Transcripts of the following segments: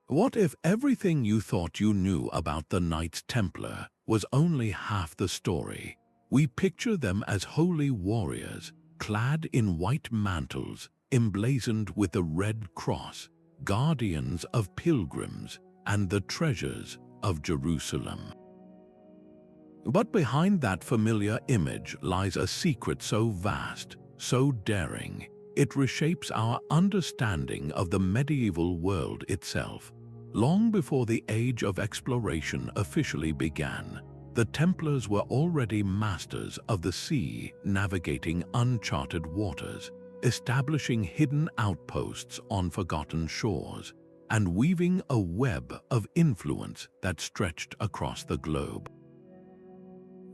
What if everything you thought you knew about the Knights Templar was only half the story? We picture them as holy warriors, clad in white mantles, emblazoned with the Red Cross, guardians of pilgrims and the treasures of Jerusalem. But behind that familiar image lies a secret so vast, so daring, it reshapes our understanding of the medieval world itself. Long before the age of exploration officially began, the Templars were already masters of the sea, navigating uncharted waters, establishing hidden outposts on forgotten shores, and weaving a web of influence that stretched across the globe.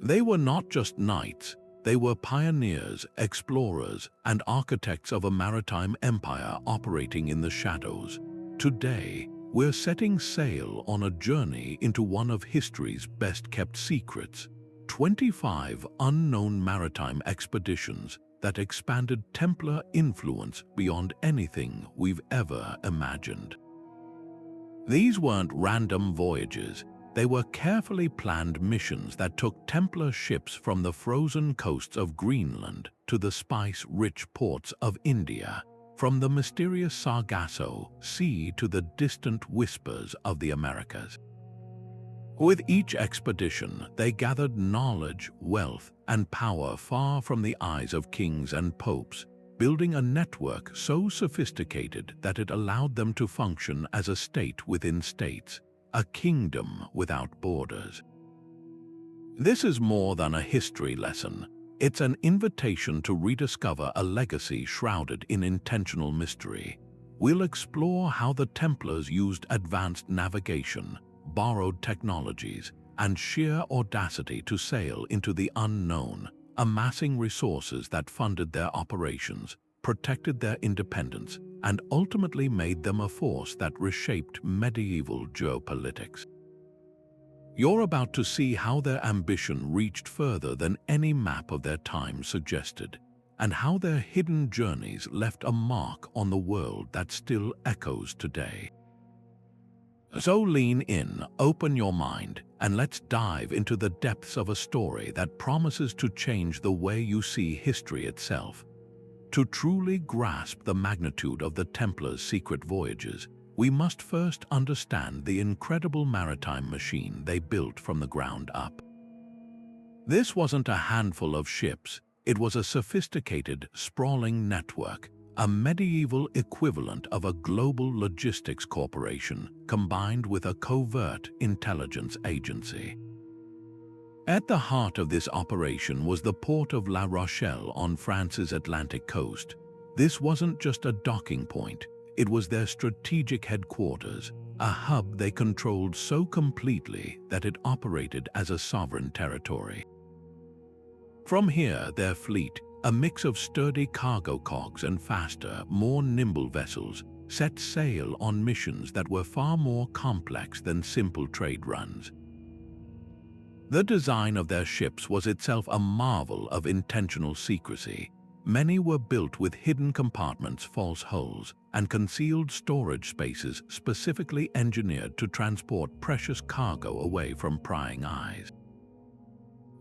They were not just knights, they were pioneers, explorers, and architects of a maritime empire operating in the shadows. Today, we're setting sail on a journey into one of history's best-kept secrets, 25 unknown maritime expeditions that expanded Templar influence beyond anything we've ever imagined. These weren't random voyages, they were carefully planned missions that took Templar ships from the frozen coasts of Greenland to the spice-rich ports of India, from the mysterious Sargasso Sea to the distant whispers of the Americas. With each expedition, they gathered knowledge, wealth, and power far from the eyes of kings and popes, building a network so sophisticated that it allowed them to function as a state within states, a kingdom without borders. This is more than a history lesson. It's an invitation to rediscover a legacy shrouded in intentional mystery. We'll explore how the Templars used advanced navigation, borrowed technologies, and sheer audacity to sail into the unknown, amassing resources that funded their operations, protected their independence, and ultimately made them a force that reshaped medieval geopolitics. You're about to see how their ambition reached further than any map of their time suggested, and how their hidden journeys left a mark on the world that still echoes today. So lean in, open your mind, and let's dive into the depths of a story that promises to change the way you see history itself. To truly grasp the magnitude of the Templars' secret voyages, we must first understand the incredible maritime machine they built from the ground up. This wasn't a handful of ships, it was a sophisticated, sprawling network, a medieval equivalent of a global logistics corporation combined with a covert intelligence agency. At the heart of this operation was the port of La Rochelle on France's Atlantic coast. This wasn't just a docking point, it was their strategic headquarters, a hub they controlled so completely that it operated as a sovereign territory. From here, their fleet, a mix of sturdy cargo cogs and faster, more nimble vessels, set sail on missions that were far more complex than simple trade runs. The design of their ships was itself a marvel of intentional secrecy. Many were built with hidden compartments, false hulls, and concealed storage spaces specifically engineered to transport precious cargo away from prying eyes.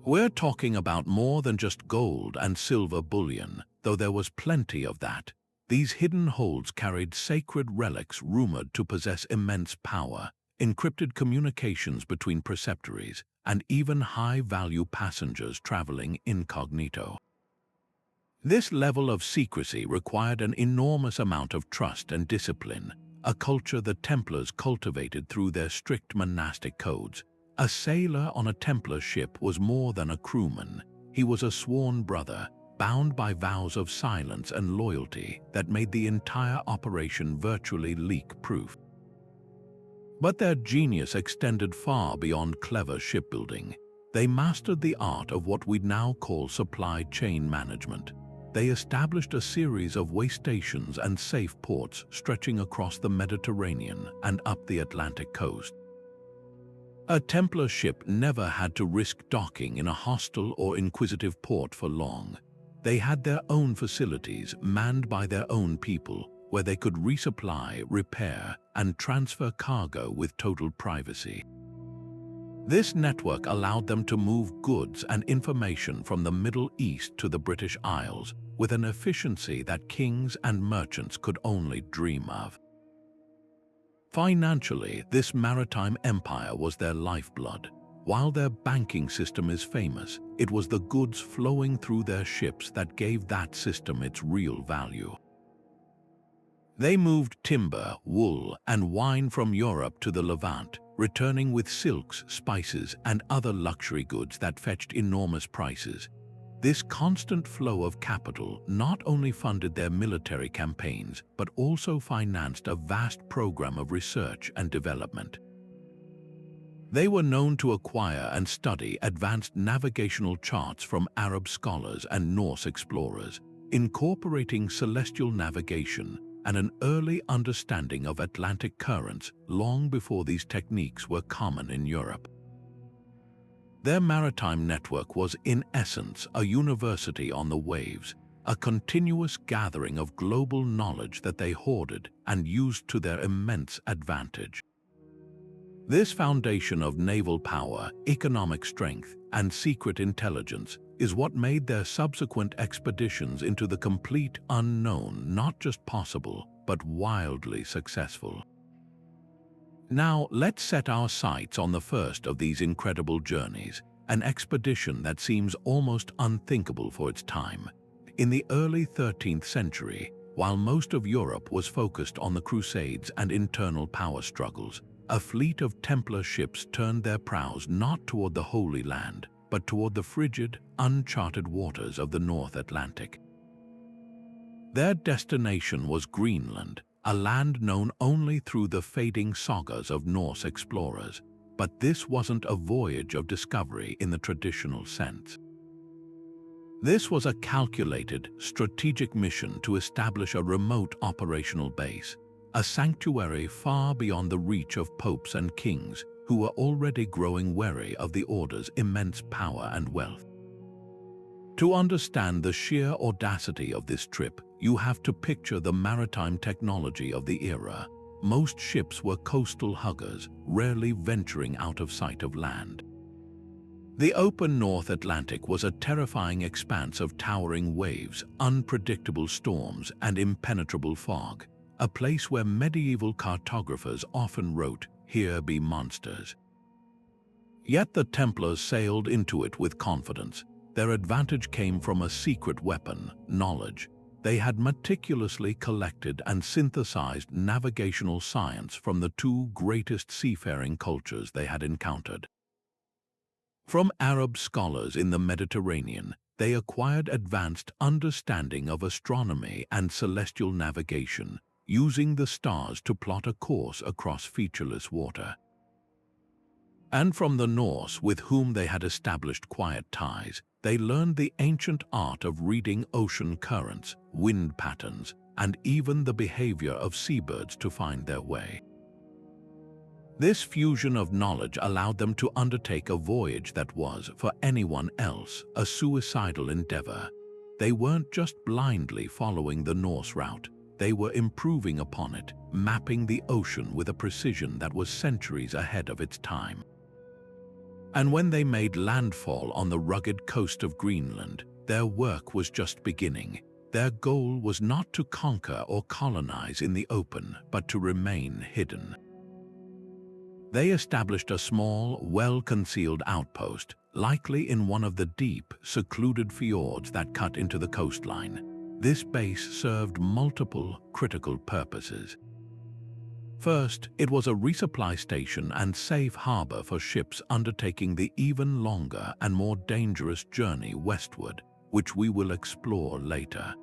We're talking about more than just gold and silver bullion, though there was plenty of that. These hidden holds carried sacred relics rumored to possess immense power, encrypted communications between preceptories, and even high-value passengers traveling incognito. This level of secrecy required an enormous amount of trust and discipline, a culture the Templars cultivated through their strict monastic codes. A sailor on a Templar ship was more than a crewman. He was a sworn brother, bound by vows of silence and loyalty that made the entire operation virtually leak-proof. But their genius extended far beyond clever shipbuilding. They mastered the art of what we'd now call supply chain management. They established a series of waystations and safe ports stretching across the Mediterranean and up the Atlantic coast. A Templar ship never had to risk docking in a hostile or inquisitive port for long. They had their own facilities manned by their own people, where they could resupply, repair, and transfer cargo with total privacy. This network allowed them to move goods and information from the Middle East to the British Isles with an efficiency that kings and merchants could only dream of. Financially, this maritime empire was their lifeblood. While their banking system is famous, it was the goods flowing through their ships that gave that system its real value. They moved timber, wool, and wine from Europe to the Levant, returning with silks, spices, and other luxury goods that fetched enormous prices. This constant flow of capital not only funded their military campaigns, but also financed a vast program of research and development. They were known to acquire and study advanced navigational charts from Arab scholars and Norse explorers, incorporating celestial navigation and an early understanding of Atlantic currents long before these techniques were common in Europe. Their maritime network was, in essence, a university on the waves, a continuous gathering of global knowledge that they hoarded and used to their immense advantage. This foundation of naval power, economic strength, and secret intelligence is what made their subsequent expeditions into the complete unknown not just possible, but wildly successful. Now, let's set our sights on the first of these incredible journeys, an expedition that seems almost unthinkable for its time. In the early 13th century, while most of Europe was focused on the Crusades and internal power struggles, a fleet of Templar ships turned their prows not toward the Holy Land, but toward the frigid, uncharted waters of the North Atlantic. Their destination was Greenland, a land known only through the fading sagas of Norse explorers. But this wasn't a voyage of discovery in the traditional sense. This was a calculated, strategic mission to establish a remote operational base, a sanctuary far beyond the reach of popes and kings who were already growing wary of the Order's immense power and wealth. To understand the sheer audacity of this trip, you have to picture the maritime technology of the era. Most ships were coastal huggers, rarely venturing out of sight of land. The open North Atlantic was a terrifying expanse of towering waves, unpredictable storms, and impenetrable fog, a place where medieval cartographers often wrote, "Here be monsters." Yet the Templars sailed into it with confidence. Their advantage came from a secret weapon, knowledge. They had meticulously collected and synthesized navigational science from the two greatest seafaring cultures they had encountered. From Arab scholars in the Mediterranean, they acquired advanced understanding of astronomy and celestial navigation, using the stars to plot a course across featureless water. And from the Norse, with whom they had established quiet ties, they learned the ancient art of reading ocean currents, wind patterns, and even the behavior of seabirds to find their way. This fusion of knowledge allowed them to undertake a voyage that was, for anyone else, a suicidal endeavor. They weren't just blindly following the Norse route, they were improving upon it, mapping the ocean with a precision that was centuries ahead of its time. And when they made landfall on the rugged coast of Greenland, their work was just beginning. Their goal was not to conquer or colonize in the open, but to remain hidden. They established a small, well-concealed outpost, likely in one of the deep, secluded fjords that cut into the coastline. This base served multiple critical purposes. First, it was a resupply station and safe harbor for ships undertaking the even longer and more dangerous journey westward, which we will explore later.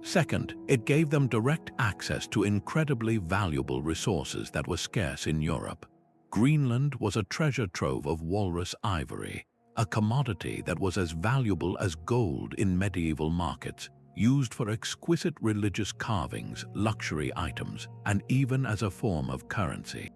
Second, it gave them direct access to incredibly valuable resources that were scarce in Europe. Greenland was a treasure trove of walrus ivory, a commodity that was as valuable as gold in medieval markets, used for exquisite religious carvings, luxury items, and even as a form of currency.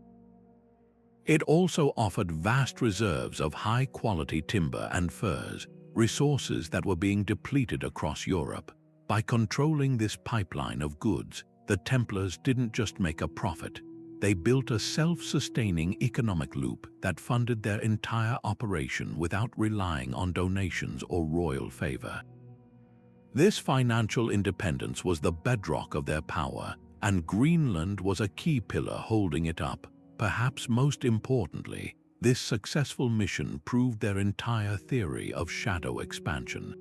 It also offered vast reserves of high-quality timber and furs, resources that were being depleted across Europe. By controlling this pipeline of goods, the Templars didn't just make a profit. They built a self-sustaining economic loop that funded their entire operation without relying on donations or royal favor. This financial independence was the bedrock of their power, and Greenland was a key pillar holding it up. Perhaps most importantly, this successful mission proved their entire theory of shadow expansion.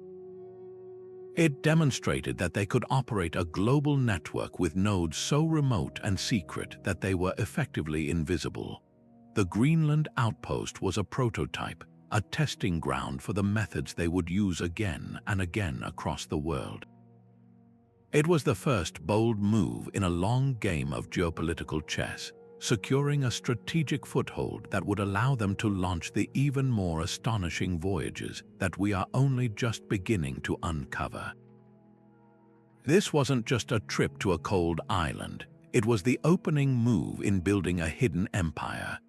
It demonstrated that they could operate a global network with nodes so remote and secret that they were effectively invisible. The Greenland Outpost was a prototype, a testing ground for the methods they would use again and again across the world. It was the first bold move in a long game of geopolitical chess, securing a strategic foothold that would allow them to launch the even more astonishing voyages that we are only just beginning to uncover. This wasn't just a trip to a cold island, it was the opening move in building a hidden empire.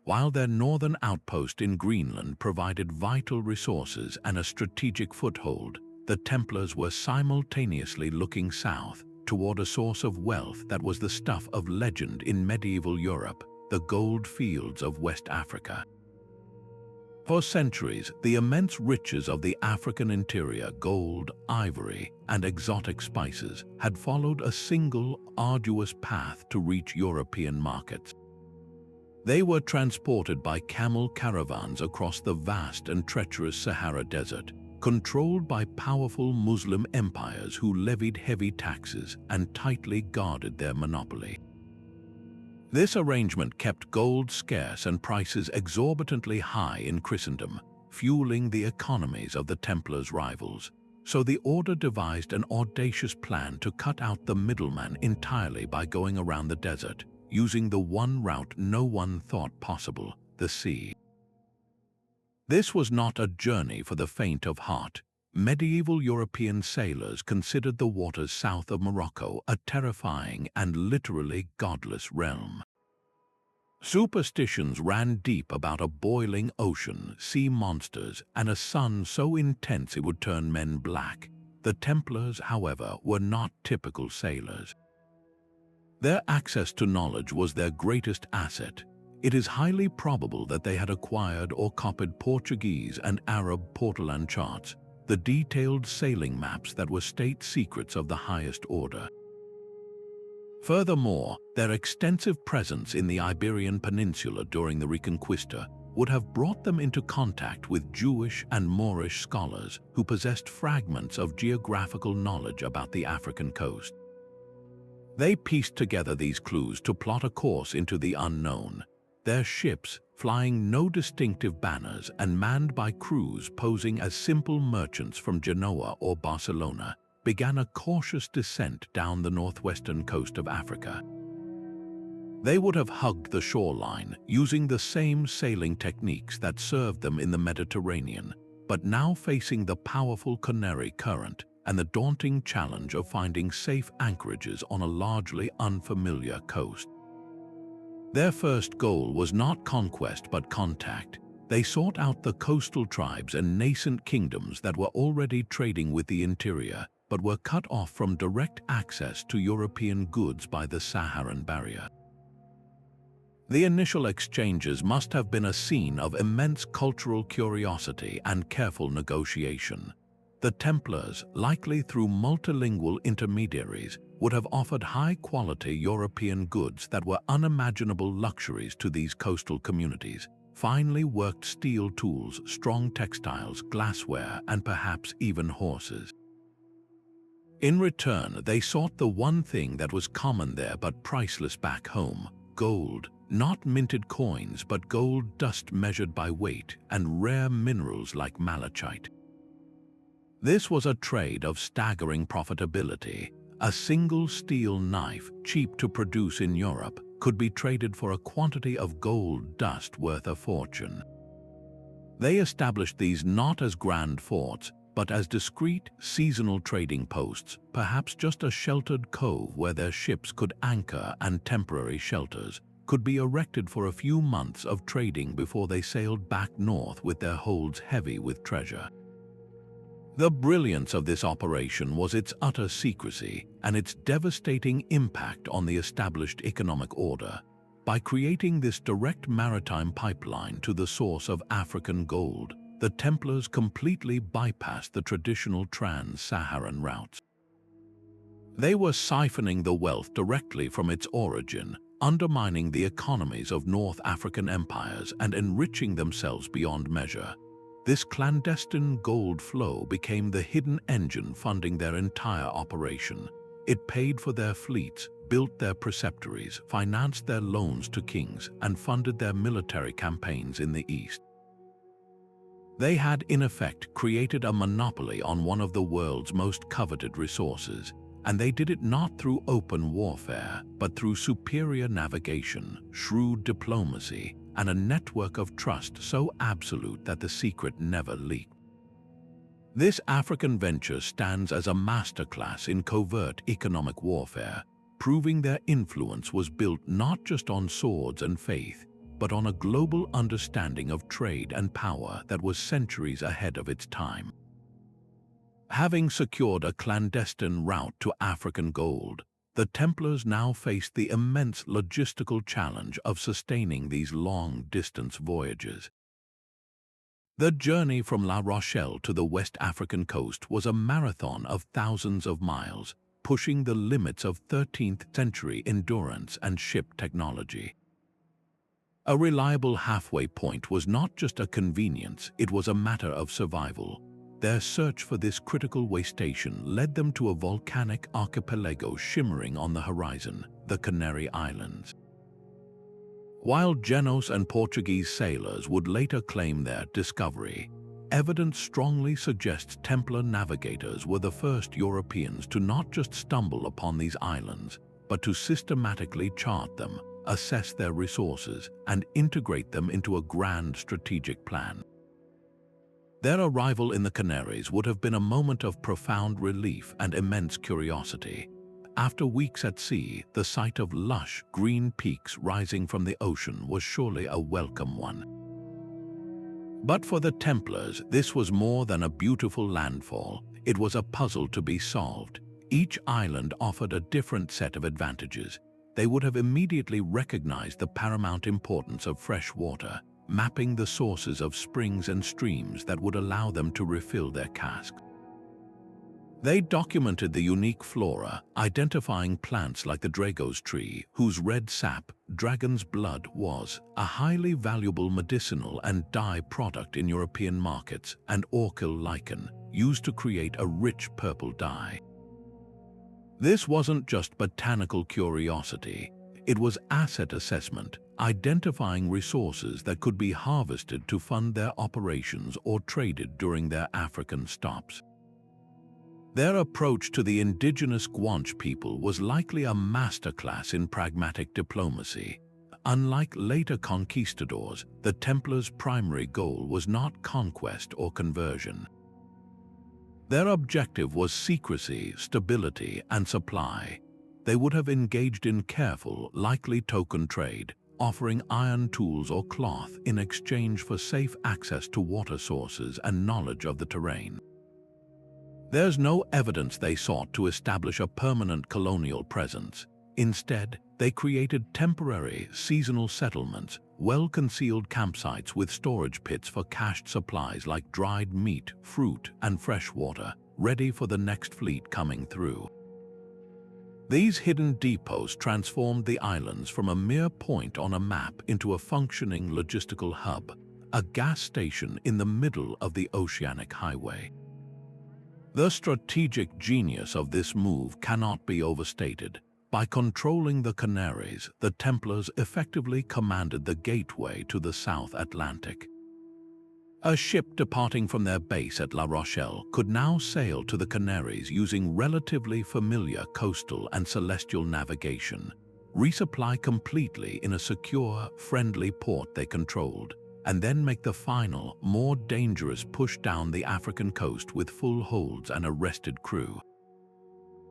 While their northern outpost in Greenland provided vital resources and a strategic foothold, the Templars were simultaneously looking south, toward a source of wealth that was the stuff of legend in medieval Europe, the gold fields of West Africa. For centuries, the immense riches of the African interior, gold, ivory, and exotic spices, had followed a single, arduous path to reach European markets. They were transported by camel caravans across the vast and treacherous Sahara Desert, controlled by powerful Muslim empires who levied heavy taxes and tightly guarded their monopoly. This arrangement kept gold scarce and prices exorbitantly high in Christendom, fueling the economies of the Templars' rivals. So the Order devised an audacious plan to cut out the middleman entirely by going around the desert, using the one route no one thought possible, the sea. This was not a journey for the faint of heart. Medieval European sailors considered the waters south of Morocco a terrifying and literally godless realm. Superstitions ran deep about a boiling ocean, sea monsters, and a sun so intense it would turn men black. The Templars, however, were not typical sailors. Their access to knowledge was their greatest asset. It is highly probable that they had acquired or copied Portuguese and Arab portolan charts, the detailed sailing maps that were state secrets of the highest order. Furthermore, their extensive presence in the Iberian Peninsula during the Reconquista would have brought them into contact with Jewish and Moorish scholars who possessed fragments of geographical knowledge about the African coast. They pieced together these clues to plot a course into the unknown. Their ships, flying no distinctive banners and manned by crews posing as simple merchants from Genoa or Barcelona, began a cautious descent down the northwestern coast of Africa. They would have hugged the shoreline, using the same sailing techniques that served them in the Mediterranean, but now facing the powerful Canary current and the daunting challenge of finding safe anchorages on a largely unfamiliar coast. Their first goal was not conquest but contact. They sought out the coastal tribes and nascent kingdoms that were already trading with the interior, but were cut off from direct access to European goods by the Saharan barrier. The initial exchanges must have been a scene of immense cultural curiosity and careful negotiation. The Templars, likely through multilingual intermediaries, would have offered high-quality European goods that were unimaginable luxuries to these coastal communities: finely worked steel tools, strong textiles, glassware, and perhaps even horses. In return, they sought the one thing that was common there but priceless back home: gold. Not minted coins, but gold dust measured by weight, and rare minerals like malachite. This was a trade of staggering profitability. A single steel knife, cheap to produce in Europe, could be traded for a quantity of gold dust worth a fortune. They established these not as grand forts, but as discreet, seasonal trading posts, perhaps just a sheltered cove where their ships could anchor, and temporary shelters could be erected for a few months of trading before they sailed back north with their holds heavy with treasure. The brilliance of this operation was its utter secrecy and its devastating impact on the established economic order. By creating this direct maritime pipeline to the source of African gold, the Templars completely bypassed the traditional trans-Saharan routes. They were siphoning the wealth directly from its origin, undermining the economies of North African empires and enriching themselves beyond measure. This clandestine gold flow became the hidden engine funding their entire operation. It paid for their fleets, built their preceptories, financed their loans to kings, and funded their military campaigns in the east. They had, in effect, created a monopoly on one of the world's most coveted resources, and they did it not through open warfare, but through superior navigation, shrewd diplomacy, and a network of trust so absolute that the secret never leaked. This African venture stands as a masterclass in covert economic warfare, proving their influence was built not just on swords and faith, but on a global understanding of trade and power that was centuries ahead of its time. Having secured a clandestine route to African gold, the Templars now faced the immense logistical challenge of sustaining these long-distance voyages. The journey from La Rochelle to the West African coast was a marathon of thousands of miles, pushing the limits of 13th-century endurance and ship technology. A reliable halfway point was not just a convenience, it was a matter of survival. Their search for this critical waystation led them to a volcanic archipelago shimmering on the horizon, the Canary Islands. While Genoese and Portuguese sailors would later claim their discovery, evidence strongly suggests Templar navigators were the first Europeans to not just stumble upon these islands, but to systematically chart them, assess their resources, and integrate them into a grand strategic plan. Their arrival in the Canaries would have been a moment of profound relief and immense curiosity. After weeks at sea, the sight of lush, green peaks rising from the ocean was surely a welcome one. But for the Templars, this was more than a beautiful landfall. It was a puzzle to be solved. Each island offered a different set of advantages. They would have immediately recognized the paramount importance of fresh water, mapping the sources of springs and streams that would allow them to refill their casks. They documented the unique flora, identifying plants like the Dragos tree, whose red sap, dragon's blood, was a highly valuable medicinal and dye product in European markets, and orchil lichen, used to create a rich purple dye. This wasn't just botanical curiosity, it was asset assessment, identifying resources that could be harvested to fund their operations or traded during their African stops. Their approach to the indigenous Guanche people was likely a masterclass in pragmatic diplomacy. Unlike later conquistadors, the Templars' primary goal was not conquest or conversion. Their objective was secrecy, stability, and supply. They would have engaged in careful, likely token trade, offering iron tools or cloth in exchange for safe access to water sources and knowledge of the terrain. There's no evidence they sought to establish a permanent colonial presence. Instead, they created temporary, seasonal settlements, well-concealed campsites with storage pits for cached supplies like dried meat, fruit, and fresh water, ready for the next fleet coming through. These hidden depots transformed the islands from a mere point on a map into a functioning logistical hub, a gas station in the middle of the oceanic highway. The strategic genius of this move cannot be overstated. By controlling the Canaries, the Templars effectively commanded the gateway to the South Atlantic. A ship departing from their base at La Rochelle could now sail to the Canaries using relatively familiar coastal and celestial navigation, resupply completely in a secure, friendly port they controlled, and then make the final, more dangerous push down the African coast with full holds and a rested crew.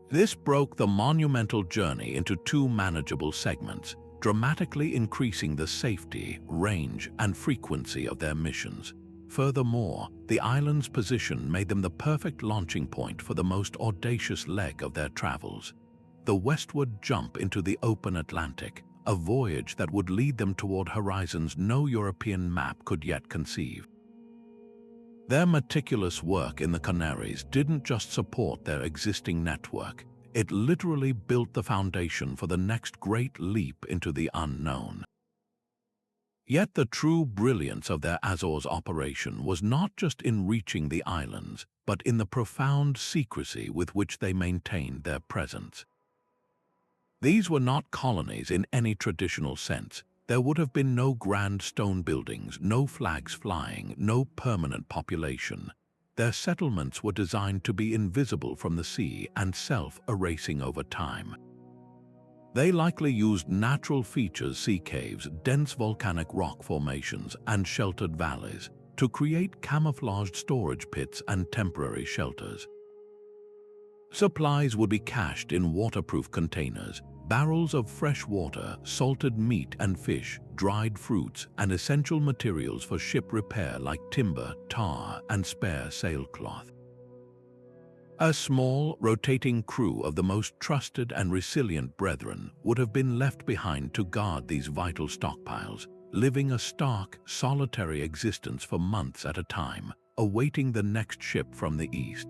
This broke the monumental journey into two manageable segments, dramatically increasing the safety, range, and frequency of their missions. Furthermore, the island's position made them the perfect launching point for the most audacious leg of their travels, the westward jump into the open Atlantic, a voyage that would lead them toward horizons no European map could yet conceive. Their meticulous work in the Canaries didn't just support their existing network, it literally built the foundation for the next great leap into the unknown. Yet the true brilliance of their Azores operation was not just in reaching the islands, but in the profound secrecy with which they maintained their presence. These were not colonies in any traditional sense. There would have been no grand stone buildings, no flags flying, no permanent population. Their settlements were designed to be invisible from the sea and self-erasing over time. They likely used natural features, sea caves, dense volcanic rock formations, and sheltered valleys to create camouflaged storage pits and temporary shelters. Supplies would be cached in waterproof containers, barrels of fresh water, salted meat and fish, dried fruits, and essential materials for ship repair like timber, tar, and spare sailcloth. A small, rotating crew of the most trusted and resilient brethren would have been left behind to guard these vital stockpiles, living a stark, solitary existence for months at a time, awaiting the next ship from the east.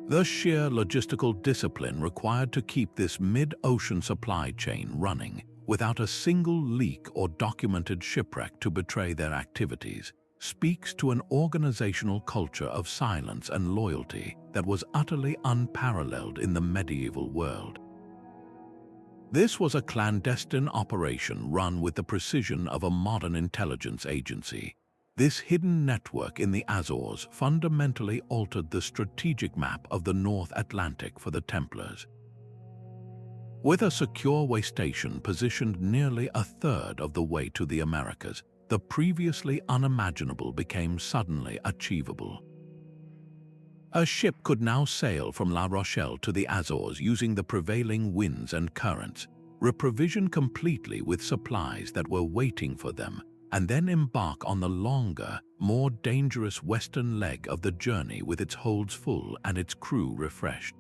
The sheer logistical discipline required to keep this mid-ocean supply chain running without a single leak or documented shipwreck to betray their activities speaks to an organizational culture of silence and loyalty that was utterly unparalleled in the medieval world. This was a clandestine operation run with the precision of a modern intelligence agency. This hidden network in the Azores fundamentally altered the strategic map of the North Atlantic for the Templars. With a secure waystation positioned nearly a third of the way to the Americas, the previously unimaginable became suddenly achievable. A ship could now sail from La Rochelle to the Azores using the prevailing winds and currents, reprovision completely with supplies that were waiting for them, and then embark on the longer, more dangerous western leg of the journey with its holds full and its crew refreshed.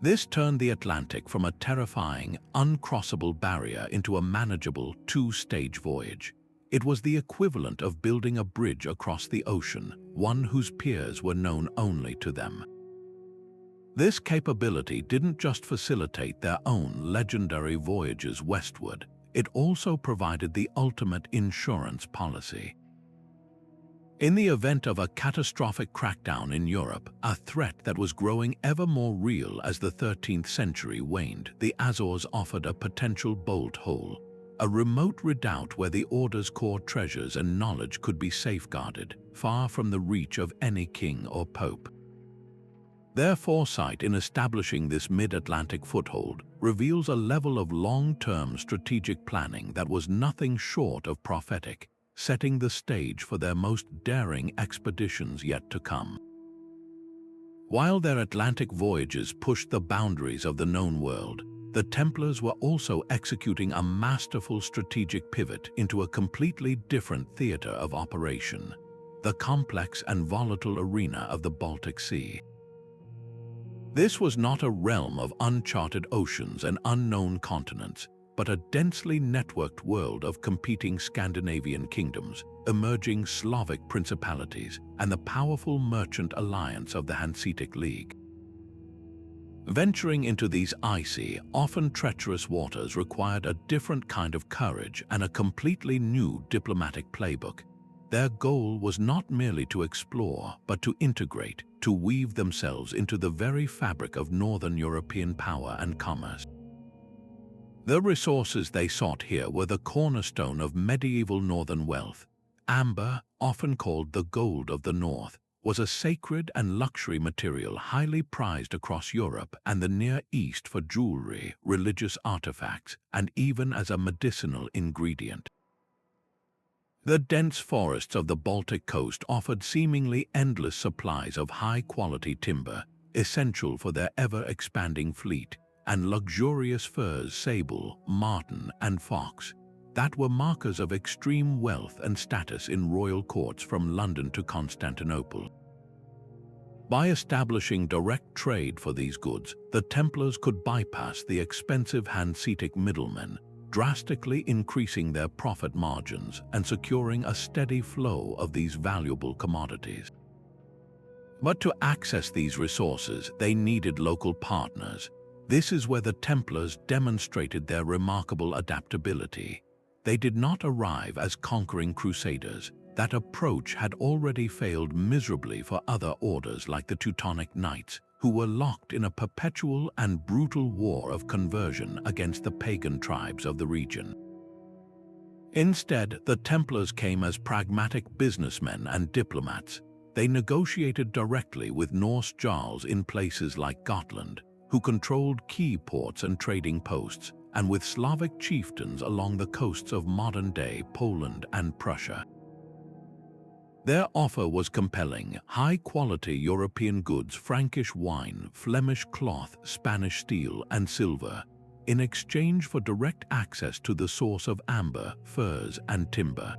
This turned the Atlantic from a terrifying, uncrossable barrier into a manageable two-stage voyage. It was the equivalent of building a bridge across the ocean, one whose piers were known only to them. This capability didn't just facilitate their own legendary voyages westward, it also provided the ultimate insurance policy. In the event of a catastrophic crackdown in Europe, a threat that was growing ever more real as the 13th century waned, the Azores offered a potential bolt hole, a remote redoubt where the Order's core treasures and knowledge could be safeguarded, far from the reach of any king or pope. Their foresight in establishing this mid-Atlantic foothold reveals a level of long-term strategic planning that was nothing short of prophetic, setting the stage for their most daring expeditions yet to come. While their Atlantic voyages pushed the boundaries of the known world, the Templars were also executing a masterful strategic pivot into a completely different theater of operation, the complex and volatile arena of the Baltic Sea. This was not a realm of uncharted oceans and unknown continents, but a densely networked world of competing Scandinavian kingdoms, emerging Slavic principalities, and the powerful merchant alliance of the Hanseatic League. Venturing into these icy, often treacherous waters required a different kind of courage and a completely new diplomatic playbook. Their goal was not merely to explore, but to integrate, to weave themselves into the very fabric of Northern European power and commerce. The resources they sought here were the cornerstone of medieval northern wealth. Amber, often called the gold of the North, was a sacred and luxury material highly prized across Europe and the Near East for jewelry, religious artifacts, and even as a medicinal ingredient. The dense forests of the Baltic coast offered seemingly endless supplies of high-quality timber, essential for their ever-expanding fleet, and luxurious furs, sable, marten, and fox, that were markers of extreme wealth and status in royal courts from London to Constantinople. By establishing direct trade for these goods, the Templars could bypass the expensive Hanseatic middlemen, drastically increasing their profit margins and securing a steady flow of these valuable commodities. But to access these resources, they needed local partners. This is where the Templars demonstrated their remarkable adaptability. They did not arrive as conquering crusaders. That approach had already failed miserably for other orders like the Teutonic Knights, who were locked in a perpetual and brutal war of conversion against the pagan tribes of the region. Instead, the Templars came as pragmatic businessmen and diplomats. They negotiated directly with Norse jarls in places like Gotland, who controlled key ports and trading posts, and with Slavic chieftains along the coasts of modern-day Poland and Prussia. Their offer was compelling: high-quality European goods, Frankish wine, Flemish cloth, Spanish steel, and silver, in exchange for direct access to the source of amber, furs, and timber.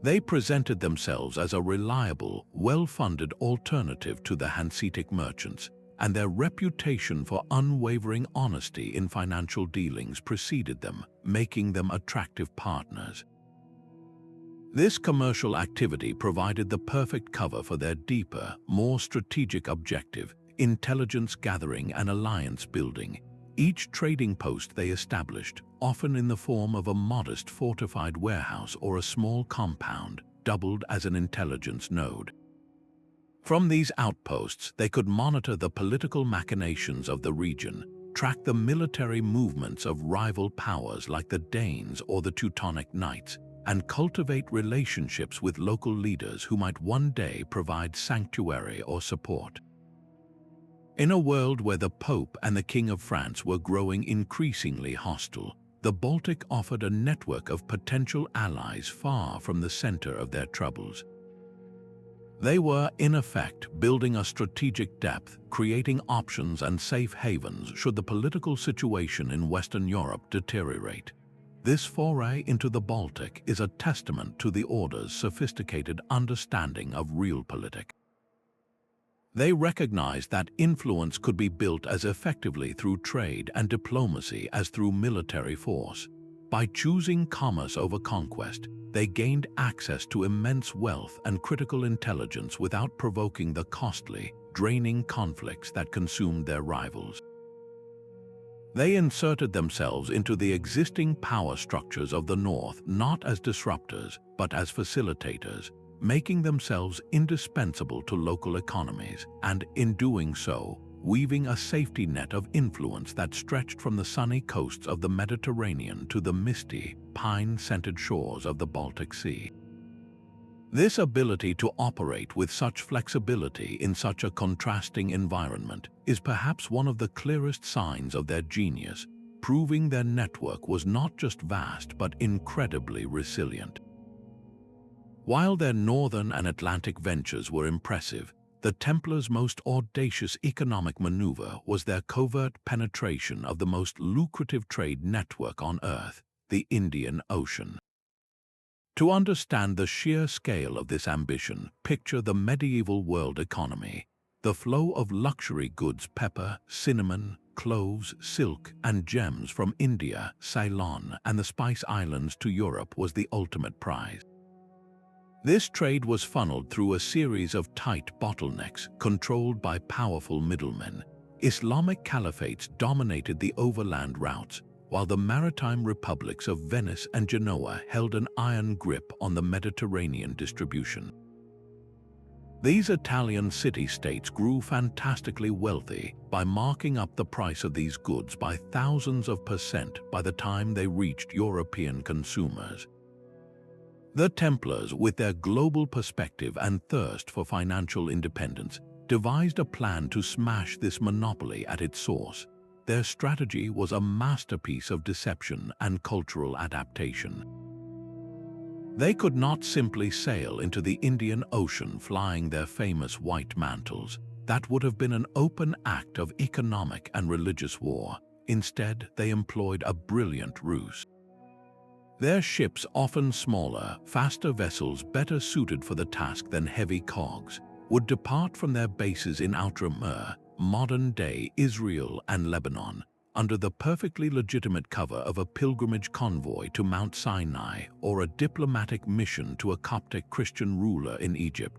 They presented themselves as a reliable, well-funded alternative to the Hanseatic merchants, and their reputation for unwavering honesty in financial dealings preceded them, making them attractive partners. This commercial activity provided the perfect cover for their deeper, more strategic objective: intelligence gathering and alliance building. Each trading post they established, often in the form of a modest fortified warehouse or a small compound, doubled as an intelligence node. From these outposts, they could monitor the political machinations of the region, track the military movements of rival powers like the Danes or the Teutonic Knights, and cultivate relationships with local leaders who might one day provide sanctuary or support. In a world where the Pope and the King of France were growing increasingly hostile, the Baltic offered a network of potential allies far from the center of their troubles. They were, in effect, building a strategic depth, creating options and safe havens should the political situation in Western Europe deteriorate. This foray into the Baltic is a testament to the Order's sophisticated understanding of realpolitik. They recognized that influence could be built as effectively through trade and diplomacy as through military force. By choosing commerce over conquest, they gained access to immense wealth and critical intelligence without provoking the costly, draining conflicts that consumed their rivals. They inserted themselves into the existing power structures of the North not as disruptors, but as facilitators, making themselves indispensable to local economies, and in doing so, weaving a safety net of influence that stretched from the sunny coasts of the Mediterranean to the misty, pine-scented shores of the Baltic Sea. This ability to operate with such flexibility in such a contrasting environment is perhaps one of the clearest signs of their genius, proving their network was not just vast but incredibly resilient. While their northern and Atlantic ventures were impressive, the Templars' most audacious economic maneuver was their covert penetration of the most lucrative trade network on Earth, the Indian Ocean. To understand the sheer scale of this ambition, picture the medieval world economy. The flow of luxury goods, pepper, cinnamon, cloves, silk, and gems from India, Ceylon, and the Spice Islands to Europe was the ultimate prize. This trade was funneled through a series of tight bottlenecks controlled by powerful middlemen. Islamic caliphates dominated the overland routes, while the maritime republics of Venice and Genoa held an iron grip on the Mediterranean distribution. These Italian city-states grew fantastically wealthy by marking up the price of these goods by thousands of % by the time they reached European consumers. The Templars, with their global perspective and thirst for financial independence, devised a plan to smash this monopoly at its source. Their strategy was a masterpiece of deception and cultural adaptation. They could not simply sail into the Indian Ocean flying their famous white mantles. That would have been an open act of economic and religious war. Instead, they employed a brilliant ruse. Their ships, often smaller, faster vessels better suited for the task than heavy cogs, would depart from their bases in Outremer, modern-day Israel and Lebanon, under the perfectly legitimate cover of a pilgrimage convoy to Mount Sinai or a diplomatic mission to a Coptic Christian ruler in Egypt.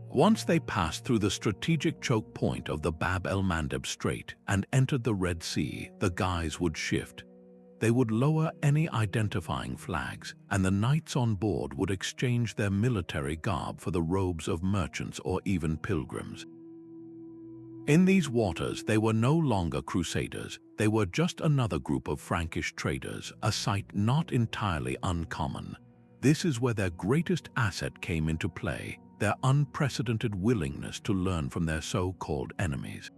Once they passed through the strategic choke point of the Bab el-Mandeb Strait and entered the Red Sea, the guise would shift. They would lower any identifying flags, and the knights on board would exchange their military garb for the robes of merchants or even pilgrims. In these waters, they were no longer crusaders. They were just another group of Frankish traders, a sight not entirely uncommon. This is where their greatest asset came into play, their unprecedented willingness to learn from their so-called enemies.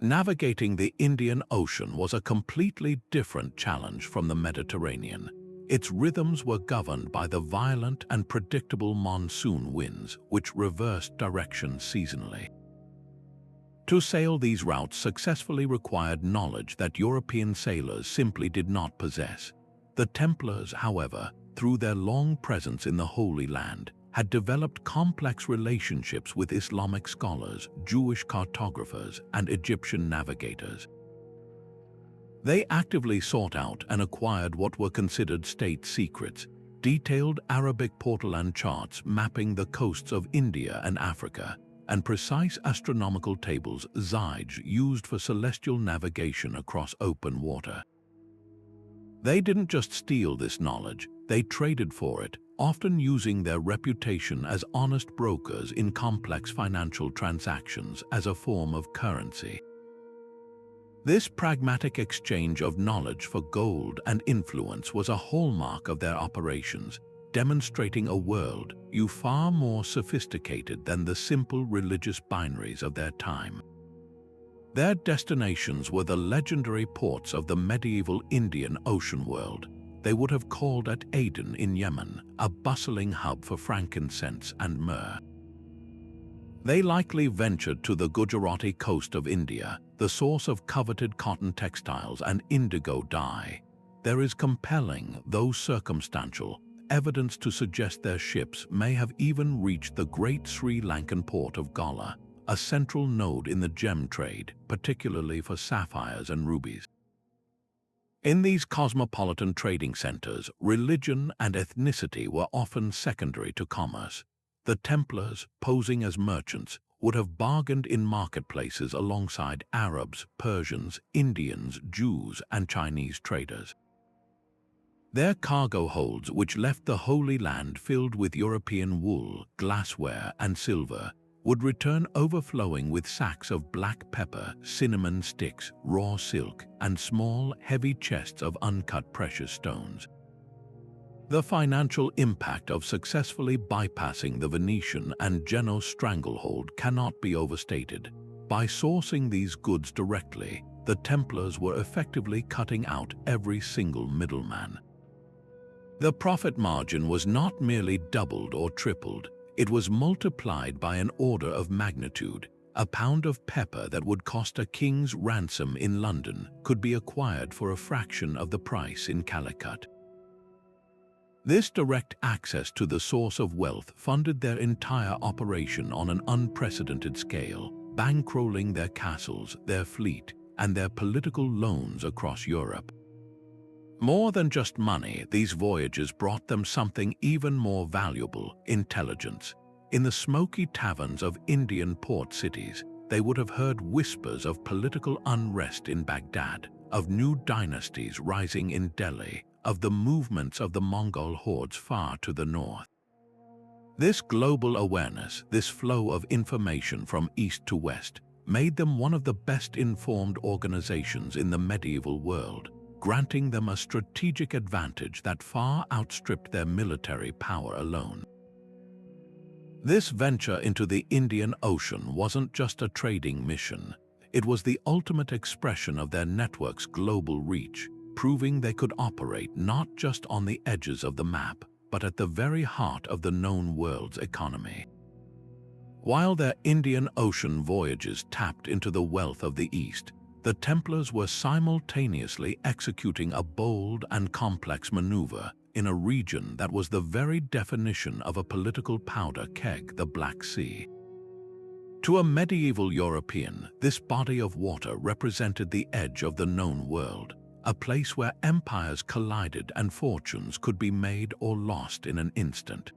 Navigating the Indian Ocean was a completely different challenge from the Mediterranean. Its rhythms were governed by the violent and predictable monsoon winds, which reversed direction seasonally. To sail these routes successfully required knowledge that European sailors simply did not possess. The Templars, however, through their long presence in the Holy Land, had developed complex relationships with Islamic scholars, Jewish cartographers, and Egyptian navigators. They actively sought out and acquired what were considered state secrets, detailed Arabic portolan charts mapping the coasts of India and Africa, and precise astronomical tables Zij used for celestial navigation across open water. They didn't just steal this knowledge, they traded for it, often using their reputation as honest brokers in complex financial transactions as a form of currency. This pragmatic exchange of knowledge for gold and influence was a hallmark of their operations, demonstrating a world far more sophisticated than the simple religious binaries of their time. Their destinations were the legendary ports of the medieval Indian Ocean world. They would have called at Aden in Yemen, a bustling hub for frankincense and myrrh. They likely ventured to the Gujarati coast of India, the source of coveted cotton textiles and indigo dye. There is compelling, though circumstantial, evidence to suggest their ships may have even reached the great Sri Lankan port of Gola, a central node in the gem trade, particularly for sapphires and rubies. In these cosmopolitan trading centers, religion and ethnicity were often secondary to commerce. The Templars, posing as merchants, would have bargained in marketplaces alongside Arabs, Persians, Indians, Jews, and Chinese traders. Their cargo holds, which left the Holy Land filled with European wool, glassware, and silver, would return overflowing with sacks of black pepper, cinnamon sticks, raw silk, and small, heavy chests of uncut precious stones. The financial impact of successfully bypassing the Venetian and Genoese stranglehold cannot be overstated. By sourcing these goods directly, the Templars were effectively cutting out every single middleman. The profit margin was not merely doubled or tripled, it was multiplied by an order of magnitude. A pound of pepper that would cost a king's ransom in London could be acquired for a fraction of the price in Calicut. This direct access to the source of wealth funded their entire operation on an unprecedented scale, bankrolling their castles, their fleet, and their political loans across Europe. More than just money, these voyages brought them something even more valuable: intelligence. In the smoky taverns of Indian port cities, they would have heard whispers of political unrest in Baghdad, of new dynasties rising in Delhi, of the movements of the Mongol hordes far to the north. This global awareness, this flow of information from east to west, made them one of the best-informed organizations in the medieval world, granting them a strategic advantage that far outstripped their military power alone. This venture into the Indian Ocean wasn't just a trading mission. It was the ultimate expression of their network's global reach, proving they could operate not just on the edges of the map, but at the very heart of the known world's economy. While their Indian Ocean voyages tapped into the wealth of the East, the Templars were simultaneously executing a bold and complex maneuver in a region that was the very definition of a political powder keg, the Black Sea. To a medieval European, this body of water represented the edge of the known world, a place where empires collided and fortunes could be made or lost in an instant.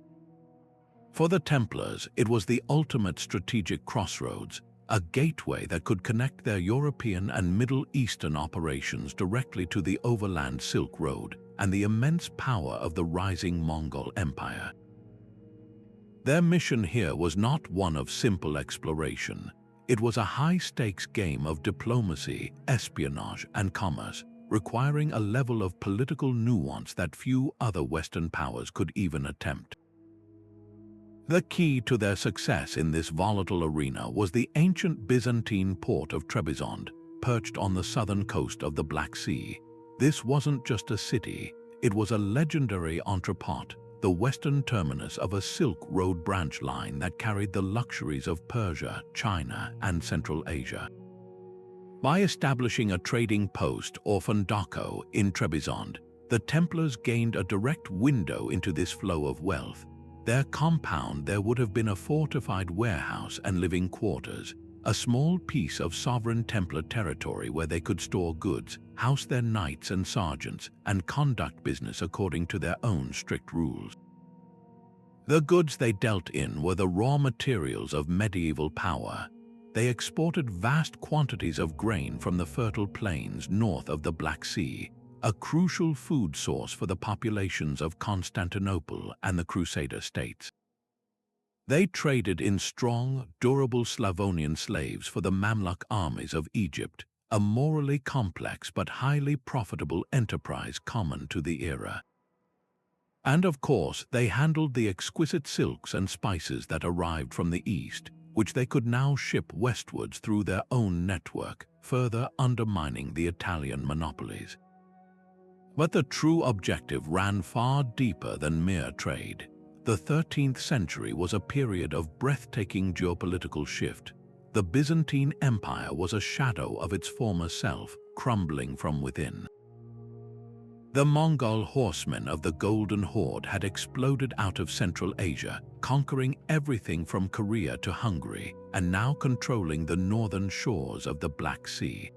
For the Templars, it was the ultimate strategic crossroads, a gateway that could connect their European and Middle Eastern operations directly to the overland Silk Road and the immense power of the rising Mongol Empire. Their mission here was not one of simple exploration. It was a high-stakes game of diplomacy, espionage, and commerce, requiring a level of political nuance that few other Western powers could even attempt. The key to their success in this volatile arena was the ancient Byzantine port of Trebizond, perched on the southern coast of the Black Sea. This wasn't just a city, it was a legendary entrepot, the western terminus of a Silk Road branch line that carried the luxuries of Persia, China, and Central Asia. By establishing a trading post, or fundako, in Trebizond, the Templars gained a direct window into this flow of wealth. Their compound there would have been a fortified warehouse and living quarters, a small piece of sovereign Templar territory where they could store goods, house their knights and sergeants, and conduct business according to their own strict rules. The goods they dealt in were the raw materials of medieval power. They exported vast quantities of grain from the fertile plains north of the Black Sea, a crucial food source for the populations of Constantinople and the Crusader states. They traded in strong, durable Slavonian slaves for the Mamluk armies of Egypt, a morally complex but highly profitable enterprise common to the era. And of course, they handled the exquisite silks and spices that arrived from the east, which they could now ship westwards through their own network, further undermining the Italian monopolies. But the true objective ran far deeper than mere trade. The 13th century was a period of breathtaking geopolitical shift. The Byzantine Empire was a shadow of its former self, crumbling from within. The Mongol horsemen of the Golden Horde had exploded out of Central Asia, conquering everything from Korea to Hungary, and now controlling the northern shores of the Black Sea.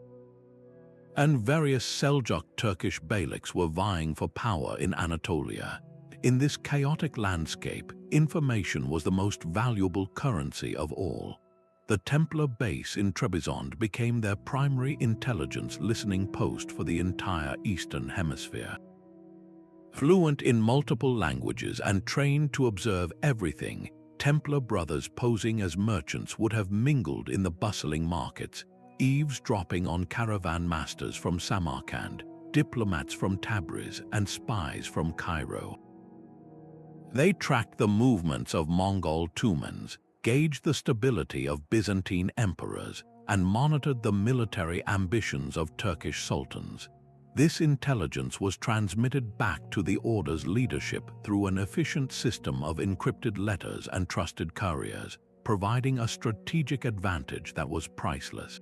And various Seljuk Turkish beyliks were vying for power in Anatolia. In this chaotic landscape, information was the most valuable currency of all. The Templar base in Trebizond became their primary intelligence listening post for the entire Eastern Hemisphere. Fluent in multiple languages and trained to observe everything, Templar brothers posing as merchants would have mingled in the bustling markets, eavesdropping on caravan masters from Samarkand, diplomats from Tabriz, and spies from Cairo. They tracked the movements of Mongol tumans, gauged the stability of Byzantine emperors, and monitored the military ambitions of Turkish sultans. This intelligence was transmitted back to the Order's leadership through an efficient system of encrypted letters and trusted couriers, providing a strategic advantage that was priceless.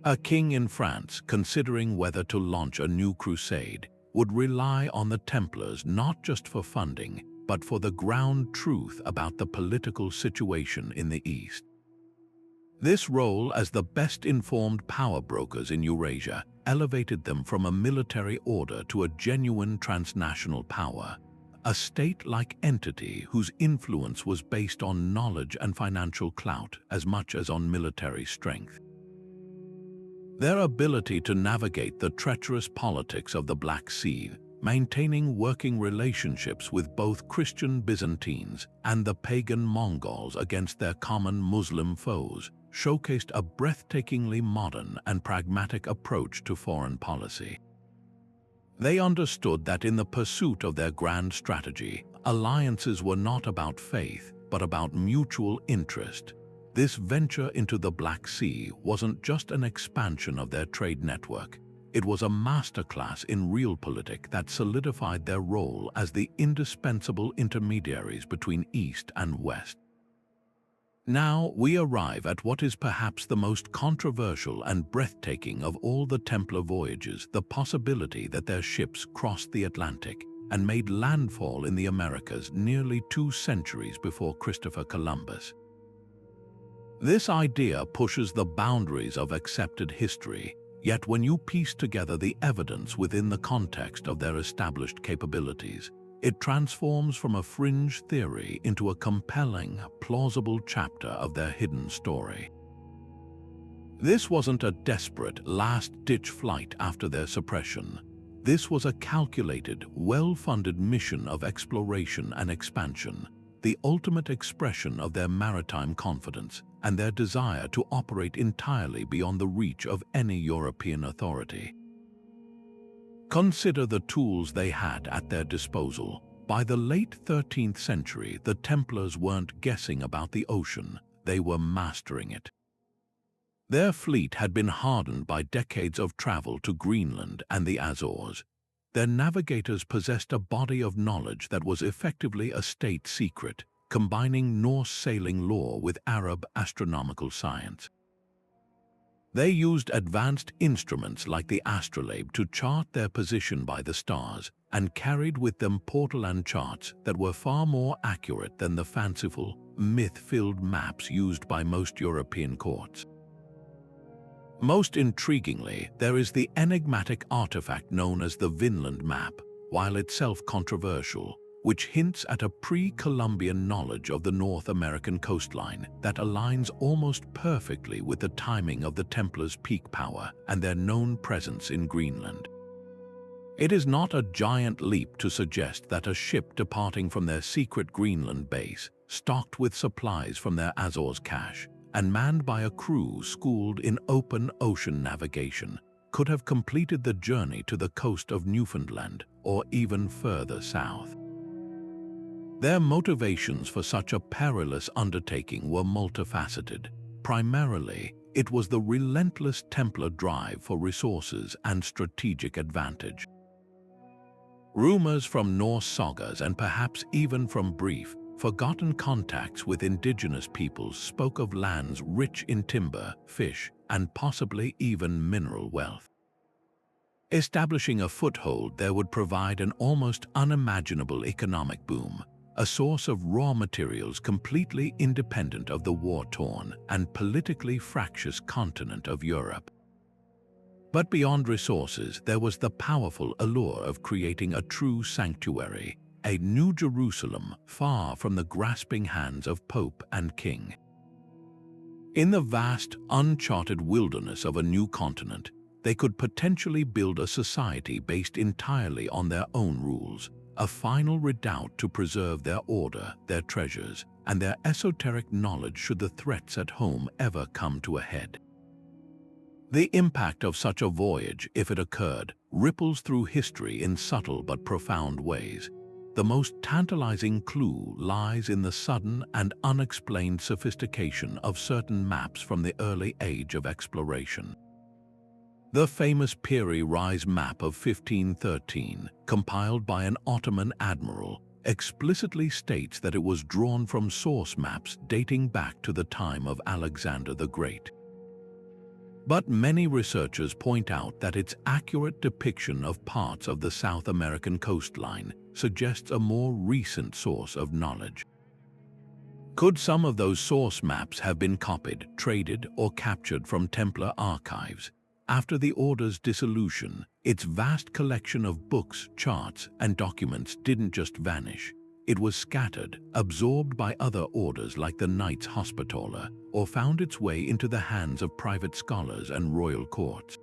A king in France, considering whether to launch a new crusade, would rely on the Templars not just for funding, but for the ground truth about the political situation in the East. This role as the best-informed power brokers in Eurasia elevated them from a military order to a genuine transnational power, a state-like entity whose influence was based on knowledge and financial clout as much as on military strength. Their ability to navigate the treacherous politics of the Black Sea, maintaining working relationships with both Christian Byzantines and the pagan Mongols against their common Muslim foes, showcased a breathtakingly modern and pragmatic approach to foreign policy. They understood that in the pursuit of their grand strategy, alliances were not about faith, but about mutual interest. This venture into the Black Sea wasn't just an expansion of their trade network. It was a masterclass in realpolitik that solidified their role as the indispensable intermediaries between East and West. Now we arrive at what is perhaps the most controversial and breathtaking of all the Templar voyages, the possibility that their ships crossed the Atlantic and made landfall in the Americas nearly 2 centuries before Christopher Columbus. This idea pushes the boundaries of accepted history, yet when you piece together the evidence within the context of their established capabilities, it transforms from a fringe theory into a compelling, plausible chapter of their hidden story. This wasn't a desperate, last-ditch flight after their suppression. This was a calculated, well-funded mission of exploration and expansion, the ultimate expression of their maritime confidence and their desire to operate entirely beyond the reach of any European authority. Consider the tools they had at their disposal. By the late 13th century, the Templars weren't guessing about the ocean, they were mastering it. Their fleet had been hardened by decades of travel to Greenland and the Azores. Their navigators possessed a body of knowledge that was effectively a state secret, combining Norse sailing lore with Arab astronomical science. They used advanced instruments like the astrolabe to chart their position by the stars, and carried with them portolan charts that were far more accurate than the fanciful, myth-filled maps used by most European courts. Most intriguingly, there is the enigmatic artifact known as the Vinland map, while itself controversial, which hints at a pre-Columbian knowledge of the North American coastline that aligns almost perfectly with the timing of the Templars' peak power and their known presence in Greenland. It is not a giant leap to suggest that a ship departing from their secret Greenland base, stocked with supplies from their Azores cache, and manned by a crew schooled in open ocean navigation, could have completed the journey to the coast of Newfoundland or even further south. Their motivations for such a perilous undertaking were multifaceted. Primarily, it was the relentless Templar drive for resources and strategic advantage. Rumors from Norse sagas and perhaps even from brief, forgotten contacts with indigenous peoples spoke of lands rich in timber, fish, and possibly even mineral wealth. Establishing a foothold there would provide an almost unimaginable economic boom, a source of raw materials completely independent of the war-torn and politically fractious continent of Europe. But beyond resources, there was the powerful allure of creating a true sanctuary, a New Jerusalem far from the grasping hands of Pope and King. In the vast, uncharted wilderness of a new continent, they could potentially build a society based entirely on their own rules, a final redoubt to preserve their order, their treasures, and their esoteric knowledge should the threats at home ever come to a head. The impact of such a voyage, if it occurred, ripples through history in subtle but profound ways. The most tantalizing clue lies in the sudden and unexplained sophistication of certain maps from the early age of exploration. The famous Piri Reis map of 1513, compiled by an Ottoman admiral, explicitly states that it was drawn from source maps dating back to the time of Alexander the Great. But many researchers point out that its accurate depiction of parts of the South American coastline suggests a more recent source of knowledge. Could some of those source maps have been copied, traded, or captured from Templar archives? After the Order's dissolution, its vast collection of books, charts, and documents didn't just vanish. It was scattered, absorbed by other orders like the Knights Hospitaller, or found its way into the hands of private scholars and royal courts.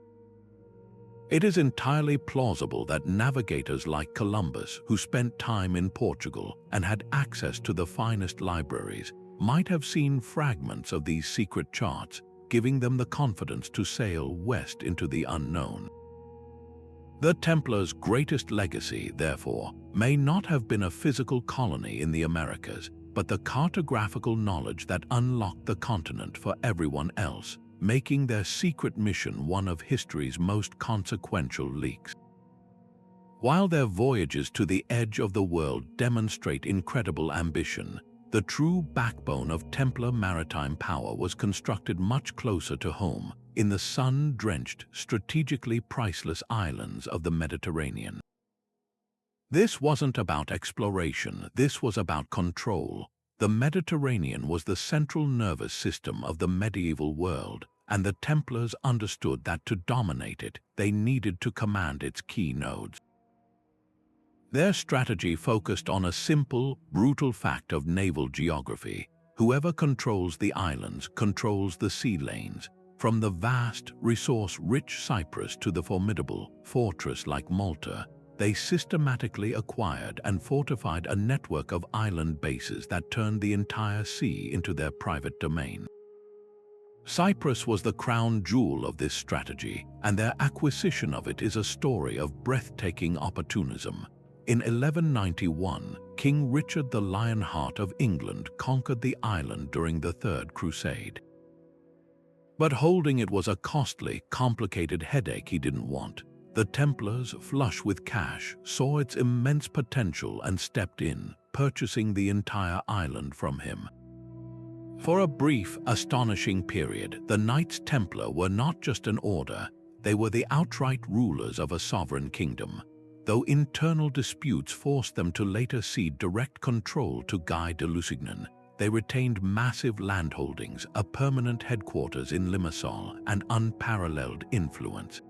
It is entirely plausible that navigators like Columbus, who spent time in Portugal and had access to the finest libraries, might have seen fragments of these secret charts, giving them the confidence to sail west into the unknown. The Templars' greatest legacy, therefore, may not have been a physical colony in the Americas, but the cartographical knowledge that unlocked the continent for everyone else, making their secret mission one of history's most consequential leaks. While their voyages to the edge of the world demonstrate incredible ambition, The true backbone of Templar maritime power was constructed much closer to home, in the sun-drenched, strategically priceless islands of the Mediterranean. This wasn't about exploration, this was about control. The Mediterranean was the central nervous system of the medieval world, and the Templars understood that to dominate it, they needed to command its key nodes. Their strategy focused on a simple, brutal fact of naval geography. Whoever controls the islands controls the sea lanes, from the vast, resource-rich Cyprus to the formidable fortress like Malta. They systematically acquired and fortified a network of island bases that turned the entire sea into their private domain. Cyprus was the crown jewel of this strategy, and their acquisition of it is a story of breathtaking opportunism. In 1191, King Richard the Lionheart of England conquered the island during the Third Crusade. But holding it was a costly, complicated headache he didn't want. The Templars, flush with cash, saw its immense potential and stepped in, purchasing the entire island from him. For a brief, astonishing period, the Knights Templar were not just an order, they were the outright rulers of a sovereign kingdom. Though internal disputes forced them to later cede direct control to Guy de Lusignan, they retained massive landholdings, a permanent headquarters in Limassol, and unparalleled influence.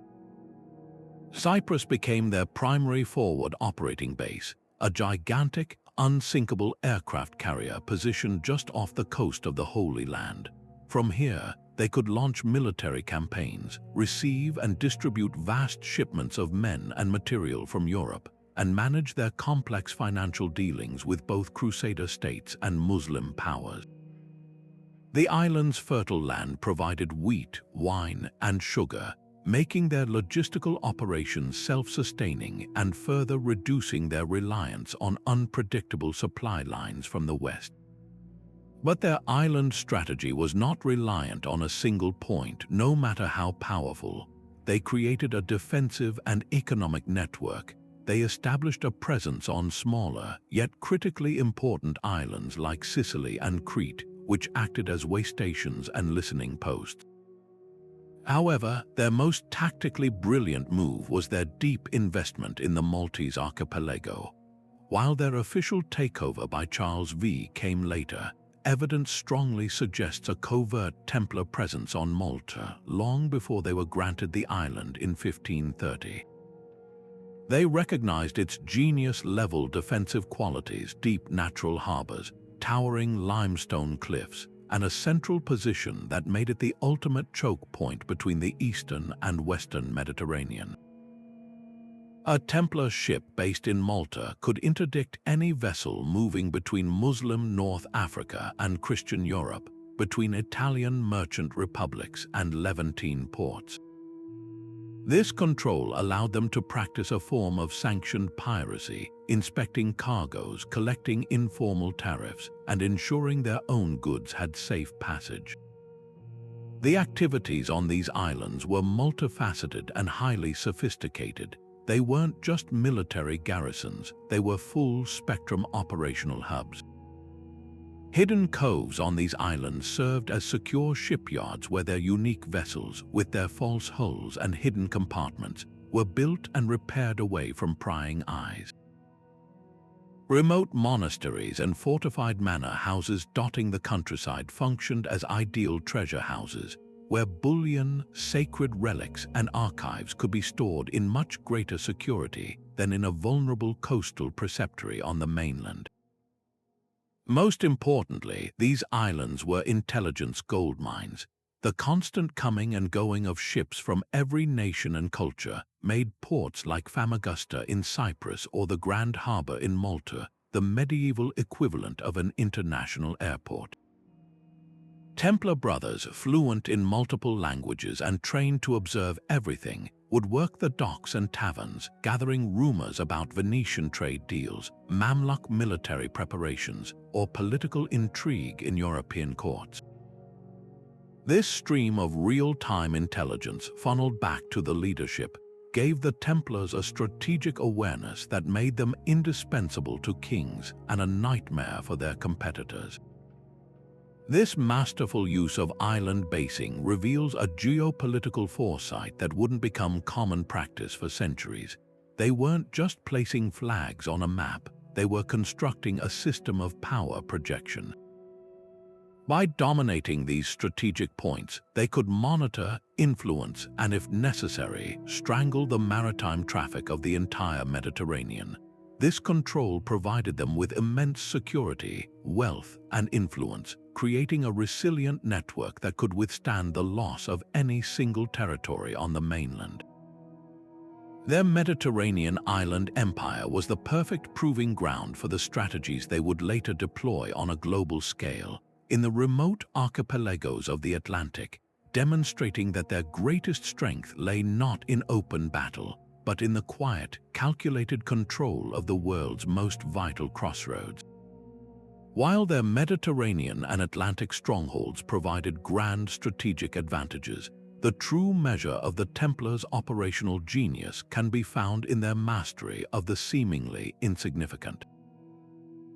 Cyprus became their primary forward operating base, a gigantic, unsinkable aircraft carrier positioned just off the coast of the Holy Land. From here, they could launch military campaigns, receive and distribute vast shipments of men and material from Europe, and manage their complex financial dealings with both Crusader states and Muslim powers. The island's fertile land provided wheat, wine, and sugar, making their logistical operations self-sustaining and further reducing their reliance on unpredictable supply lines from the west. But their island strategy was not reliant on a single point, no matter how powerful. They created a defensive and economic network. They established a presence on smaller, yet critically important islands like Sicily and Crete, which acted as waystations and listening posts. However, their most tactically brilliant move was their deep investment in the Maltese archipelago. While their official takeover by Charles V came later, evidence strongly suggests a covert Templar presence on Malta long before they were granted the island in 1530. They recognized its genius-level defensive qualities, deep natural harbors, towering limestone cliffs, and a central position that made it the ultimate choke point between the eastern and western Mediterranean. A Templar ship based in Malta could interdict any vessel moving between Muslim North Africa and Christian Europe, between Italian merchant republics and Levantine ports. This control allowed them to practice a form of sanctioned piracy, inspecting cargoes, collecting informal tariffs, and ensuring their own goods had safe passage. The activities on these islands were multifaceted and highly sophisticated. They weren't just military garrisons, they were full-spectrum operational hubs. Hidden coves on these islands served as secure shipyards where their unique vessels, with their false hulls and hidden compartments, were built and repaired away from prying eyes. Remote monasteries and fortified manor houses dotting the countryside functioned as ideal treasure houses, where bullion, sacred relics, and archives could be stored in much greater security than in a vulnerable coastal preceptory on the mainland. Most importantly, these islands were intelligence gold mines. The constant coming and going of ships from every nation and culture made ports like Famagusta in Cyprus or the Grand Harbor in Malta the medieval equivalent of an international airport. Templar brothers, fluent in multiple languages and trained to observe everything, would work the docks and taverns, gathering rumors about Venetian trade deals, Mamluk military preparations, or political intrigue in European courts. This stream of real-time intelligence funneled back to the leadership, gave the Templars a strategic awareness that made them indispensable to kings and a nightmare for their competitors. This masterful use of island basing reveals a geopolitical foresight that wouldn't become common practice for centuries. They weren't just placing flags on a map, they were constructing a system of power projection. By dominating these strategic points, they could monitor, influence, and if necessary, strangle the maritime traffic of the entire Mediterranean. This control provided them with immense security, wealth, and influence, creating a resilient network that could withstand the loss of any single territory on the mainland. Their Mediterranean island empire was the perfect proving ground for the strategies they would later deploy on a global scale, in the remote archipelagos of the Atlantic, demonstrating that their greatest strength lay not in open battle, but in the quiet, calculated control of the world's most vital crossroads. While their Mediterranean and Atlantic strongholds provided grand strategic advantages, the true measure of the Templars' operational genius can be found in their mastery of the seemingly insignificant.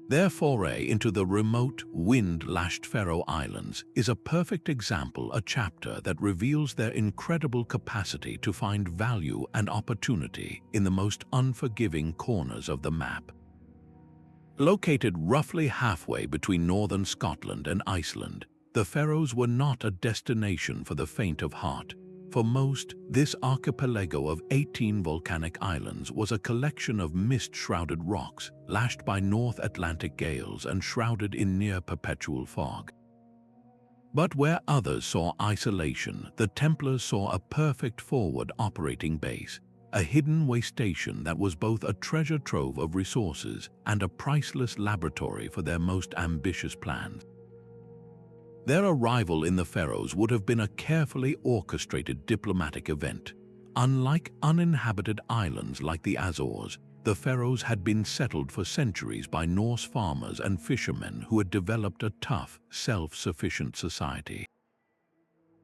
Their foray into the remote, wind-lashed Faroe Islands is a perfect example, a chapter that reveals their incredible capacity to find value and opportunity in the most unforgiving corners of the map. Located roughly halfway between northern Scotland and Iceland, the Faroes were not a destination for the faint of heart. For most, this archipelago of 18 volcanic islands was a collection of mist-shrouded rocks, lashed by North Atlantic gales and shrouded in near-perpetual fog. But where others saw isolation, the Templars saw a perfect forward operating base, a hidden waystation that was both a treasure trove of resources and a priceless laboratory for their most ambitious plans. Their arrival in the Faroes would have been a carefully orchestrated diplomatic event. Unlike uninhabited islands like the Azores, the Faroes had been settled for centuries by Norse farmers and fishermen who had developed a tough, self-sufficient society.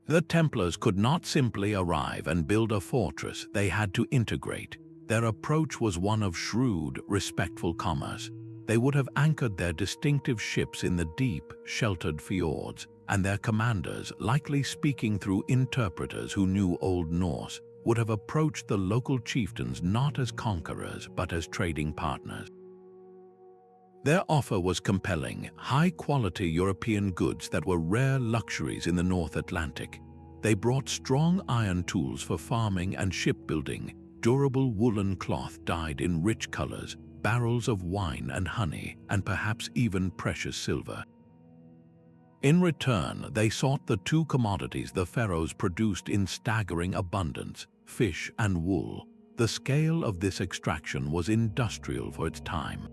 The Templars could not simply arrive and build a fortress, they had to integrate. Their approach was one of shrewd, respectful commerce. They would have anchored their distinctive ships in the deep, sheltered fjords, and their commanders, likely speaking through interpreters who knew Old Norse, would have approached the local chieftains not as conquerors but as trading partners. Their offer was compelling, high-quality European goods that were rare luxuries in the North Atlantic. They brought strong iron tools for farming and shipbuilding, durable woolen cloth dyed in rich colors, barrels of wine and honey, and perhaps even precious silver. In return, they sought the two commodities the Faroes produced in staggering abundance: fish and wool. The scale of this extraction was industrial for its time.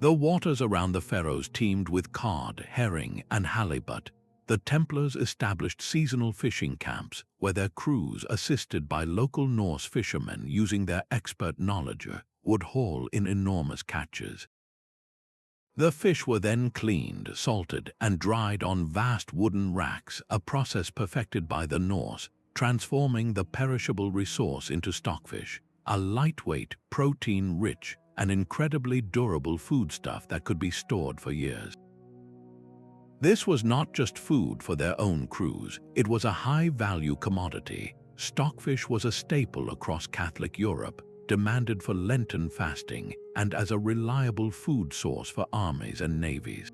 The waters around the Faroes teemed with cod, herring, and halibut. The Templars established seasonal fishing camps where their crews, assisted by local Norse fishermen using their expert knowledge, would haul in enormous catches. The fish were then cleaned, salted, and dried on vast wooden racks, a process perfected by the Norse, transforming the perishable resource into stockfish, a lightweight, protein-rich, and incredibly durable foodstuff that could be stored for years. This was not just food for their own crews, it was a high-value commodity. Stockfish was a staple across Catholic Europe, demanded for Lenten fasting, and as a reliable food source for armies and navies.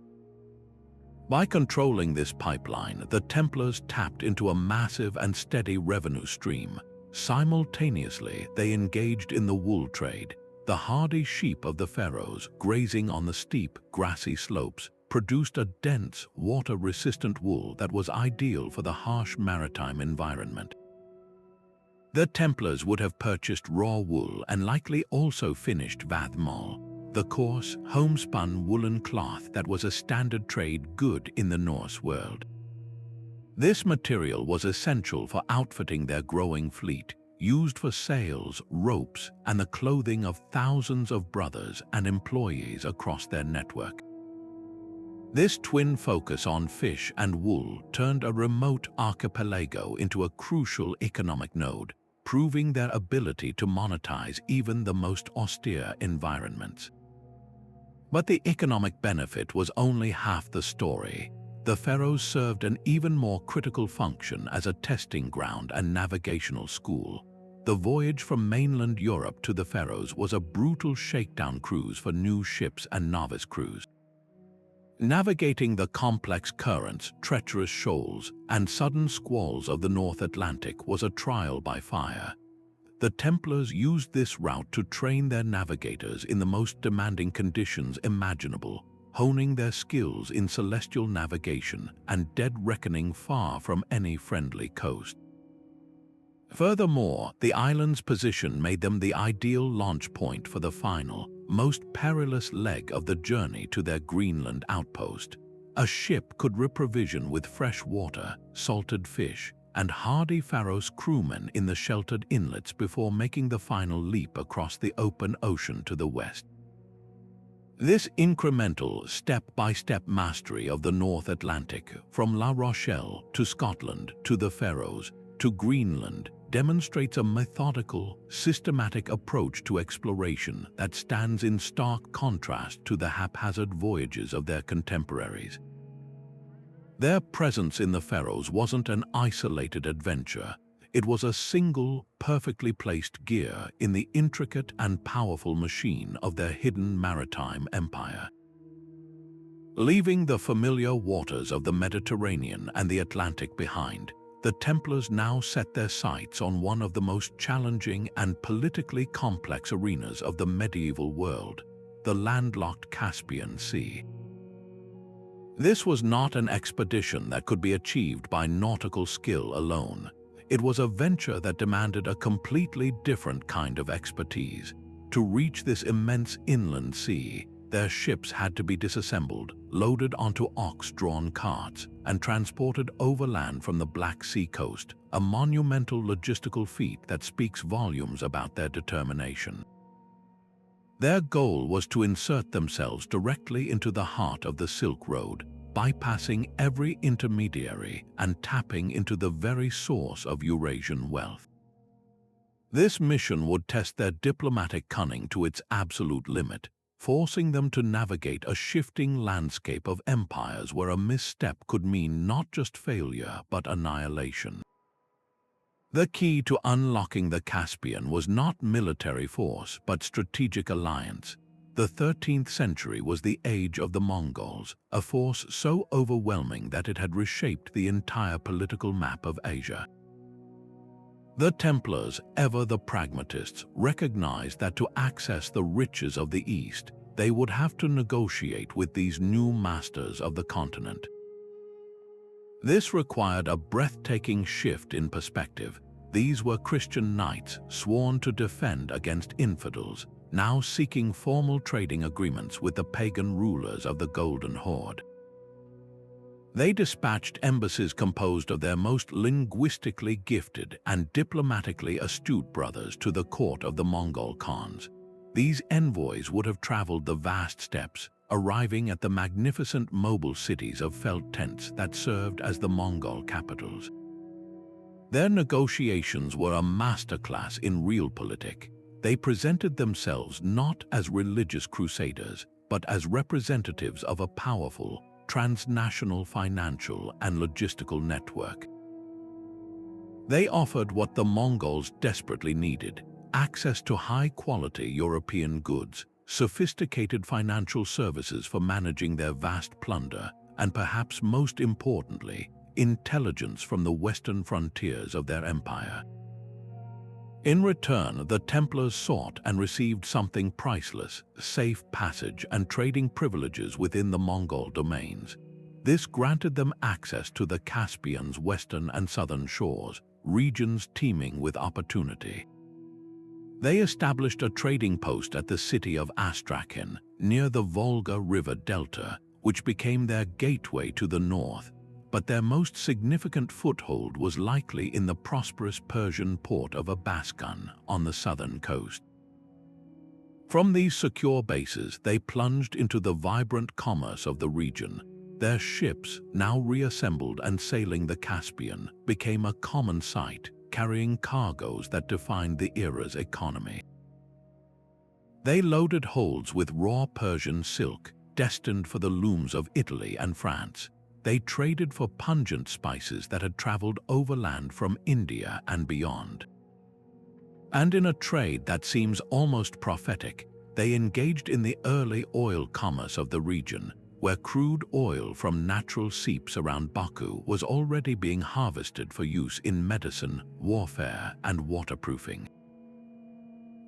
By controlling this pipeline, the Templars tapped into a massive and steady revenue stream. Simultaneously, they engaged in the wool trade. The hardy sheep of the Faroes, grazing on the steep, grassy slopes, produced a dense, water-resistant wool that was ideal for the harsh maritime environment. The Templars would have purchased raw wool and likely also finished vathmol, the coarse, homespun woolen cloth that was a standard trade good in the Norse world. This material was essential for outfitting their growing fleet, used for sails, ropes, and the clothing of thousands of brothers and employees across their network. This twin focus on fish and wool turned a remote archipelago into a crucial economic node, proving their ability to monetize even the most austere environments. But the economic benefit was only half the story. The Faroes served an even more critical function as a testing ground and navigational school. The voyage from mainland Europe to the Faroes was a brutal shakedown cruise for new ships and novice crews. Navigating the complex currents, treacherous shoals, and sudden squalls of the North Atlantic was a trial by fire. The Templars used this route to train their navigators in the most demanding conditions imaginable, honing their skills in celestial navigation and dead reckoning far from any friendly coast. Furthermore, the island's position made them the ideal launch point for the final, most perilous leg of the journey to their Greenland outpost. A ship could reprovision with fresh water, salted fish, and hardy Faroes crewmen in the sheltered inlets before making the final leap across the open ocean to the west. This incremental, step-by-step mastery of the North Atlantic, from La Rochelle to Scotland to the Faroes to Greenland, demonstrates a methodical, systematic approach to exploration that stands in stark contrast to the haphazard voyages of their contemporaries. Their presence in the Faroes wasn't an isolated adventure. It was a single, perfectly placed gear in the intricate and powerful machine of their hidden maritime empire. Leaving the familiar waters of the Mediterranean and the Atlantic behind, the Templars now set their sights on one of the most challenging and politically complex arenas of the medieval world, the landlocked Caspian Sea. This was not an expedition that could be achieved by nautical skill alone. It was a venture that demanded a completely different kind of expertise. To reach this immense inland sea, their ships had to be disassembled, loaded onto ox-drawn carts, and transported overland from the Black Sea coast, a monumental logistical feat that speaks volumes about their determination. Their goal was to insert themselves directly into the heart of the Silk Road, bypassing every intermediary and tapping into the very source of Eurasian wealth. This mission would test their diplomatic cunning to its absolute limit, forcing them to navigate a shifting landscape of empires where a misstep could mean not just failure but annihilation. The key to unlocking the Caspian was not military force but strategic alliance. The 13th century was the age of the Mongols, a force so overwhelming that it had reshaped the entire political map of Asia. The Templars, ever the pragmatists, recognized that to access the riches of the East, they would have to negotiate with these new masters of the continent. This required a breathtaking shift in perspective. These were Christian knights sworn to defend against infidels, now seeking formal trading agreements with the pagan rulers of the Golden Horde. They dispatched embassies composed of their most linguistically gifted and diplomatically astute brothers to the court of the Mongol Khans. These envoys would have traveled the vast steppes, arriving at the magnificent mobile cities of felt tents that served as the Mongol capitals. Their negotiations were a masterclass in realpolitik. They presented themselves not as religious crusaders, but as representatives of a powerful, transnational financial and logistical network. They offered what the Mongols desperately needed: access to high-quality European goods, sophisticated financial services for managing their vast plunder, and perhaps most importantly, intelligence from the western frontiers of their empire. In return, the Templars sought and received something priceless: safe passage and trading privileges within the Mongol domains. This granted them access to the Caspian's western and southern shores, regions teeming with opportunity. They established a trading post at the city of Astrakhan, near the Volga River Delta, which became their gateway to the north. But their most significant foothold was likely in the prosperous Persian port of Abaskan on the southern coast. From these secure bases, they plunged into the vibrant commerce of the region. Their ships, now reassembled and sailing the Caspian, became a common sight, carrying cargoes that defined the era's economy. They loaded holds with raw Persian silk, destined for the looms of Italy and France. They traded for pungent spices that had traveled overland from India and beyond. And in a trade that seems almost prophetic, they engaged in the early oil commerce of the region, where crude oil from natural seeps around Baku was already being harvested for use in medicine, warfare, and waterproofing.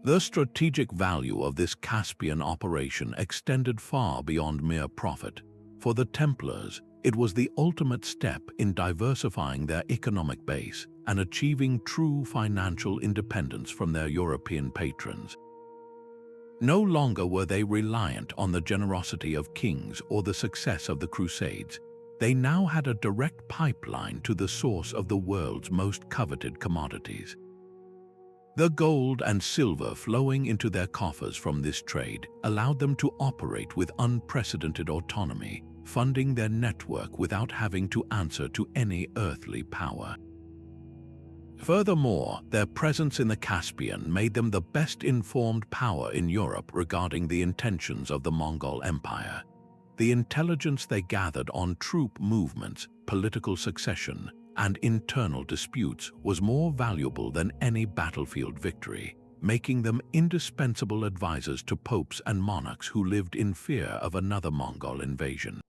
The strategic value of this Caspian operation extended far beyond mere profit. For the Templars, it was the ultimate step in diversifying their economic base and achieving true financial independence from their European patrons. No longer were they reliant on the generosity of kings or the success of the Crusades. They now had a direct pipeline to the source of the world's most coveted commodities. The gold and silver flowing into their coffers from this trade allowed them to operate with unprecedented autonomy, funding their network without having to answer to any earthly power. Furthermore, their presence in the Caspian made them the best-informed power in Europe regarding the intentions of the Mongol Empire. The intelligence they gathered on troop movements, political succession, and internal disputes was more valuable than any battlefield victory, making them indispensable advisors to popes and monarchs who lived in fear of another Mongol invasion.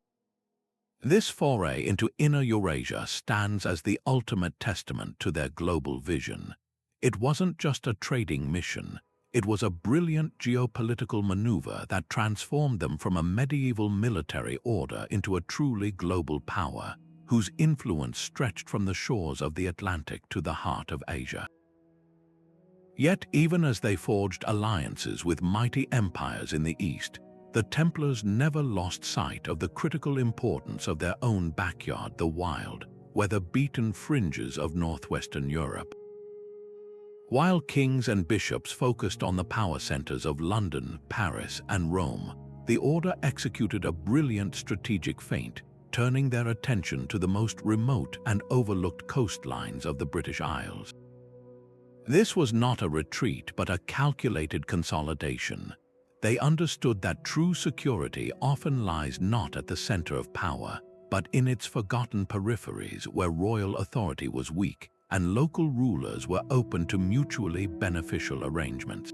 This foray into Inner Eurasia stands as the ultimate testament to their global vision. It wasn't just a trading mission, it was a brilliant geopolitical maneuver that transformed them from a medieval military order into a truly global power, whose influence stretched from the shores of the Atlantic to the heart of Asia. Yet, even as they forged alliances with mighty empires in the East, the Templars never lost sight of the critical importance of their own backyard, the wild, weather-beaten fringes of northwestern Europe. While kings and bishops focused on the power centers of London, Paris, and Rome, the order executed a brilliant strategic feint, turning their attention to the most remote and overlooked coastlines of the British Isles. This was not a retreat but a calculated consolidation. They understood that true security often lies not at the center of power, but in its forgotten peripheries where royal authority was weak and local rulers were open to mutually beneficial arrangements.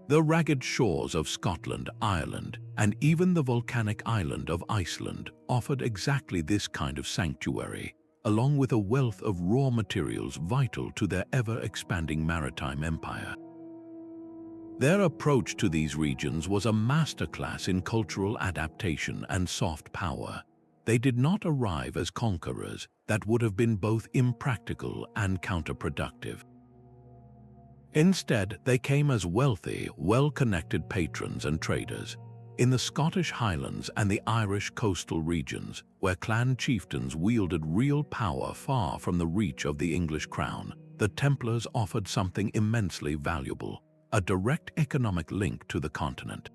The ragged shores of Scotland, Ireland, and even the volcanic island of Iceland offered exactly this kind of sanctuary, along with a wealth of raw materials vital to their ever-expanding maritime empire. Their approach to these regions was a masterclass in cultural adaptation and soft power. They did not arrive as conquerors that would have been both impractical and counterproductive. Instead, they came as wealthy, well-connected patrons and traders. In the Scottish Highlands and the Irish coastal regions, where clan chieftains wielded real power far from the reach of the English crown, the Templars offered something immensely valuable: a direct economic link to the continent.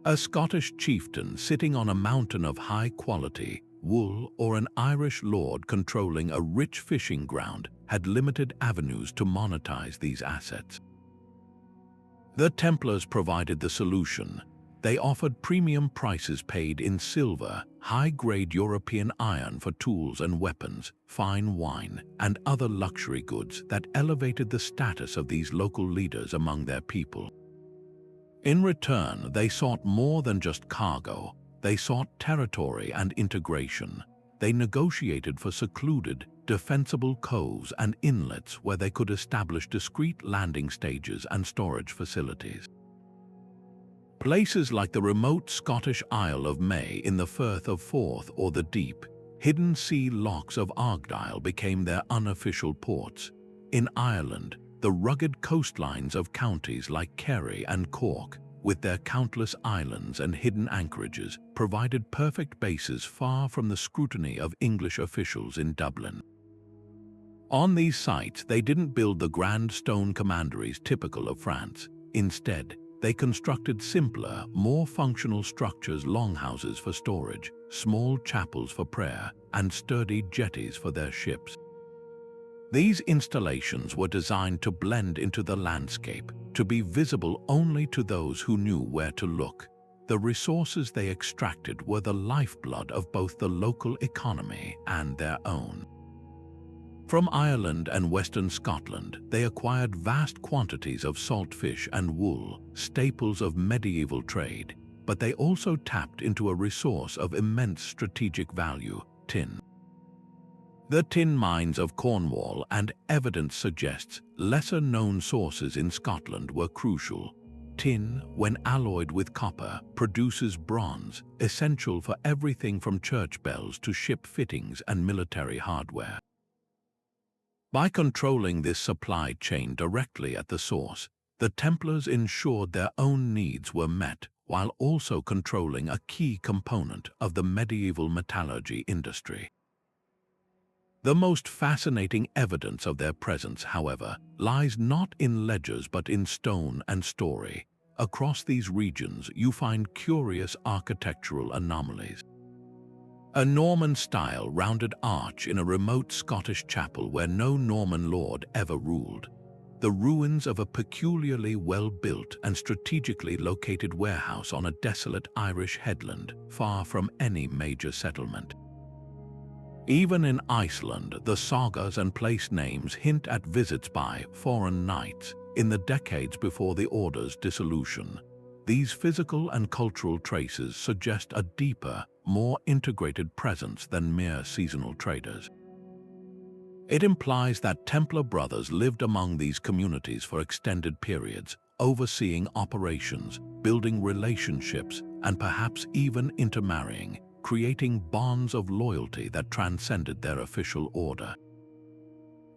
A Scottish chieftain sitting on a mountain of high quality wool or an Irish lord controlling a rich fishing ground had limited avenues to monetize these assets. The Templars provided the solution. They offered premium prices paid in silver, high-grade European iron for tools and weapons, fine wine, and other luxury goods that elevated the status of these local leaders among their people. In return, they sought more than just cargo. They sought territory and integration. They negotiated for secluded, defensible coves and inlets where they could establish discreet landing stages and storage facilities. Places like the remote Scottish Isle of May in the Firth of Forth or the deep, hidden sea locks of Argyll became their unofficial ports. In Ireland, the rugged coastlines of counties like Kerry and Cork, with their countless islands and hidden anchorages, provided perfect bases far from the scrutiny of English officials in Dublin. On these sites, they didn't build the grand stone commanderies typical of France. Instead, they constructed simpler, more functional structures: longhouses for storage, small chapels for prayer, and sturdy jetties for their ships. These installations were designed to blend into the landscape, to be visible only to those who knew where to look. The resources they extracted were the lifeblood of both the local economy and their own. From Ireland and western Scotland, they acquired vast quantities of salt fish and wool, staples of medieval trade, but they also tapped into a resource of immense strategic value: tin. The tin mines of Cornwall, and evidence suggests lesser-known sources in Scotland, were crucial. Tin, when alloyed with copper, produces bronze, essential for everything from church bells to ship fittings and military hardware. By controlling this supply chain directly at the source, the Templars ensured their own needs were met while also controlling a key component of the medieval metallurgy industry. The most fascinating evidence of their presence, however, lies not in ledgers but in stone and story. Across these regions, you find curious architectural anomalies. A Norman-style rounded arch in a remote Scottish chapel where no Norman lord ever ruled. The ruins of a peculiarly well-built and strategically located warehouse on a desolate Irish headland, far from any major settlement. Even in Iceland, the sagas and place names hint at visits by foreign knights in the decades before the Order's dissolution. These physical and cultural traces suggest a deeper, more integrated presence than mere seasonal traders. It implies that Templar brothers lived among these communities for extended periods, overseeing operations, building relationships, and perhaps even intermarrying, creating bonds of loyalty that transcended their official order.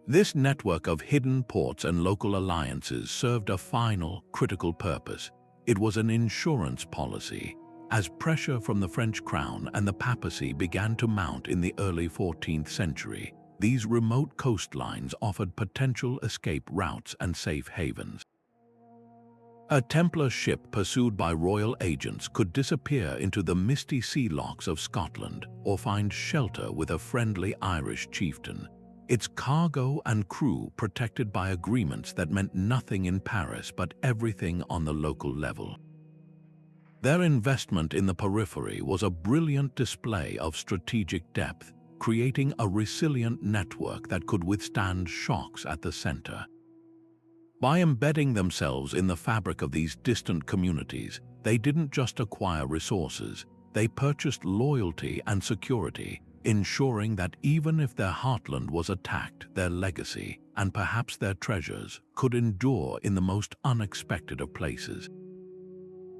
This network of hidden ports and local alliances served a final, critical purpose. It was an insurance policy. As pressure from the French crown and the papacy began to mount in the early 14th century, these remote coastlines offered potential escape routes and safe havens. A Templar ship pursued by royal agents could disappear into the misty sea locks of Scotland or find shelter with a friendly Irish chieftain, its cargo and crew protected by agreements that meant nothing in Paris but everything on the local level. Their investment in the periphery was a brilliant display of strategic depth, creating a resilient network that could withstand shocks at the center. By embedding themselves in the fabric of these distant communities, they didn't just acquire resources, they purchased loyalty and security, ensuring that even if their heartland was attacked, their legacy, and perhaps their treasures, could endure in the most unexpected of places.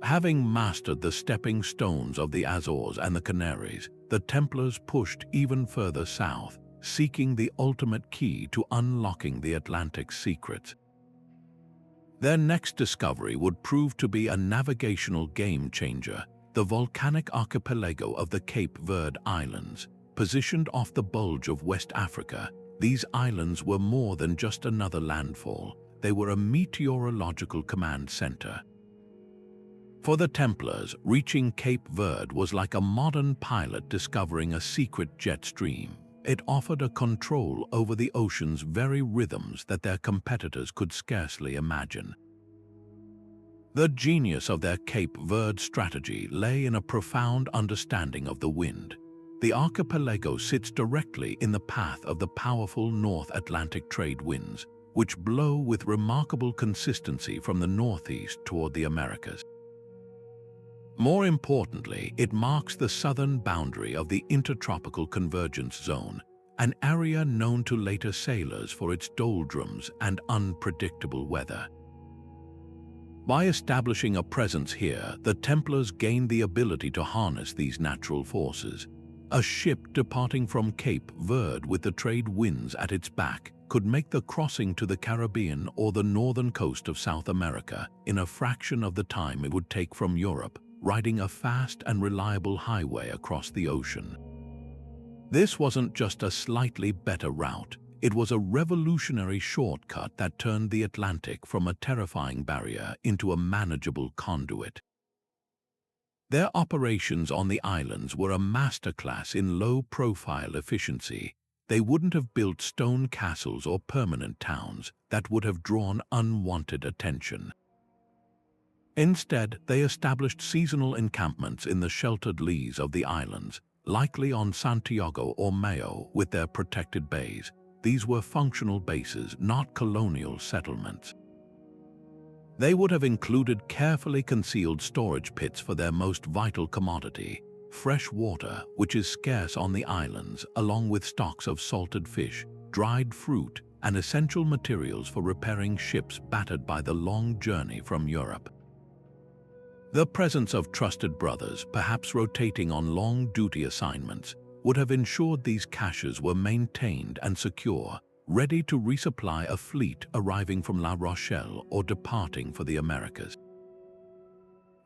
Having mastered the stepping stones of the Azores and the Canaries, the Templars pushed even further south, seeking the ultimate key to unlocking the Atlantic's secrets. Their next discovery would prove to be a navigational game-changer: the volcanic archipelago of the Cape Verde Islands. Positioned off the bulge of West Africa, these islands were more than just another landfall. They were a meteorological command center. For the Templars, reaching Cape Verde was like a modern pilot discovering a secret jet stream. It offered a control over the ocean's very rhythms that their competitors could scarcely imagine. The genius of their Cape Verde strategy lay in a profound understanding of the wind. The archipelago sits directly in the path of the powerful North Atlantic trade winds, which blow with remarkable consistency from the northeast toward the Americas. More importantly, it marks the southern boundary of the Intertropical Convergence Zone, an area known to later sailors for its doldrums and unpredictable weather. By establishing a presence here, the Templars gained the ability to harness these natural forces. A ship departing from Cape Verde with the trade winds at its back could make the crossing to the Caribbean or the northern coast of South America in a fraction of the time it would take from Europe, riding a fast and reliable highway across the ocean. This wasn't just a slightly better route, it was a revolutionary shortcut that turned the Atlantic from a terrifying barrier into a manageable conduit. Their operations on the islands were a masterclass in low-profile efficiency, They wouldn't have built stone castles or permanent towns that would have drawn unwanted attention. Instead, they established seasonal encampments in the sheltered leas of the islands, likely on Santiago or Mayo with their protected bays. These were functional bases, not colonial settlements. They would have included carefully concealed storage pits for their most vital commodity, fresh water, which is scarce on the islands, along with stocks of salted fish, dried fruit, and essential materials for repairing ships battered by the long journey from Europe. The presence of trusted brothers, perhaps rotating on long duty assignments, would have ensured these caches were maintained and secure, ready to resupply a fleet arriving from La Rochelle or departing for the Americas.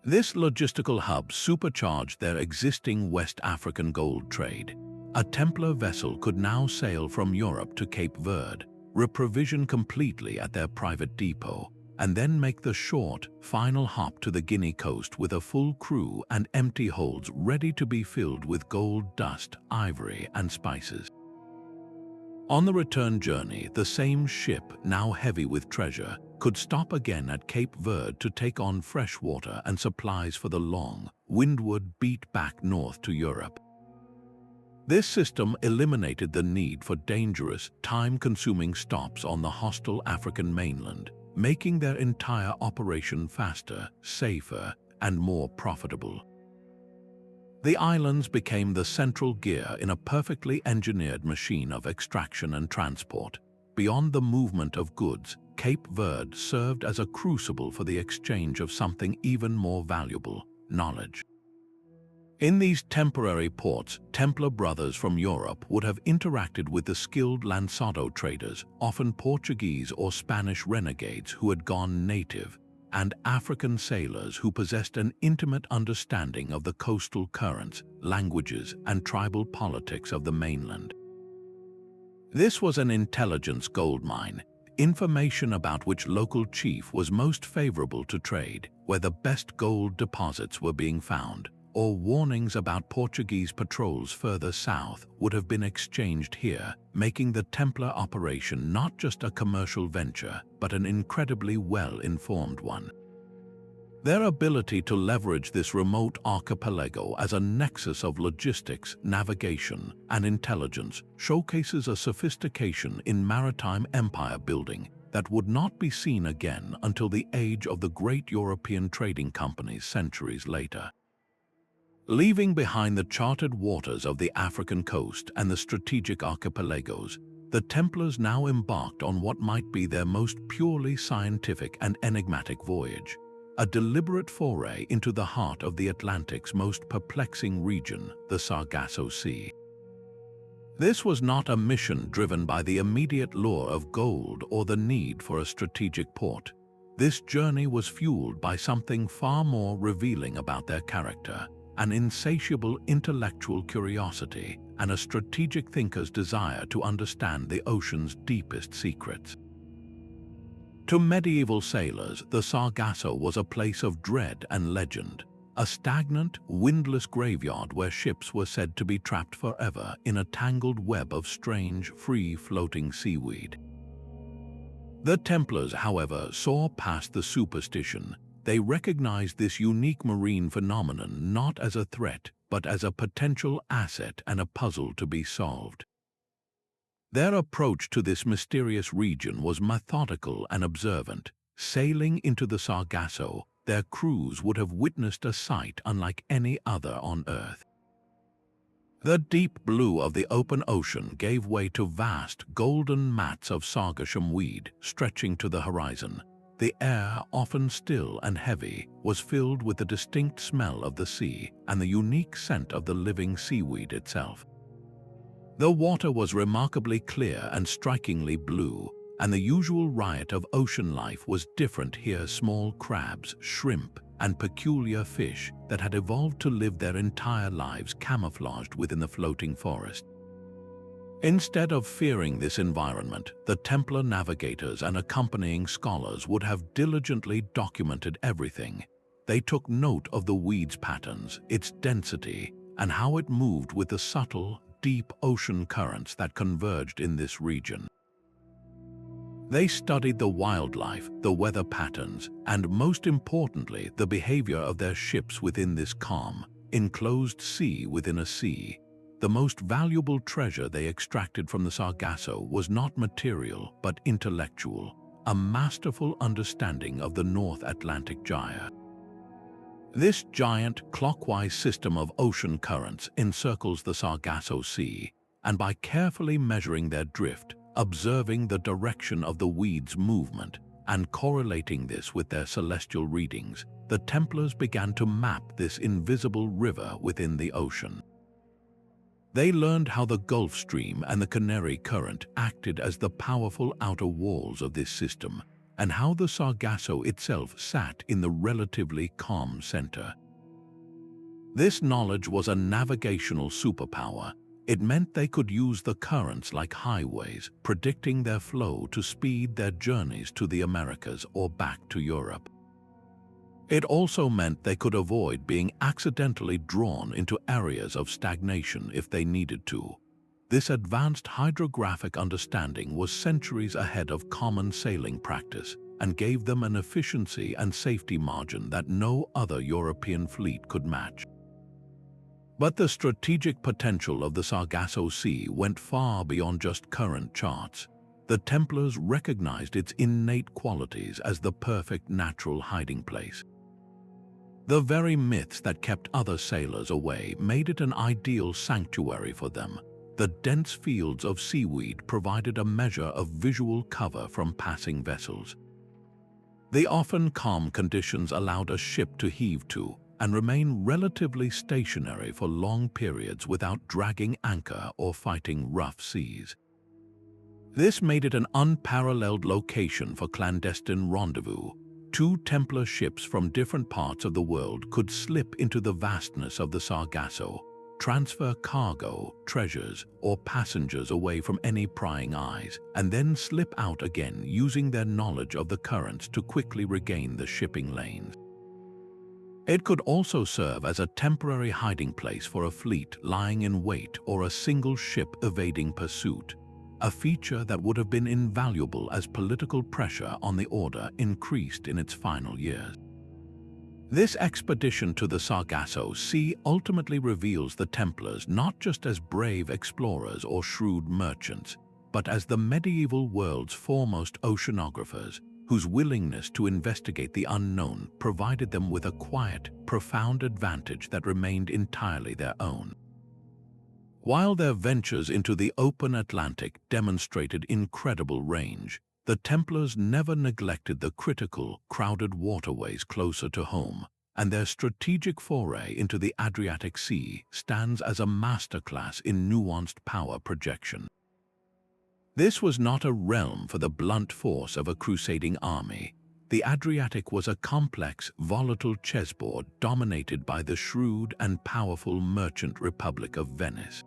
This logistical hub supercharged their existing West African gold trade. A Templar vessel could now sail from Europe to Cape Verde, reprovision completely at their private depot, and then make the short, final hop to the Guinea coast with a full crew and empty holds ready to be filled with gold dust, ivory, and spices. On the return journey, the same ship, now heavy with treasure, could stop again at Cape Verde to take on fresh water and supplies for the long, windward beat back north to Europe. This system eliminated the need for dangerous, time-consuming stops on the hostile African mainland, making their entire operation faster, safer, and more profitable. The islands became the central gear in a perfectly engineered machine of extraction and transport. Beyond the movement of goods, Cape Verde served as a crucible for the exchange of something even more valuable: knowledge. In these temporary ports, Templar brothers from Europe would have interacted with the skilled lançado traders, often Portuguese or Spanish renegades who had gone native, and African sailors who possessed an intimate understanding of the coastal currents, languages, and tribal politics of the mainland. This was an intelligence goldmine, information about which local chief was most favorable to trade, where the best gold deposits were being found, or warnings about Portuguese patrols further south would have been exchanged here, making the Templar operation not just a commercial venture, but an incredibly well-informed one. Their ability to leverage this remote archipelago as a nexus of logistics, navigation, and intelligence showcases a sophistication in maritime empire building that would not be seen again until the age of the great European trading companies centuries later. Leaving behind the charted waters of the African coast and the strategic archipelagos, the Templars now embarked on what might be their most purely scientific and enigmatic voyage, a deliberate foray into the heart of the Atlantic's most perplexing region, the Sargasso Sea. This was not a mission driven by the immediate lure of gold or the need for a strategic port. This journey was fueled by something far more revealing about their character: an insatiable intellectual curiosity and a strategic thinker's desire to understand the ocean's deepest secrets. To medieval sailors, the Sargasso was a place of dread and legend, a stagnant, windless graveyard where ships were said to be trapped forever in a tangled web of strange, free-floating seaweed. The Templars, however, saw past the superstition. They recognized this unique marine phenomenon not as a threat, but as a potential asset and a puzzle to be solved. Their approach to this mysterious region was methodical and observant. Sailing into the Sargasso, their crews would have witnessed a sight unlike any other on Earth. The deep blue of the open ocean gave way to vast, golden mats of sargassum weed stretching to the horizon. The air, often still and heavy, was filled with the distinct smell of the sea and the unique scent of the living seaweed itself. The water was remarkably clear and strikingly blue, and the usual riot of ocean life was different here: small crabs, shrimp, and peculiar fish that had evolved to live their entire lives camouflaged within the floating forest. Instead of fearing this environment, the Templar navigators and accompanying scholars would have diligently documented everything. They took note of the weed's patterns, its density, and how it moved with the subtle, deep ocean currents that converged in this region. They studied the wildlife, the weather patterns, and most importantly, the behavior of their ships within this calm, enclosed sea within a sea. The most valuable treasure they extracted from the Sargasso was not material but intellectual, a masterful understanding of the North Atlantic Gyre. This giant clockwise system of ocean currents encircles the Sargasso Sea, and by carefully measuring their drift, observing the direction of the weed's movement, and correlating this with their celestial readings, the Templars began to map this invisible river within the ocean. They learned how the Gulf Stream and the Canary Current acted as the powerful outer walls of this system, and how the Sargasso itself sat in the relatively calm center. This knowledge was a navigational superpower. It meant they could use the currents like highways, predicting their flow to speed their journeys to the Americas or back to Europe. It also meant they could avoid being accidentally drawn into areas of stagnation if they needed to. This advanced hydrographic understanding was centuries ahead of common sailing practice and gave them an efficiency and safety margin that no other European fleet could match. But the strategic potential of the Sargasso Sea went far beyond just current charts. The Templars recognized its innate qualities as the perfect natural hiding place. The very myths that kept other sailors away made it an ideal sanctuary for them. The dense fields of seaweed provided a measure of visual cover from passing vessels. The often calm conditions allowed a ship to heave to and remain relatively stationary for long periods without dragging anchor or fighting rough seas. This made it an unparalleled location for clandestine rendezvous. Two Templar ships from different parts of the world could slip into the vastness of the Sargasso, transfer cargo, treasures, or passengers away from any prying eyes, and then slip out again using their knowledge of the currents to quickly regain the shipping lanes. It could also serve as a temporary hiding place for a fleet lying in wait or a single ship evading pursuit, a feature that would have been invaluable as political pressure on the order increased in its final years. This expedition to the Sargasso Sea ultimately reveals the Templars not just as brave explorers or shrewd merchants, but as the medieval world's foremost oceanographers, whose willingness to investigate the unknown provided them with a quiet, profound advantage that remained entirely their own. While their ventures into the open Atlantic demonstrated incredible range, the Templars never neglected the critical, crowded waterways closer to home, and their strategic foray into the Adriatic Sea stands as a masterclass in nuanced power projection. This was not a realm for the blunt force of a crusading army. The Adriatic was a complex, volatile chessboard dominated by the shrewd and powerful merchant Republic of Venice.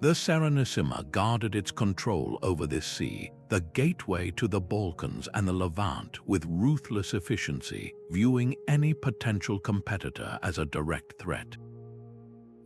The Serenissima guarded its control over this sea, the gateway to the Balkans and the Levant, with ruthless efficiency, viewing any potential competitor as a direct threat.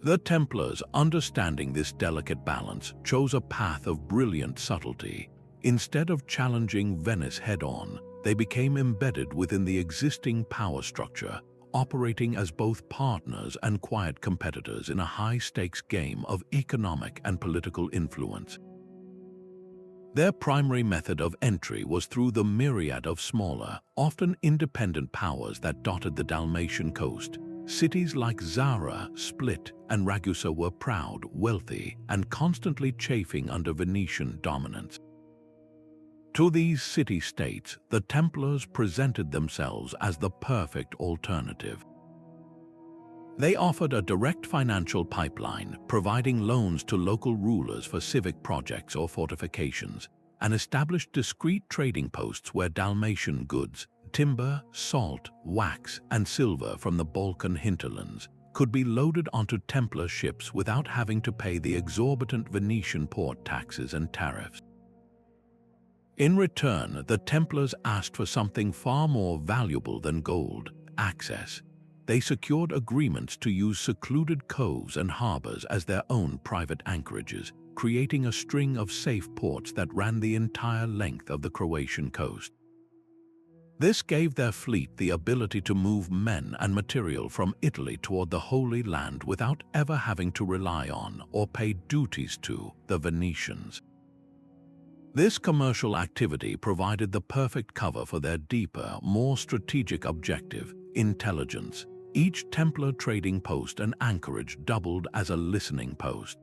The Templars, understanding this delicate balance, chose a path of brilliant subtlety. Instead of challenging Venice head-on, they became embedded within the existing power structure, operating as both partners and quiet competitors in a high-stakes game of economic and political influence. Their primary method of entry was through the myriad of smaller, often independent powers that dotted the Dalmatian coast. Cities like Zara, Split, and Ragusa were proud, wealthy, and constantly chafing under Venetian dominance. To these city-states, the Templars presented themselves as the perfect alternative. They offered a direct financial pipeline, providing loans to local rulers for civic projects or fortifications, and established discreet trading posts where Dalmatian goods, timber, salt, wax, and silver from the Balkan hinterlands could be loaded onto Templar ships without having to pay the exorbitant Venetian port taxes and tariffs. In return, the Templars asked for something far more valuable than gold: access. they secured agreements to use secluded coves and harbors as their own private anchorages, creating a string of safe ports that ran the entire length of the Croatian coast. This gave their fleet the ability to move men and material from Italy toward the Holy Land without ever having to rely on or pay duties to the Venetians. This commercial activity provided the perfect cover for their deeper, more strategic objective, intelligence. Each Templar trading post and anchorage doubled as a listening post.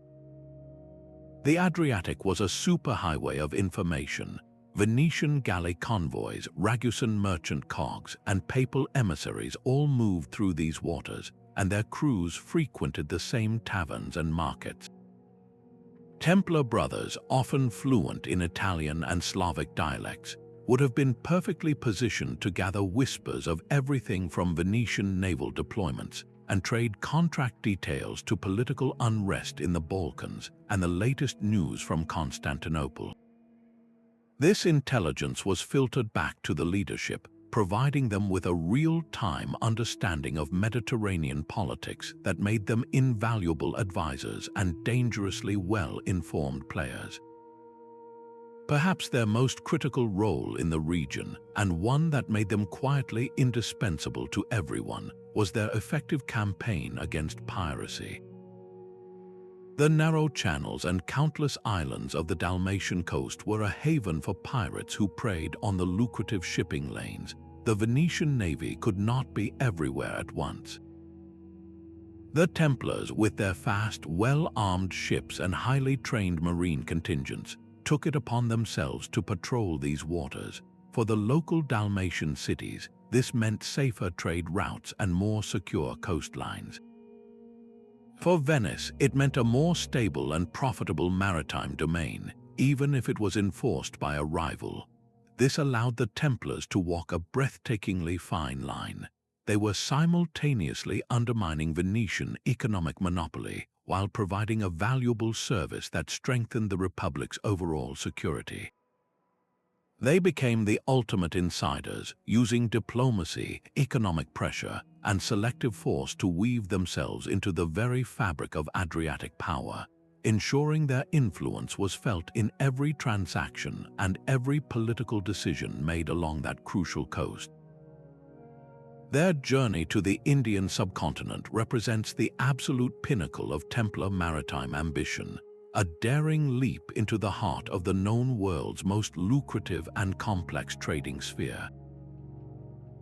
The Adriatic was a superhighway of information. Venetian galley convoys, Ragusan merchant cogs, and papal emissaries all moved through these waters, and their crews frequented the same taverns and markets. Templar brothers, often fluent in Italian and Slavic dialects, would have been perfectly positioned to gather whispers of everything from Venetian naval deployments and trade contract details to political unrest in the Balkans and the latest news from Constantinople. This intelligence was filtered back to the leadership, providing them with a real-time understanding of Mediterranean politics that made them invaluable advisors and dangerously well-informed players. Perhaps their most critical role in the region, and one that made them quietly indispensable to everyone, was their effective campaign against piracy. The narrow channels and countless islands of the Dalmatian coast were a haven for pirates who preyed on the lucrative shipping lanes. The Venetian navy could not be everywhere at once. The Templars, with their fast, well-armed ships and highly trained marine contingents, took it upon themselves to patrol these waters. For the local Dalmatian cities, this meant safer trade routes and more secure coastlines. For Venice, it meant a more stable and profitable maritime domain, even if it was enforced by a rival. This allowed the Templars to walk a breathtakingly fine line. They were simultaneously undermining Venetian economic monopoly while providing a valuable service that strengthened the Republic's overall security. They became the ultimate insiders, using diplomacy, economic pressure, and selective force to weave themselves into the very fabric of Adriatic power, ensuring their influence was felt in every transaction and every political decision made along that crucial coast. Their journey to the Indian subcontinent represents the absolute pinnacle of Templar maritime ambition, a daring leap into the heart of the known world's most lucrative and complex trading sphere.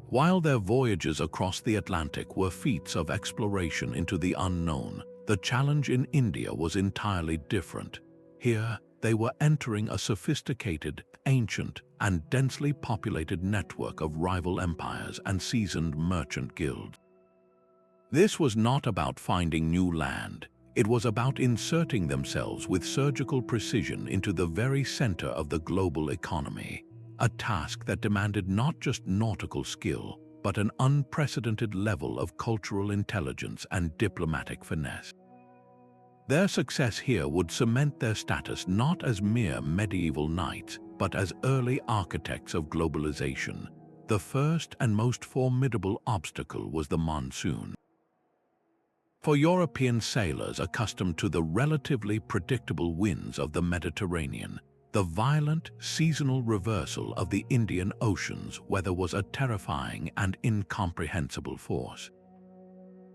While their voyages across the Atlantic were feats of exploration into the unknown, the challenge in India was entirely different. Here, they were entering a sophisticated, ancient, and densely populated network of rival empires and seasoned merchant guilds. This was not about finding new land. It was about inserting themselves with surgical precision into the very center of the global economy, a task that demanded not just nautical skill, but an unprecedented level of cultural intelligence and diplomatic finesse. Their success here would cement their status not as mere medieval knights, but as early architects of globalization. The first and most formidable obstacle was the monsoon. For European sailors accustomed to the relatively predictable winds of the Mediterranean, the violent, seasonal reversal of the Indian Ocean's weather was a terrifying and incomprehensible force.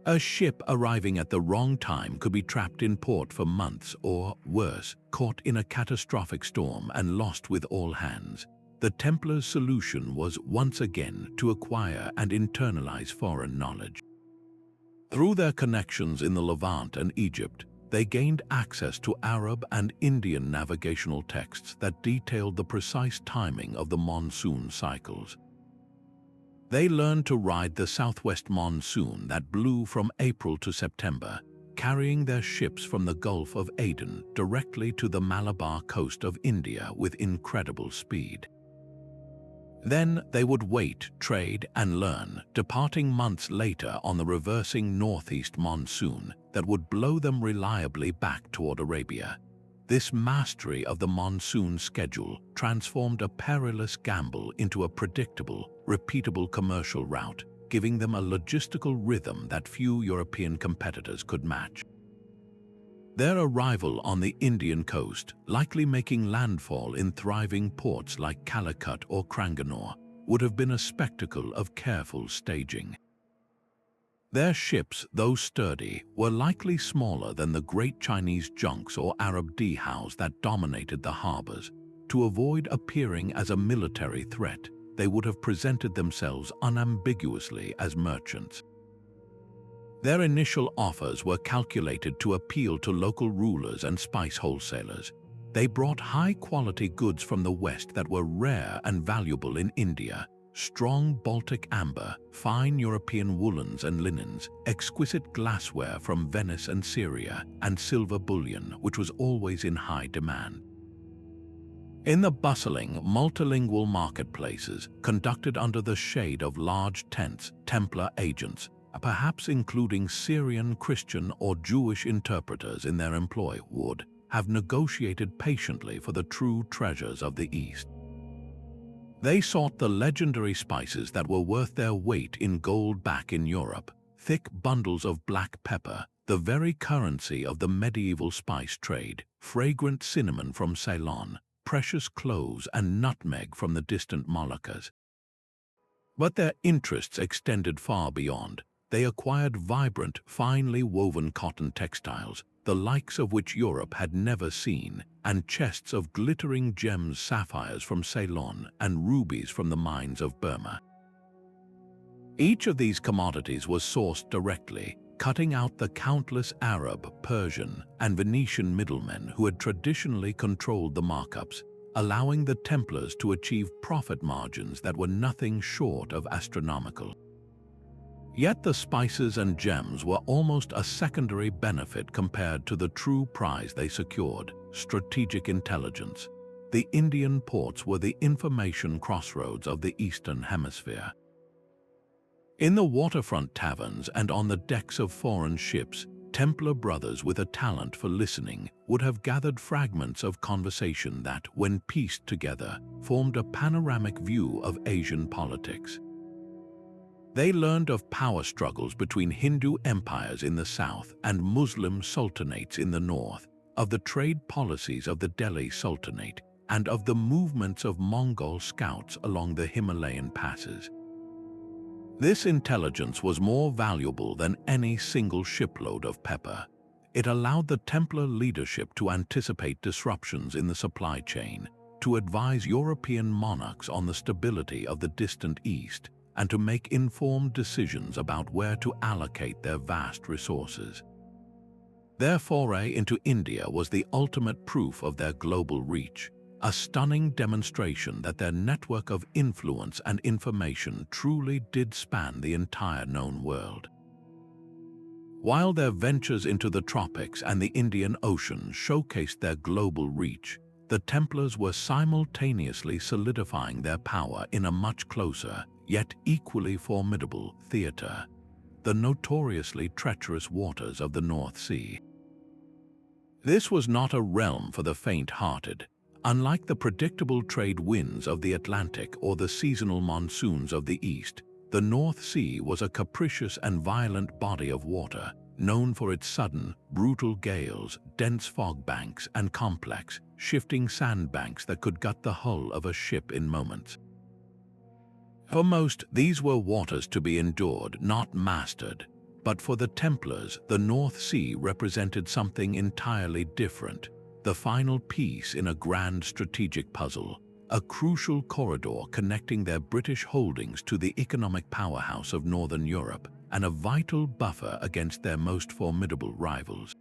A ship arriving at the wrong time could be trapped in port for months or, worse, caught in a catastrophic storm and lost with all hands. The Templars' solution was, once again, to acquire and internalize foreign knowledge. Through their connections in the Levant and Egypt, they gained access to Arab and Indian navigational texts that detailed the precise timing of the monsoon cycles. They learned to ride the southwest monsoon that blew from April to September, carrying their ships from the Gulf of Aden directly to the Malabar coast of India with incredible speed. Then they would wait, trade, and learn, departing months later on the reversing northeast monsoon that would blow them reliably back toward Arabia. This mastery of the monsoon schedule transformed a perilous gamble into a predictable, repeatable commercial route, giving them a logistical rhythm that few European competitors could match. Their arrival on the Indian coast, likely making landfall in thriving ports like Calicut or Cranganore, would have been a spectacle of careful staging. Their ships, though sturdy, were likely smaller than the great Chinese junks or Arab dhows that dominated the harbors. To avoid appearing as a military threat, they would have presented themselves unambiguously as merchants. Their initial offers were calculated to appeal to local rulers and spice wholesalers. They brought high-quality goods from the West that were rare and valuable in India: strong Baltic amber, fine European woolens and linens, exquisite glassware from Venice and Syria, and silver bullion, which was always in high demand. In the bustling, multilingual marketplaces, conducted under the shade of large tents, Templar agents, perhaps including Syrian, Christian, or Jewish interpreters in their employ, would have negotiated patiently for the true treasures of the East. They sought the legendary spices that were worth their weight in gold back in Europe: thick bundles of black pepper, the very currency of the medieval spice trade, fragrant cinnamon from Ceylon, precious cloves and nutmeg from the distant Moluccas. But their interests extended far beyond. They acquired vibrant, finely woven cotton textiles, the likes of which Europe had never seen, and chests of glittering gems, sapphires from Ceylon and rubies from the mines of Burma. Each of these commodities was sourced directly, cutting out the countless Arab, Persian, and Venetian middlemen who had traditionally controlled the markups, allowing the Templars to achieve profit margins that were nothing short of astronomical. Yet the spices and gems were almost a secondary benefit compared to the true prize they secured: strategic intelligence. The Indian ports were the information crossroads of the Eastern Hemisphere. In the waterfront taverns and on the decks of foreign ships, Templar brothers with a talent for listening would have gathered fragments of conversation that, when pieced together, formed a panoramic view of Asian politics. They learned of power struggles between Hindu empires in the south and Muslim sultanates in the north, of the trade policies of the Delhi Sultanate, and of the movements of Mongol scouts along the Himalayan passes. This intelligence was more valuable than any single shipload of pepper. It allowed the Templar leadership to anticipate disruptions in the supply chain, to advise European monarchs on the stability of the distant East, and to make informed decisions about where to allocate their vast resources. Their foray into India was the ultimate proof of their global reach, a stunning demonstration that their network of influence and information truly did span the entire known world. While their ventures into the tropics and the Indian Ocean showcased their global reach, the Templars were simultaneously solidifying their power in a much closer, yet equally formidable, theater: the notoriously treacherous waters of the North Sea. This was not a realm for the faint-hearted. Unlike the predictable trade winds of the Atlantic or the seasonal monsoons of the East, the North Sea was a capricious and violent body of water, known for its sudden, brutal gales, dense fog banks, and complex, shifting sandbanks that could gut the hull of a ship in moments. For most, these were waters to be endured, not mastered. But for the Templars, the North Sea represented something entirely different: the final piece in a grand strategic puzzle, a crucial corridor connecting their British holdings to the economic powerhouse of Northern Europe, and a vital buffer against their most formidable rivals.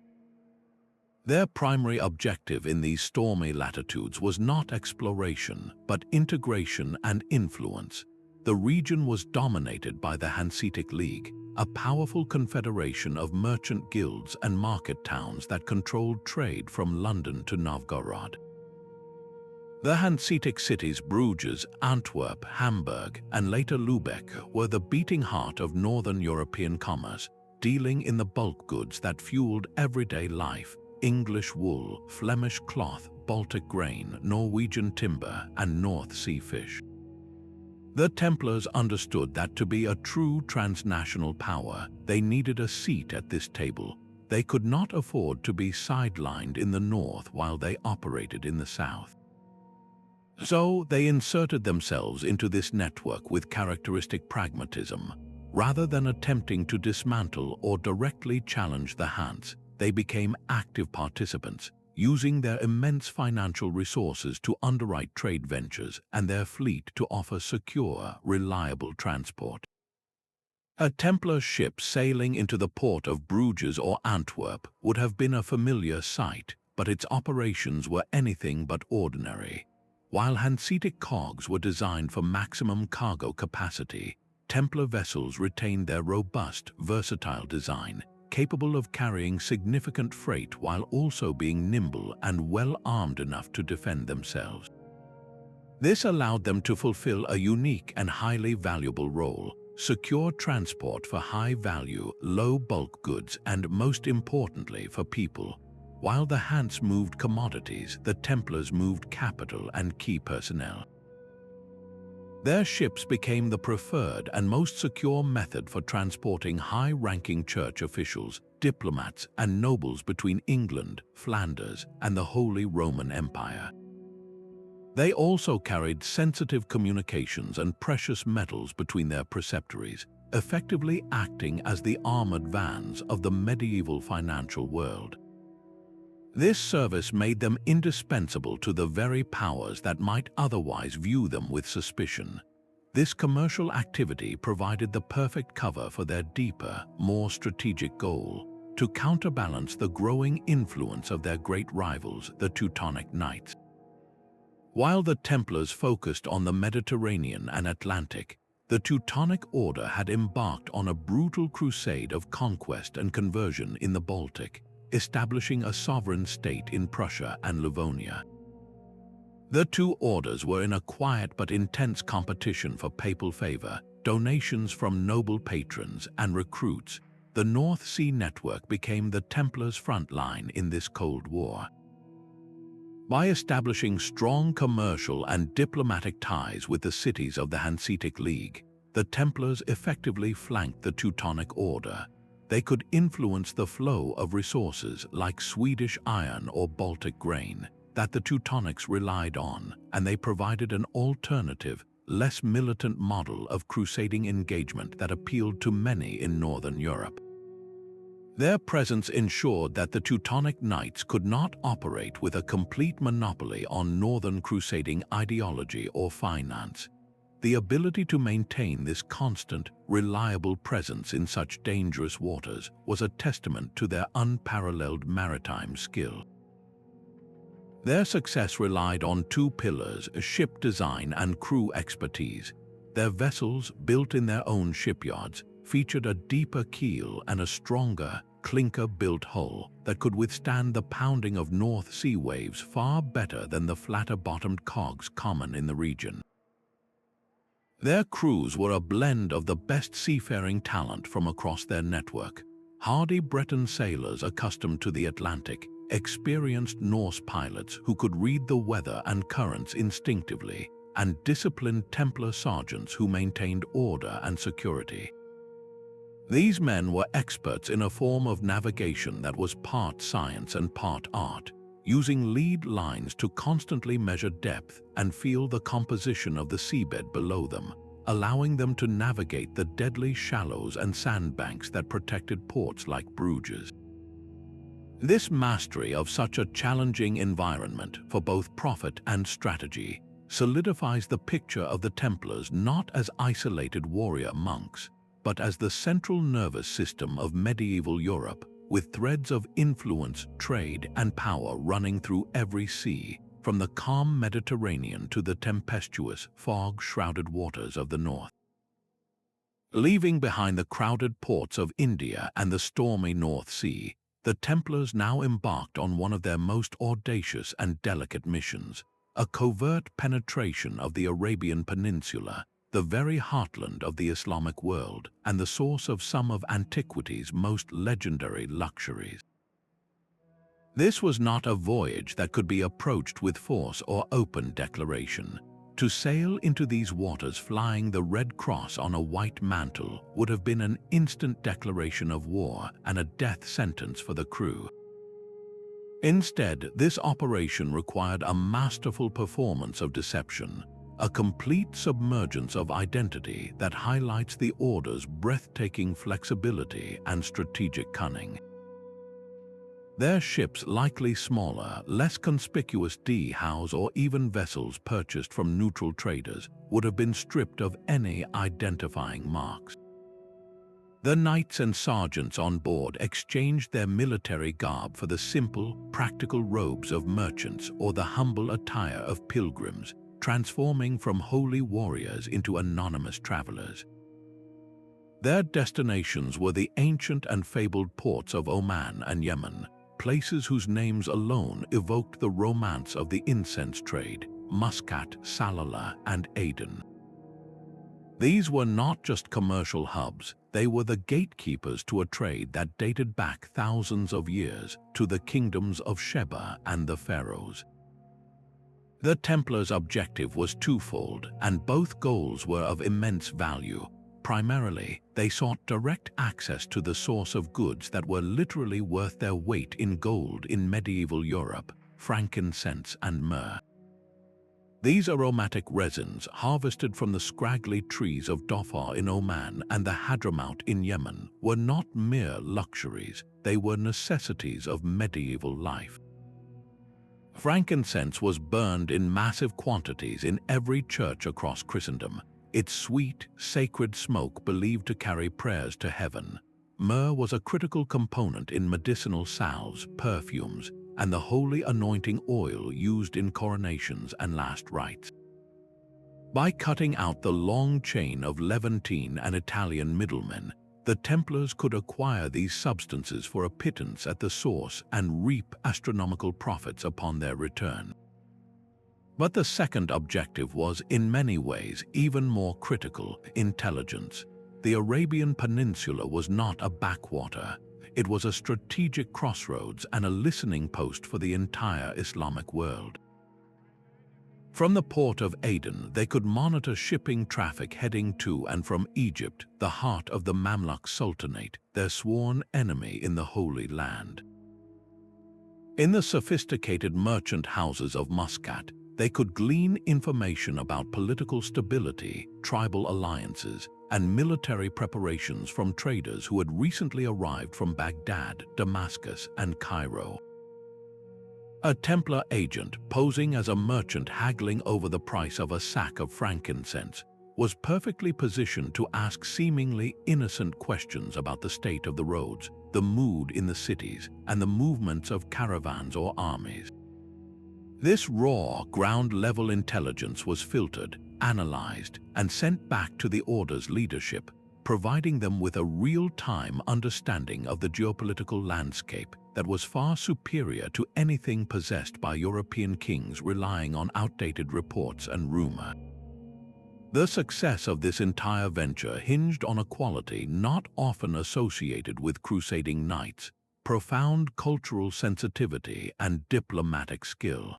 Their primary objective in these stormy latitudes was not exploration, but integration and influence. The region was dominated by the Hanseatic League, a powerful confederation of merchant guilds and market towns that controlled trade from London to Novgorod. The Hanseatic cities Bruges, Antwerp, Hamburg, and later Lübeck were the beating heart of northern European commerce, dealing in the bulk goods that fueled everyday life: English wool, Flemish cloth, Baltic grain, Norwegian timber, and North Sea fish. The Templars understood that to be a true transnational power, they needed a seat at this table. They could not afford to be sidelined in the north while they operated in the south. So they inserted themselves into this network with characteristic pragmatism. Rather than attempting to dismantle or directly challenge the Hanse, they became active participants, using their immense financial resources to underwrite trade ventures and their fleet to offer secure, reliable transport. A Templar ship sailing into the port of Bruges or Antwerp would have been a familiar sight, but its operations were anything but ordinary. While Hanseatic cogs were designed for maximum cargo capacity, Templar vessels retained their robust, versatile design, capable of carrying significant freight while also being nimble and well-armed enough to defend themselves. This allowed them to fulfill a unique and highly valuable role: secure transport for high-value, low-bulk goods and, most importantly, for people. While the Hanse moved commodities, the Templars moved capital and key personnel. Their ships became the preferred and most secure method for transporting high-ranking church officials, diplomats, and nobles between England, Flanders, and the Holy Roman Empire. They also carried sensitive communications and precious metals between their preceptories, effectively acting as the armored vans of the medieval financial world. This service made them indispensable to the very powers that might otherwise view them with suspicion. This commercial activity provided the perfect cover for their deeper, more strategic goal: to counterbalance the growing influence of their great rivals, the Teutonic Knights. While the Templars focused on the Mediterranean and Atlantic, the Teutonic Order had embarked on a brutal crusade of conquest and conversion in the Baltic, establishing a sovereign state in Prussia and Livonia. The two orders were in a quiet but intense competition for papal favor, donations from noble patrons, and recruits. The North Sea network became the Templars' front line in this Cold War. By establishing strong commercial and diplomatic ties with the cities of the Hanseatic League, the Templars effectively flanked the Teutonic Order. They could influence the flow of resources like Swedish iron or Baltic grain that the Teutonics relied on, and they provided an alternative, less militant model of crusading engagement that appealed to many in Northern Europe. Their presence ensured that the Teutonic Knights could not operate with a complete monopoly on Northern crusading ideology or finance. The ability to maintain this constant, reliable presence in such dangerous waters was a testament to their unparalleled maritime skill. Their success relied on two pillars: ship design and crew expertise. Their vessels, built in their own shipyards, featured a deeper keel and a stronger, clinker-built hull that could withstand the pounding of North Sea waves far better than the flatter-bottomed cogs common in the region. Their crews were a blend of the best seafaring talent from across their network: hardy Breton sailors accustomed to the Atlantic, experienced Norse pilots who could read the weather and currents instinctively, and disciplined Templar sergeants who maintained order and security. These men were experts in a form of navigation that was part science and part art, using lead lines to constantly measure depth and feel the composition of the seabed below them, allowing them to navigate the deadly shallows and sandbanks that protected ports like Bruges. This mastery of such a challenging environment for both profit and strategy solidifies the picture of the Templars not as isolated warrior monks, but as the central nervous system of medieval Europe, with threads of influence, trade, and power running through every sea, from the calm Mediterranean to the tempestuous, fog-shrouded waters of the north. Leaving behind the crowded ports of India and the stormy North Sea, the Templars now embarked on one of their most audacious and delicate missions: a covert penetration of the Arabian Peninsula, the very heartland of the Islamic world and the source of some of antiquity's most legendary luxuries. This was not a voyage that could be approached with force or open declaration. To sail into these waters flying the Red Cross on a white mantle would have been an instant declaration of war and a death sentence for the crew. Instead, this operation required a masterful performance of deception, a complete submergence of identity that highlights the Order's breathtaking flexibility and strategic cunning. Their ships, likely smaller, less conspicuous dhows or even vessels purchased from neutral traders, would have been stripped of any identifying marks. The knights and sergeants on board exchanged their military garb for the simple, practical robes of merchants or the humble attire of pilgrims, transforming from holy warriors into anonymous travelers. Their destinations were the ancient and fabled ports of Oman and Yemen, places whose names alone evoked the romance of the incense trade: Muscat, Salalah, and Aden. These were not just commercial hubs, they were the gatekeepers to a trade that dated back thousands of years to the kingdoms of Sheba and the Pharaohs. The Templars' objective was twofold, and both goals were of immense value. Primarily, they sought direct access to the source of goods that were literally worth their weight in gold in medieval Europe: frankincense and myrrh. These aromatic resins, harvested from the scraggly trees of Dhofar in Oman and the Hadramaut in Yemen, were not mere luxuries, they were necessities of medieval life. Frankincense was burned in massive quantities in every church across Christendom, its sweet, sacred smoke believed to carry prayers to heaven. Myrrh was a critical component in medicinal salves, perfumes, and the holy anointing oil used in coronations and last rites. By cutting out the long chain of Levantine and Italian middlemen, the Templars could acquire these substances for a pittance at the source and reap astronomical profits upon their return. But the second objective was, in many ways, even more critical: intelligence. The Arabian Peninsula was not a backwater. It was a strategic crossroads and a listening post for the entire Islamic world. From the port of Aden, they could monitor shipping traffic heading to and from Egypt, the heart of the Mamluk Sultanate, their sworn enemy in the Holy Land. In the sophisticated merchant houses of Muscat, they could glean information about political stability, tribal alliances, and military preparations from traders who had recently arrived from Baghdad, Damascus, and Cairo. A Templar agent, posing as a merchant haggling over the price of a sack of frankincense, was perfectly positioned to ask seemingly innocent questions about the state of the roads, the mood in the cities, and the movements of caravans or armies. This raw, ground-level intelligence was filtered, analyzed, and sent back to the Order's leadership, providing them with a real-time understanding of the geopolitical landscape that was far superior to anything possessed by European kings relying on outdated reports and rumor. The success of this entire venture hinged on a quality not often associated with crusading knights: profound cultural sensitivity and diplomatic skill.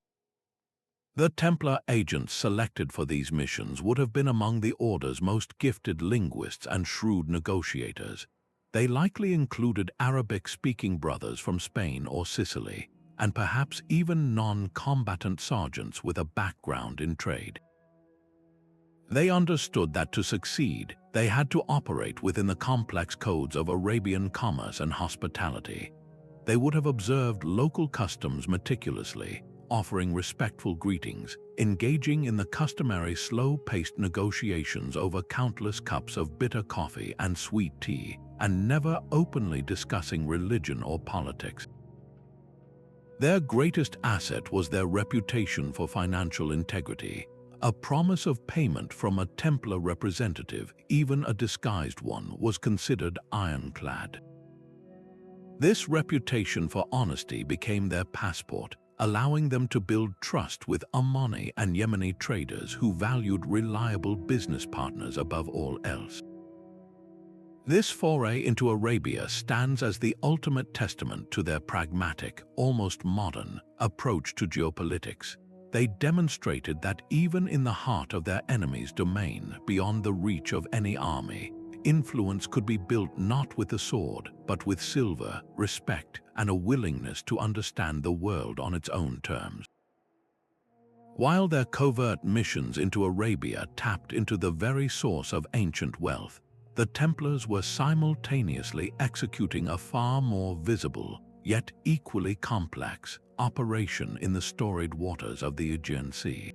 The Templar agents selected for these missions would have been among the Order's most gifted linguists and shrewd negotiators. They likely included Arabic-speaking brothers from Spain or Sicily, and perhaps even non-combatant sergeants with a background in trade. They understood that to succeed, they had to operate within the complex codes of Arabian commerce and hospitality. They would have observed local customs meticulously, offering respectful greetings, engaging in the customary slow-paced negotiations over countless cups of bitter coffee and sweet tea, and never openly discussing religion or politics. Their greatest asset was their reputation for financial integrity. A promise of payment from a Templar representative, even a disguised one, was considered ironclad. This reputation for honesty became their passport, allowing them to build trust with Omani and Yemeni traders who valued reliable business partners above all else. This foray into Arabia stands as the ultimate testament to their pragmatic, almost modern, approach to geopolitics. They demonstrated that even in the heart of their enemy's domain, beyond the reach of any army, influence could be built not with the sword, but with silver, respect, and a willingness to understand the world on its own terms. While their covert missions into Arabia tapped into the very source of ancient wealth, the Templars were simultaneously executing a far more visible, yet equally complex, operation in the storied waters of the Aegean Sea.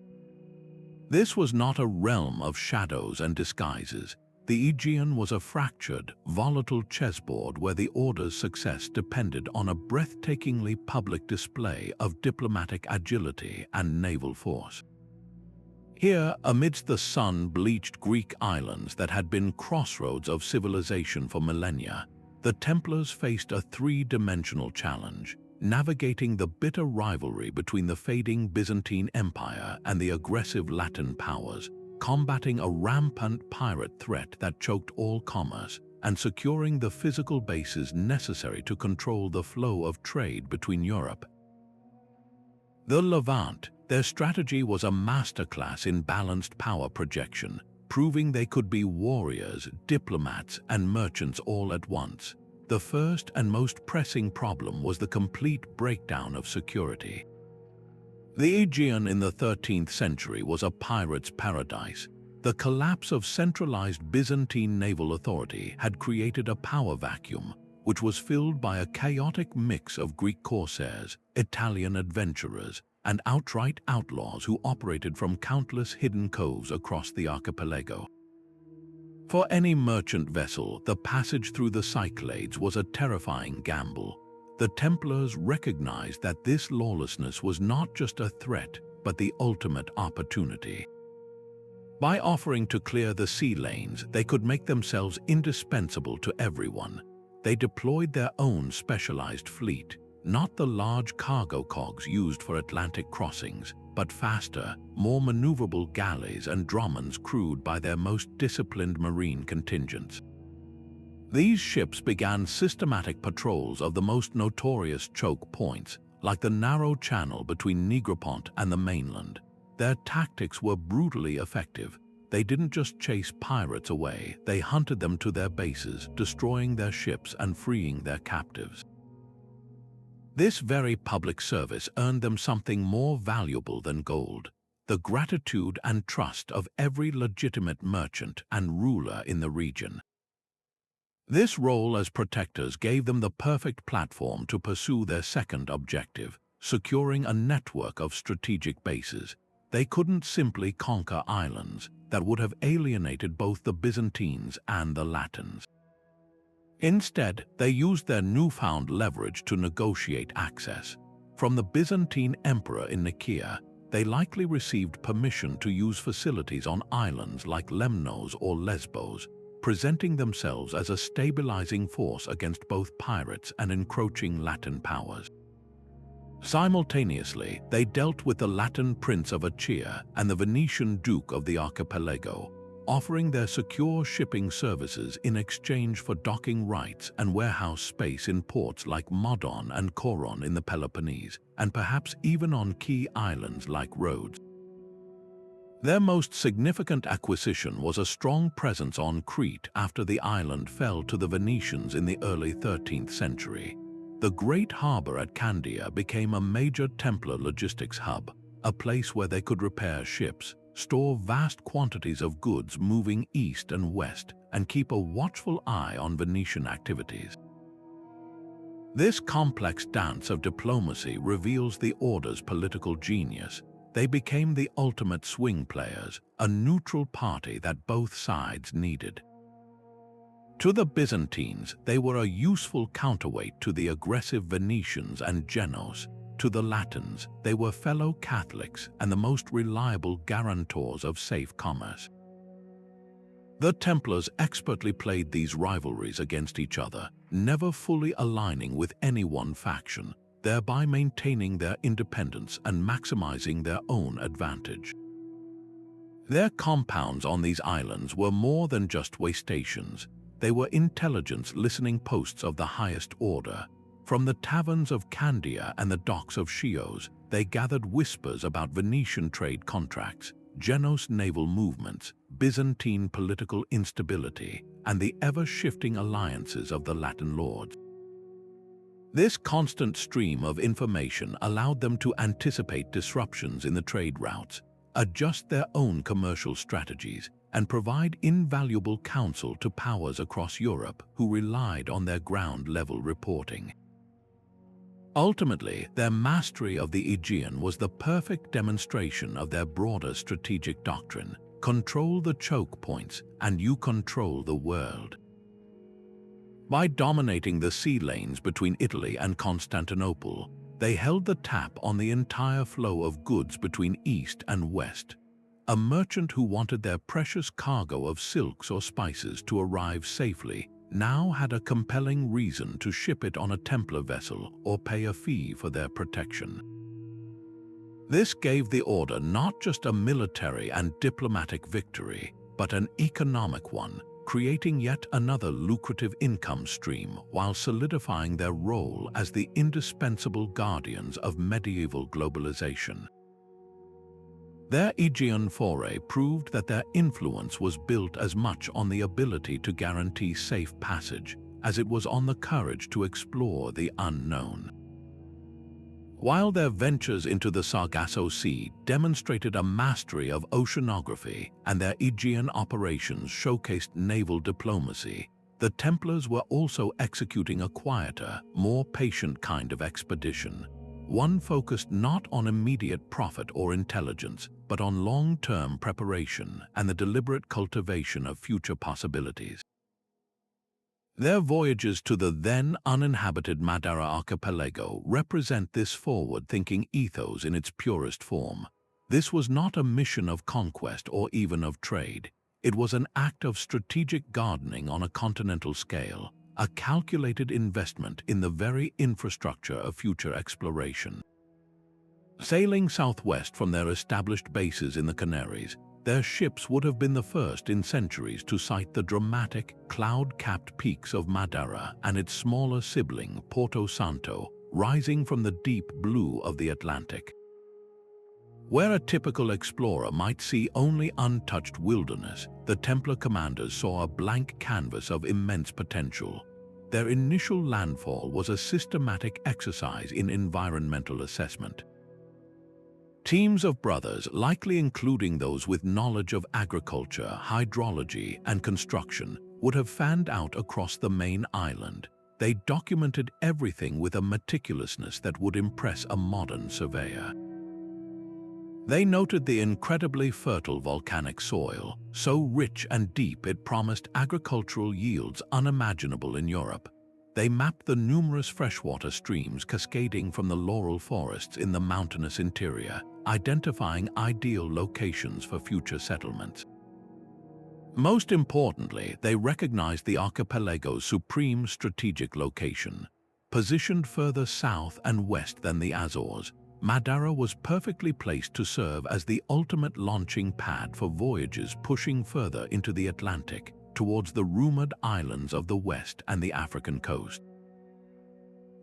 This was not a realm of shadows and disguises. The Aegean was a fractured, volatile chessboard where the Order's success depended on a breathtakingly public display of diplomatic agility and naval force. Here, amidst the sun-bleached Greek islands that had been crossroads of civilization for millennia, the Templars faced a three-dimensional challenge, navigating the bitter rivalry between the fading Byzantine Empire and the aggressive Latin powers, combating a rampant pirate threat that choked all commerce, and securing the physical bases necessary to control the flow of trade between Europe. The Levant, their strategy was a masterclass in balanced power projection, proving they could be warriors, diplomats, and merchants all at once. The first and most pressing problem was the complete breakdown of security. The Aegean in the 13th century was a pirate's paradise. The collapse of centralized Byzantine naval authority had created a power vacuum, which was filled by a chaotic mix of Greek corsairs, Italian adventurers, and outright outlaws who operated from countless hidden coves across the archipelago. For any merchant vessel, the passage through the Cyclades was a terrifying gamble. The Templars recognized that this lawlessness was not just a threat, but the ultimate opportunity. By offering to clear the sea lanes, they could make themselves indispensable to everyone. They deployed their own specialized fleet, not the large cargo cogs used for Atlantic crossings, but faster, more maneuverable galleys and dromons crewed by their most disciplined marine contingents. These ships began systematic patrols of the most notorious choke points, like the narrow channel between Negropont and the mainland. Their tactics were brutally effective. They didn't just chase pirates away, they hunted them to their bases, destroying their ships and freeing their captives. This very public service earned them something more valuable than gold: the gratitude and trust of every legitimate merchant and ruler in the region. This role as protectors gave them the perfect platform to pursue their second objective, securing a network of strategic bases. They couldn't simply conquer islands that would have alienated both the Byzantines and the Latins. Instead, they used their newfound leverage to negotiate access. From the Byzantine emperor in Nicaea, they likely received permission to use facilities on islands like Lemnos or Lesbos, presenting themselves as a stabilizing force against both pirates and encroaching Latin powers. Simultaneously, they dealt with the Latin Prince of Achaea and the Venetian Duke of the Archipelago, offering their secure shipping services in exchange for docking rights and warehouse space in ports like Modon and Coron in the Peloponnese, and perhaps even on key islands like Rhodes. Their most significant acquisition was a strong presence on Crete after the island fell to the Venetians in the early 13th century. The great harbor at Candia became a major Templar logistics hub, a place where they could repair ships, store vast quantities of goods moving east and west, and keep a watchful eye on Venetian activities. This complex dance of diplomacy reveals the Order's political genius. They became the ultimate swing players, a neutral party that both sides needed. To the Byzantines, they were a useful counterweight to the aggressive Venetians and Genoese. To the Latins, they were fellow Catholics and the most reliable guarantors of safe commerce. The Templars expertly played these rivalries against each other, never fully aligning with any one faction, thereby maintaining their independence and maximizing their own advantage. Their compounds on these islands were more than just waystations. They were intelligence listening posts of the highest order. From the taverns of Candia and the docks of Chios, they gathered whispers about Venetian trade contracts, Genoese naval movements, Byzantine political instability, and the ever-shifting alliances of the Latin lords. This constant stream of information allowed them to anticipate disruptions in the trade routes, adjust their own commercial strategies, and provide invaluable counsel to powers across Europe who relied on their ground-level reporting. Ultimately, their mastery of the Aegean was the perfect demonstration of their broader strategic doctrine: control the choke points, and you control the world. By dominating the sea lanes between Italy and Constantinople, they held the tap on the entire flow of goods between East and West. A merchant who wanted their precious cargo of silks or spices to arrive safely now had a compelling reason to ship it on a Templar vessel or pay a fee for their protection. This gave the order not just a military and diplomatic victory, but an economic one, creating yet another lucrative income stream while solidifying their role as the indispensable guardians of medieval globalization. Their Aegean foray proved that their influence was built as much on the ability to guarantee safe passage as it was on the courage to explore the unknown. While their ventures into the Sargasso Sea demonstrated a mastery of oceanography and their Aegean operations showcased naval diplomacy, the Templars were also executing a quieter, more patient kind of expedition, one focused not on immediate profit or intelligence, but on long-term preparation and the deliberate cultivation of future possibilities. Their voyages to the then uninhabited Madeira archipelago represent this forward-thinking ethos in its purest form. This was not a mission of conquest or even of trade. It was an act of strategic gardening on a continental scale, a calculated investment in the very infrastructure of future exploration. Sailing southwest from their established bases in the Canaries, their ships would have been the first in centuries to sight the dramatic, cloud-capped peaks of Madeira and its smaller sibling, Porto Santo, rising from the deep blue of the Atlantic. Where a typical explorer might see only untouched wilderness, the Templar commanders saw a blank canvas of immense potential. Their initial landfall was a systematic exercise in environmental assessment. Teams of brothers, likely including those with knowledge of agriculture, hydrology, and construction, would have fanned out across the main island. They documented everything with a meticulousness that would impress a modern surveyor. They noted the incredibly fertile volcanic soil, so rich and deep it promised agricultural yields unimaginable in Europe. They mapped the numerous freshwater streams cascading from the laurel forests in the mountainous interior, identifying ideal locations for future settlements. Most importantly, they recognized the archipelago's supreme strategic location. Positioned further south and west than the Azores, Madeira was perfectly placed to serve as the ultimate launching pad for voyages pushing further into the Atlantic, towards the rumored islands of the west and the African coast.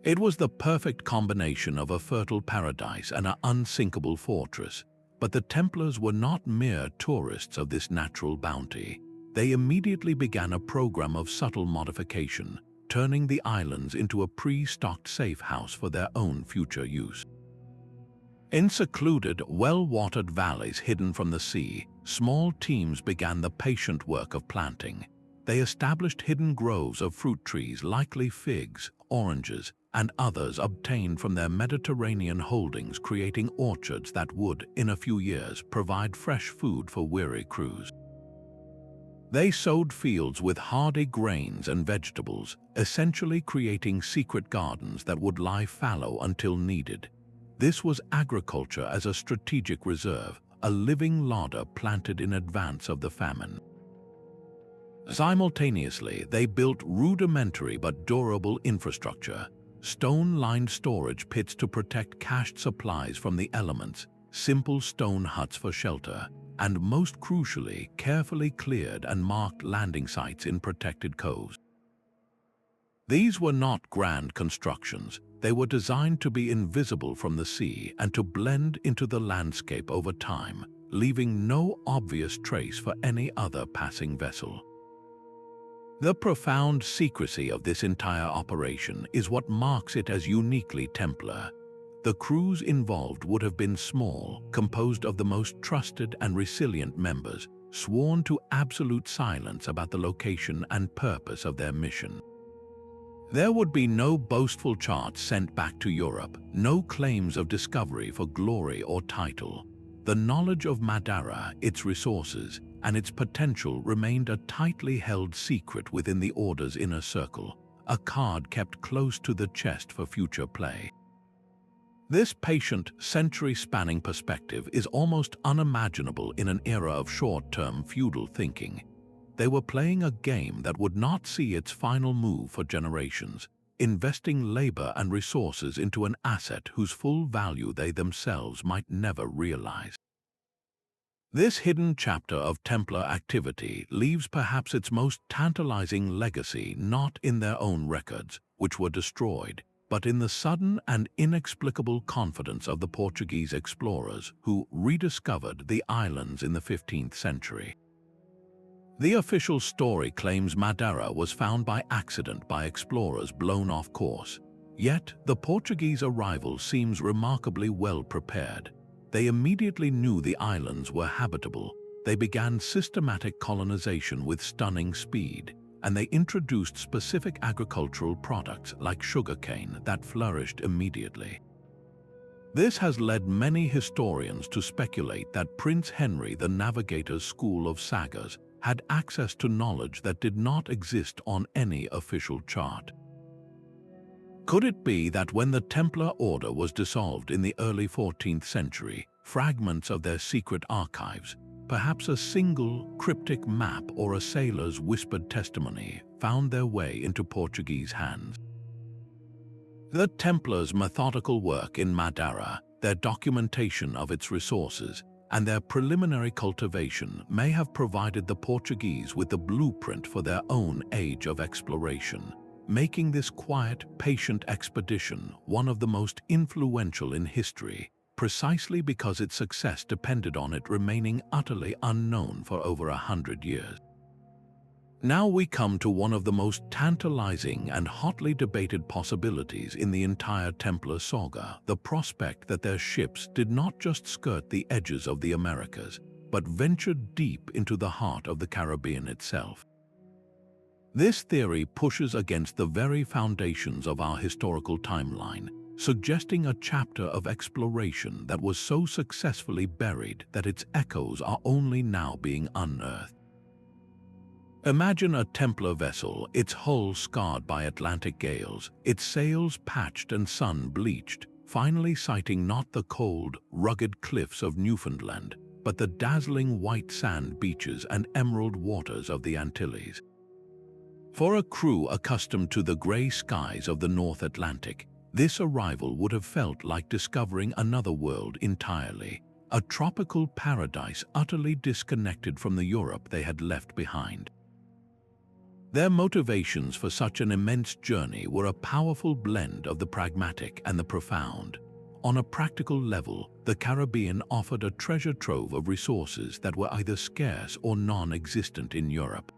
It was the perfect combination of a fertile paradise and an unsinkable fortress, but the Templars were not mere tourists of this natural bounty. They immediately began a program of subtle modification, turning the islands into a pre-stocked safe house for their own future use. In secluded, well-watered valleys hidden from the sea, small teams began the patient work of planting. They established hidden groves of fruit trees, likely figs, oranges, and others obtained from their Mediterranean holdings, creating orchards that would, in a few years, provide fresh food for weary crews. They sowed fields with hardy grains and vegetables, essentially creating secret gardens that would lie fallow until needed. This was agriculture as a strategic reserve, a living larder planted in advance of the famine. Simultaneously, they built rudimentary but durable infrastructure, stone-lined storage pits to protect cached supplies from the elements, simple stone huts for shelter, and most crucially, carefully cleared and marked landing sites in protected coves. These were not grand constructions. They were designed to be invisible from the sea and to blend into the landscape over time, leaving no obvious trace for any other passing vessel. The profound secrecy of this entire operation is what marks it as uniquely Templar. The crews involved would have been small, composed of the most trusted and resilient members, sworn to absolute silence about the location and purpose of their mission. There would be no boastful charts sent back to Europe, no claims of discovery for glory or title. The knowledge of Madeira, its resources, and its potential remained a tightly held secret within the Order's inner circle, a card kept close to the chest for future play. This patient, century-spanning perspective is almost unimaginable in an era of short-term feudal thinking. They were playing a game that would not see its final move for generations, investing labor and resources into an asset whose full value they themselves might never realize. This hidden chapter of Templar activity leaves perhaps its most tantalizing legacy not in their own records, which were destroyed, but in the sudden and inexplicable confidence of the Portuguese explorers who rediscovered the islands in the 15th century. The official story claims Madeira was found by accident by explorers blown off course. Yet, the Portuguese arrival seems remarkably well prepared. They immediately knew the islands were habitable. They began systematic colonization with stunning speed, and they introduced specific agricultural products like sugarcane that flourished immediately. This has led many historians to speculate that Prince Henry the Navigator's school of sagas had access to knowledge that did not exist on any official chart. Could it be that when the Templar Order was dissolved in the early 14th century, fragments of their secret archives, perhaps a single cryptic map or a sailor's whispered testimony, found their way into Portuguese hands? The Templars' methodical work in Madeira, their documentation of its resources, and their preliminary cultivation may have provided the Portuguese with the blueprint for their own age of exploration, making this quiet, patient expedition one of the most influential in history, precisely because its success depended on it remaining utterly unknown for over 100 years. Now we come to one of the most tantalizing and hotly debated possibilities in the entire Templar saga, the prospect that their ships did not just skirt the edges of the Americas, but ventured deep into the heart of the Caribbean itself. This theory pushes against the very foundations of our historical timeline, suggesting a chapter of exploration that was so successfully buried that its echoes are only now being unearthed. Imagine a Templar vessel, its hull scarred by Atlantic gales, its sails patched and sun-bleached, finally sighting not the cold, rugged cliffs of Newfoundland, but the dazzling white sand beaches and emerald waters of the Antilles. For a crew accustomed to the gray skies of the North Atlantic, this arrival would have felt like discovering another world entirely, a tropical paradise utterly disconnected from the Europe they had left behind. Their motivations for such an immense journey were a powerful blend of the pragmatic and the profound. On a practical level, the Caribbean offered a treasure trove of resources that were either scarce or non-existent in Europe.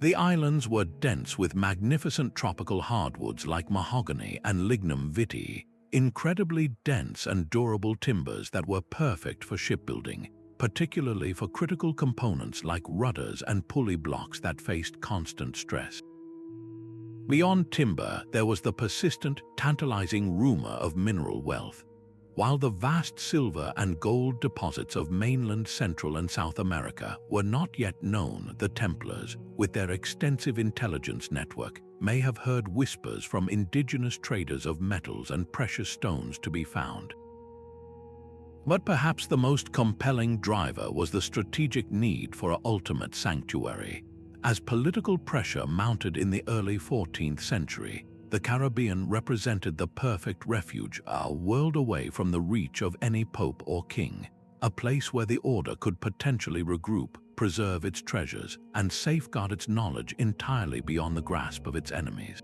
The islands were dense with magnificent tropical hardwoods like mahogany and lignum vitae, incredibly dense and durable timbers that were perfect for shipbuilding, particularly for critical components like rudders and pulley blocks that faced constant stress. Beyond timber, there was the persistent, tantalizing rumor of mineral wealth. While the vast silver and gold deposits of mainland Central and South America were not yet known, the Templars, with their extensive intelligence network, may have heard whispers from indigenous traders of metals and precious stones to be found. But perhaps the most compelling driver was the strategic need for an ultimate sanctuary. As political pressure mounted in the early 14th century, the Caribbean represented the perfect refuge, a world away from the reach of any pope or king, a place where the Order could potentially regroup, preserve its treasures, and safeguard its knowledge entirely beyond the grasp of its enemies.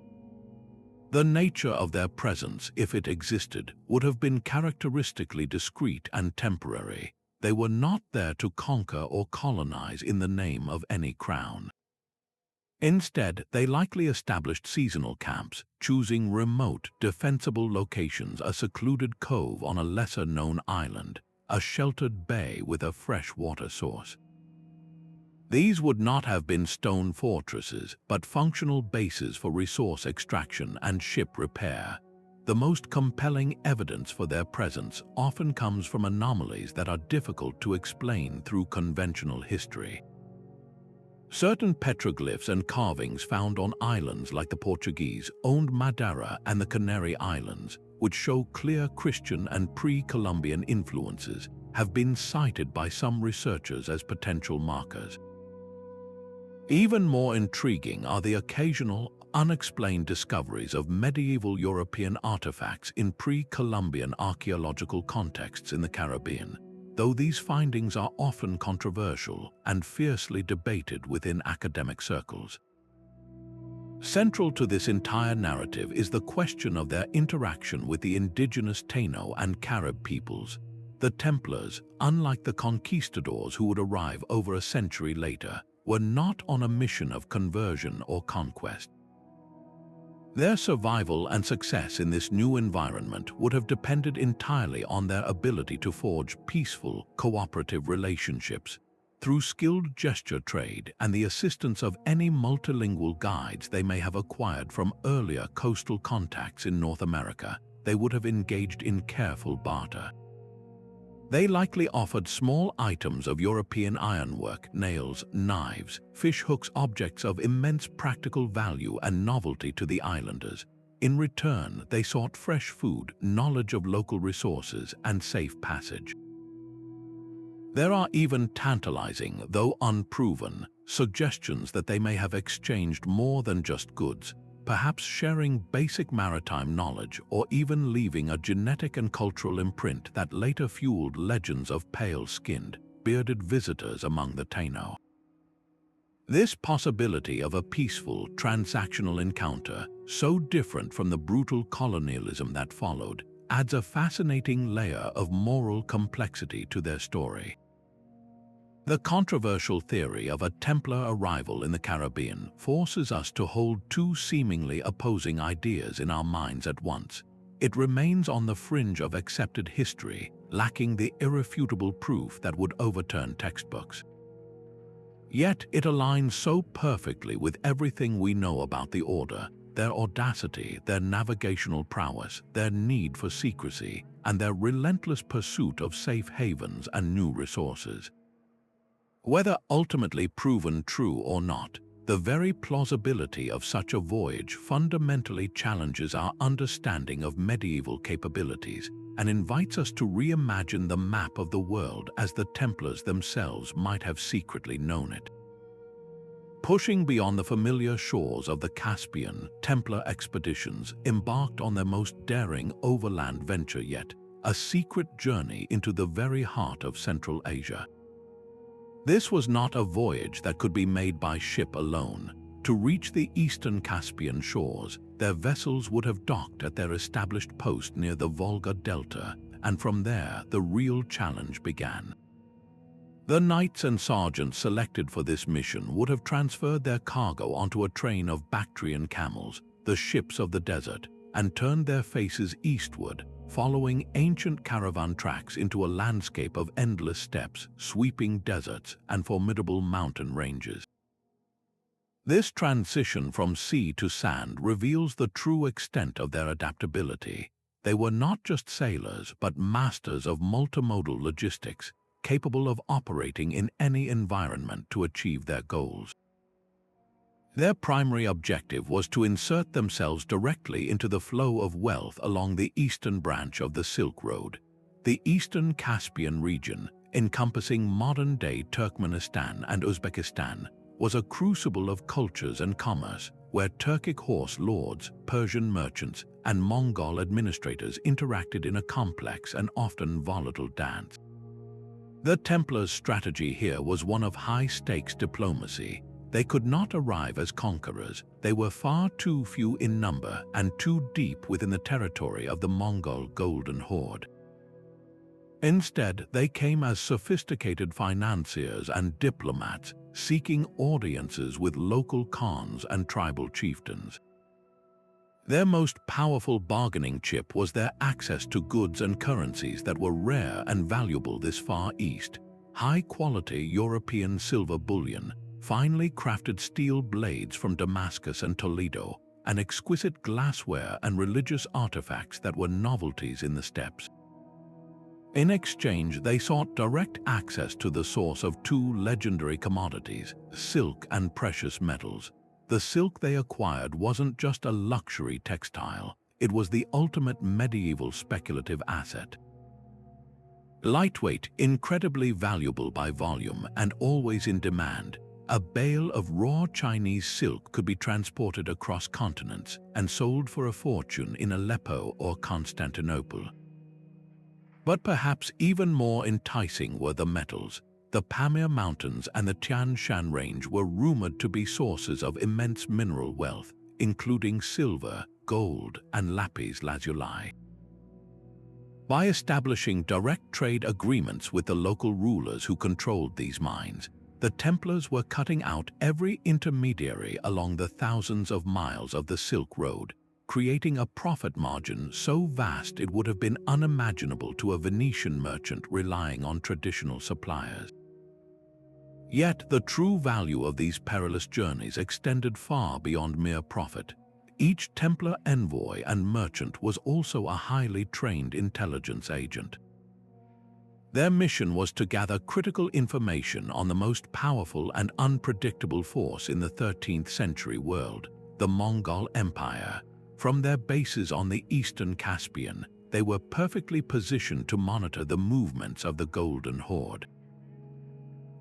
The nature of their presence, if it existed, would have been characteristically discreet and temporary. They were not there to conquer or colonize in the name of any crown. Instead, they likely established seasonal camps, choosing remote, defensible locations, a secluded cove on a lesser-known island, a sheltered bay with a fresh water source. These would not have been stone fortresses, but functional bases for resource extraction and ship repair. The most compelling evidence for their presence often comes from anomalies that are difficult to explain through conventional history. Certain petroglyphs and carvings found on islands like the Portuguese-owned Madeira and the Canary Islands, which show clear Christian and pre-Columbian influences, have been cited by some researchers as potential markers. Even more intriguing are the occasional, unexplained discoveries of medieval European artifacts in pre-Columbian archaeological contexts in the Caribbean, though these findings are often controversial and fiercely debated within academic circles. Central to this entire narrative is the question of their interaction with the indigenous Taino and Carib peoples. The Templars, unlike the conquistadors who would arrive over a century later, were not on a mission of conversion or conquest. Their survival and success in this new environment would have depended entirely on their ability to forge peaceful, cooperative relationships. Through skilled gesture trade and the assistance of any multilingual guides they may have acquired from earlier coastal contacts in North America, they would have engaged in careful barter. They likely offered small items of European ironwork, nails, knives, fish hooks, objects of immense practical value and novelty to the islanders. In return, they sought fresh food, knowledge of local resources, and safe passage. There are even tantalizing, though unproven, suggestions that they may have exchanged more than just goods, perhaps sharing basic maritime knowledge or even leaving a genetic and cultural imprint that later fueled legends of pale-skinned, bearded visitors among the Taino. This possibility of a peaceful, transactional encounter, so different from the brutal colonialism that followed, adds a fascinating layer of moral complexity to their story. The controversial theory of a Templar arrival in the Caribbean forces us to hold two seemingly opposing ideas in our minds at once. It remains on the fringe of accepted history, lacking the irrefutable proof that would overturn textbooks. Yet it aligns so perfectly with everything we know about the Order: their audacity, their navigational prowess, their need for secrecy, and their relentless pursuit of safe havens and new resources. Whether ultimately proven true or not, the very plausibility of such a voyage fundamentally challenges our understanding of medieval capabilities and invites us to reimagine the map of the world as the Templars themselves might have secretly known it. Pushing beyond the familiar shores of the Caspian, Templar expeditions embarked on their most daring overland venture yet, a secret journey into the very heart of Central Asia. This was not a voyage that could be made by ship alone. To reach the eastern Caspian shores, their vessels would have docked at their established post near the Volga Delta, and from there the real challenge began. The knights and sergeants selected for this mission would have transferred their cargo onto a train of Bactrian camels, the ships of the desert, and turned their faces eastward, following ancient caravan tracks into a landscape of endless steppes, sweeping deserts, and formidable mountain ranges. This transition from sea to sand reveals the true extent of their adaptability. They were not just sailors, but masters of multimodal logistics, capable of operating in any environment to achieve their goals. Their primary objective was to insert themselves directly into the flow of wealth along the eastern branch of the Silk Road. The eastern Caspian region, encompassing modern-day Turkmenistan and Uzbekistan, was a crucible of cultures and commerce, where Turkic horse lords, Persian merchants, and Mongol administrators interacted in a complex and often volatile dance. The Templars' strategy here was one of high-stakes diplomacy. They could not arrive as conquerors. They were far too few in number and too deep within the territory of the Mongol Golden Horde. Instead, they came as sophisticated financiers and diplomats, seeking audiences with local khans and tribal chieftains. Their most powerful bargaining chip was their access to goods and currencies that were rare and valuable this far east: high-quality European silver bullion, finely crafted steel blades from Damascus and Toledo, and exquisite glassware and religious artifacts that were novelties in the steppes. In exchange, they sought direct access to the source of two legendary commodities, silk and precious metals. The silk they acquired wasn't just a luxury textile, it was the ultimate medieval speculative asset. Lightweight, incredibly valuable by volume, and always in demand, a bale of raw Chinese silk could be transported across continents and sold for a fortune in Aleppo or Constantinople. But perhaps even more enticing were the metals. The Pamir Mountains and the Tian Shan Range were rumored to be sources of immense mineral wealth, including silver, gold, and lapis lazuli. By establishing direct trade agreements with the local rulers who controlled these mines, the Templars were cutting out every intermediary along the thousands of miles of the Silk Road, creating a profit margin so vast it would have been unimaginable to a Venetian merchant relying on traditional suppliers. Yet the true value of these perilous journeys extended far beyond mere profit. Each Templar envoy and merchant was also a highly trained intelligence agent. Their mission was to gather critical information on the most powerful and unpredictable force in the 13th century world, the Mongol Empire. From their bases on the eastern Caspian, they were perfectly positioned to monitor the movements of the Golden Horde.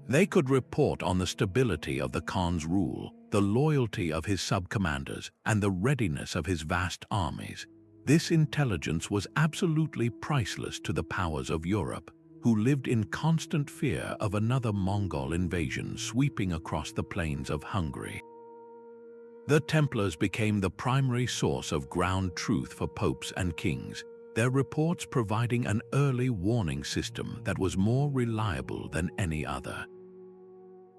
They could report on the stability of the Khan's rule, the loyalty of his sub-commanders, and the readiness of his vast armies. This intelligence was absolutely priceless to the powers of Europe, who lived in constant fear of another Mongol invasion sweeping across the plains of Hungary. The Templars became the primary source of ground truth for popes and kings, their reports providing an early warning system that was more reliable than any other.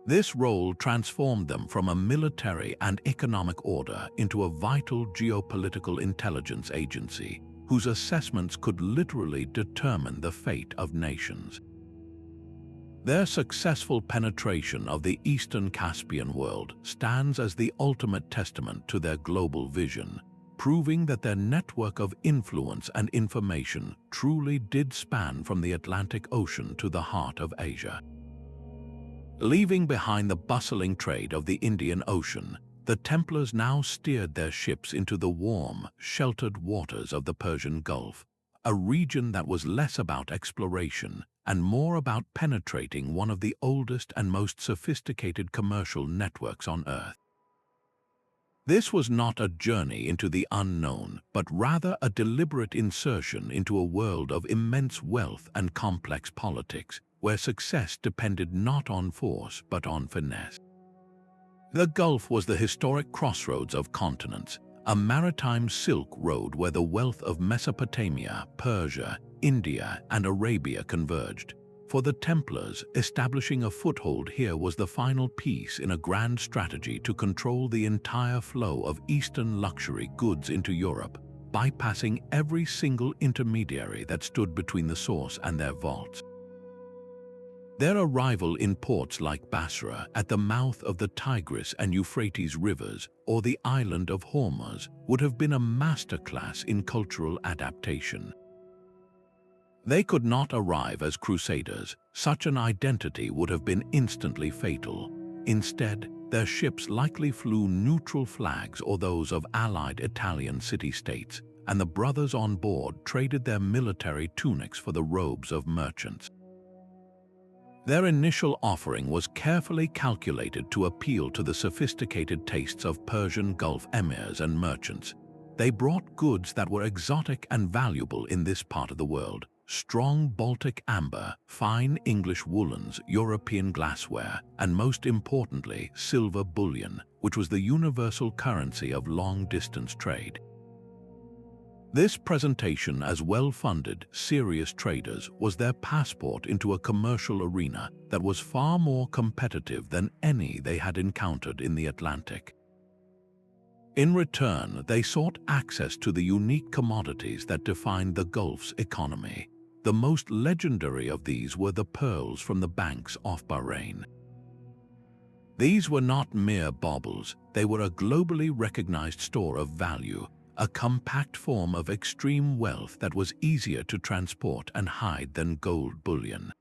This role transformed them from a military and economic order into a vital geopolitical intelligence agency, whose assessments could literally determine the fate of nations. Their successful penetration of the Eastern Caspian world stands as the ultimate testament to their global vision, proving that their network of influence and information truly did span from the Atlantic Ocean to the heart of Asia. Leaving behind the bustling trade of the Indian Ocean, the Templars now steered their ships into the warm, sheltered waters of the Persian Gulf, a region that was less about exploration and more about penetrating one of the oldest and most sophisticated commercial networks on Earth. This was not a journey into the unknown, but rather a deliberate insertion into a world of immense wealth and complex politics, where success depended not on force but on finesse. The Gulf was the historic crossroads of continents, a maritime Silk Road where the wealth of Mesopotamia, Persia, India, and Arabia converged. For the Templars, establishing a foothold here was the final piece in a grand strategy to control the entire flow of Eastern luxury goods into Europe, bypassing every single intermediary that stood between the source and their vaults. Their arrival in ports like Basra, at the mouth of the Tigris and Euphrates rivers, or the island of Hormuz, would have been a masterclass in cultural adaptation. They could not arrive as crusaders. Such an identity would have been instantly fatal. Instead, their ships likely flew neutral flags or those of allied Italian city-states, and the brothers on board traded their military tunics for the robes of merchants. Their initial offering was carefully calculated to appeal to the sophisticated tastes of Persian Gulf emirs and merchants. They brought goods that were exotic and valuable in this part of the world, strong Baltic amber, fine English woolens, European glassware, and most importantly, silver bullion, which was the universal currency of long-distance trade. This presentation as well-funded, serious traders was their passport into a commercial arena that was far more competitive than any they had encountered in the Atlantic. In return, they sought access to the unique commodities that defined the Gulf's economy. The most legendary of these were the pearls from the banks off Bahrain. These were not mere baubles, they were a globally recognized store of value, a compact form of extreme wealth that was easier to transport and hide than gold bullion.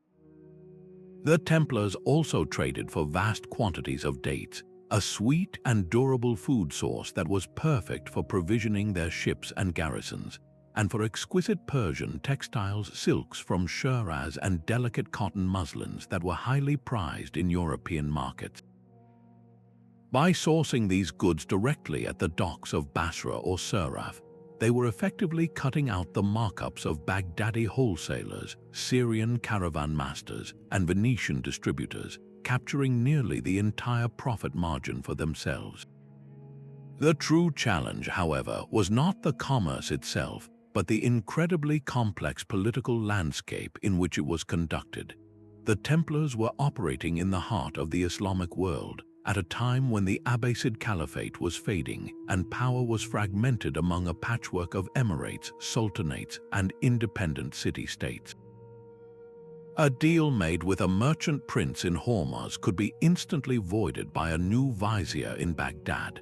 The Templars also traded for vast quantities of dates, a sweet and durable food source that was perfect for provisioning their ships and garrisons, and for exquisite Persian textiles, silks from Shiraz, and delicate cotton muslins that were highly prized in European markets. By sourcing these goods directly at the docks of Basra or Suraf, they were effectively cutting out the markups of Baghdadi wholesalers, Syrian caravan masters, and Venetian distributors, capturing nearly the entire profit margin for themselves. The true challenge, however, was not the commerce itself, but the incredibly complex political landscape in which it was conducted. The Templars were operating in the heart of the Islamic world, at a time when the Abbasid Caliphate was fading and power was fragmented among a patchwork of emirates, sultanates, and independent city-states. A deal made with a merchant prince in Hormuz could be instantly voided by a new vizier in Baghdad.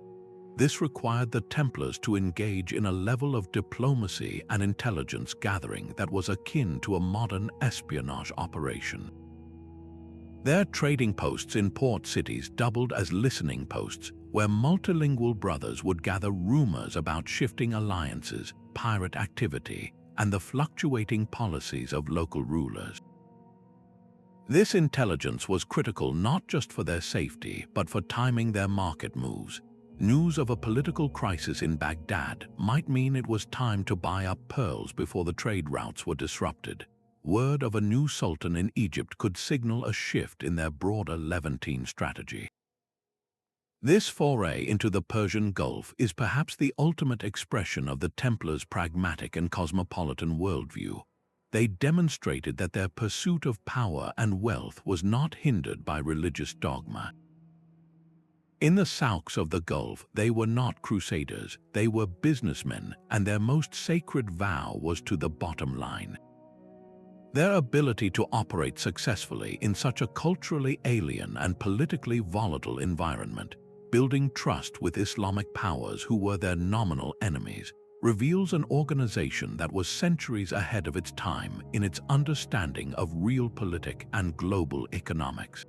This required the Templars to engage in a level of diplomacy and intelligence gathering that was akin to a modern espionage operation. Their trading posts in port cities doubled as listening posts, where multilingual brothers would gather rumors about shifting alliances, pirate activity, and the fluctuating policies of local rulers. This intelligence was critical not just for their safety, but for timing their market moves. News of a political crisis in Baghdad might mean it was time to buy up pearls before the trade routes were disrupted. Word of a new sultan in Egypt could signal a shift in their broader Levantine strategy. This foray into the Persian Gulf is perhaps the ultimate expression of the Templars' pragmatic and cosmopolitan worldview. They demonstrated that their pursuit of power and wealth was not hindered by religious dogma. In the souks of the Gulf, they were not crusaders, they were businessmen, and their most sacred vow was to the bottom line. Their ability to operate successfully in such a culturally alien and politically volatile environment, building trust with Islamic powers who were their nominal enemies, reveals an organization that was centuries ahead of its time in its understanding of realpolitik and global economics.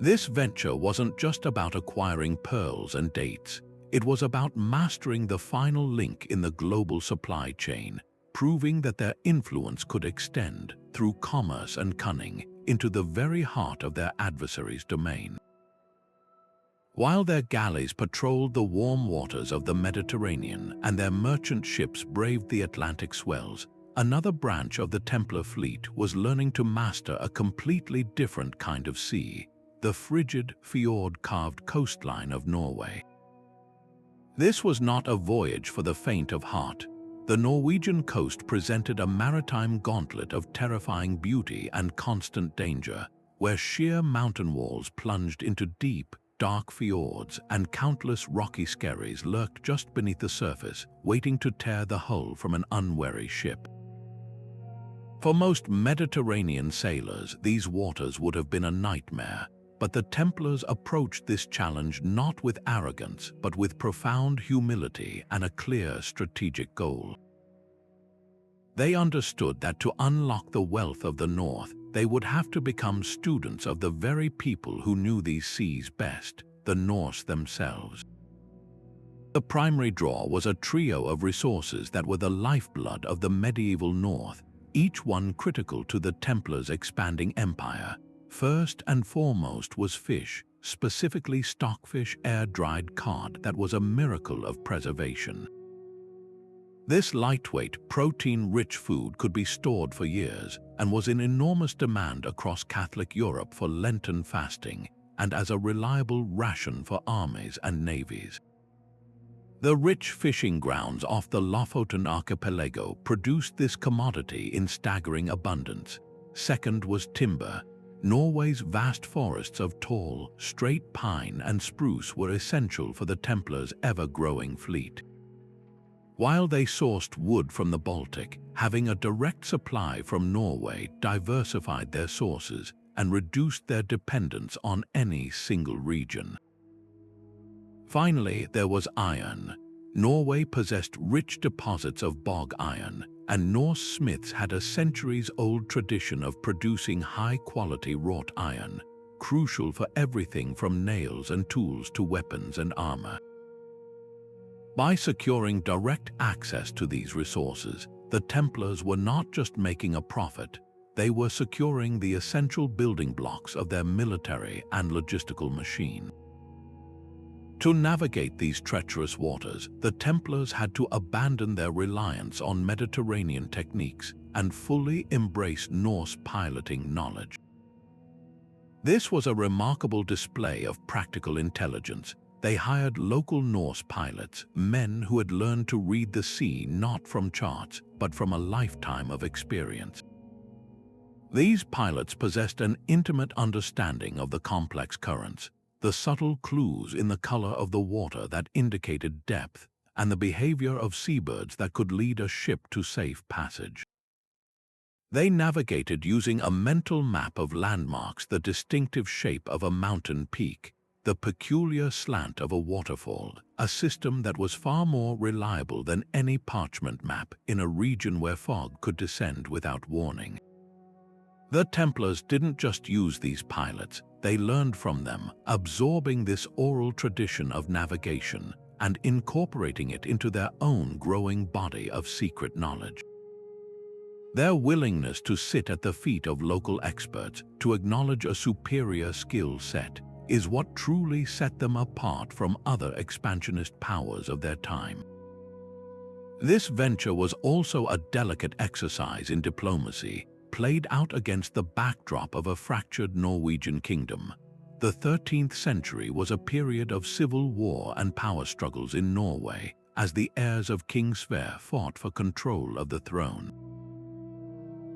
This venture wasn't just about acquiring pearls and dates, it was about mastering the final link in the global supply chain, proving that their influence could extend, through commerce and cunning, into the very heart of their adversary's domain. While their galleys patrolled the warm waters of the Mediterranean and their merchant ships braved the Atlantic swells, another branch of the Templar fleet was learning to master a completely different kind of sea, the frigid, fjord-carved coastline of Norway. This was not a voyage for the faint of heart. The Norwegian coast presented a maritime gauntlet of terrifying beauty and constant danger, where sheer mountain walls plunged into deep, dark fjords and countless rocky skerries lurked just beneath the surface, waiting to tear the hull from an unwary ship. For most Mediterranean sailors, these waters would have been a nightmare, but the Templars approached this challenge not with arrogance, but with profound humility and a clear strategic goal. They understood that to unlock the wealth of the North, they would have to become students of the very people who knew these seas best, the Norse themselves. The primary draw was a trio of resources that were the lifeblood of the medieval North, each one critical to the Templars' expanding empire. First and foremost was fish, specifically stockfish air-dried cod that was a miracle of preservation. This lightweight, protein-rich food could be stored for years and was in enormous demand across Catholic Europe for Lenten fasting and as a reliable ration for armies and navies. The rich fishing grounds off the Lofoten archipelago produced this commodity in staggering abundance. Second was timber. Norway's vast forests of tall, straight pine and spruce were essential for the Templars' ever-growing fleet. While they sourced wood from the Baltic, having a direct supply from Norway diversified their sources and reduced their dependence on any single region. Finally, there was iron. Norway possessed rich deposits of bog iron, and Norse smiths had a centuries-old tradition of producing high-quality wrought iron, crucial for everything from nails and tools to weapons and armor. By securing direct access to these resources, the Templars were not just making a profit, they were securing the essential building blocks of their military and logistical machine. To navigate these treacherous waters, the Templars had to abandon their reliance on Mediterranean techniques and fully embrace Norse piloting knowledge. This was a remarkable display of practical intelligence. They hired local Norse pilots, men who had learned to read the sea not from charts, but from a lifetime of experience. These pilots possessed an intimate understanding of the complex currents, the subtle clues in the color of the water that indicated depth, and the behavior of seabirds that could lead a ship to safe passage. They navigated using a mental map of landmarks, the distinctive shape of a mountain peak, the peculiar slant of a waterfall, a system that was far more reliable than any parchment map in a region where fog could descend without warning. The Templars didn't just use these pilots, they learned from them, absorbing this oral tradition of navigation and incorporating it into their own growing body of secret knowledge. Their willingness to sit at the feet of local experts, to acknowledge a superior skill set, is what truly set them apart from other expansionist powers of their time. This venture was also a delicate exercise in diplomacy, played out against the backdrop of a fractured Norwegian kingdom. The 13th century was a period of civil war and power struggles in Norway, as the heirs of King Sverre fought for control of the throne.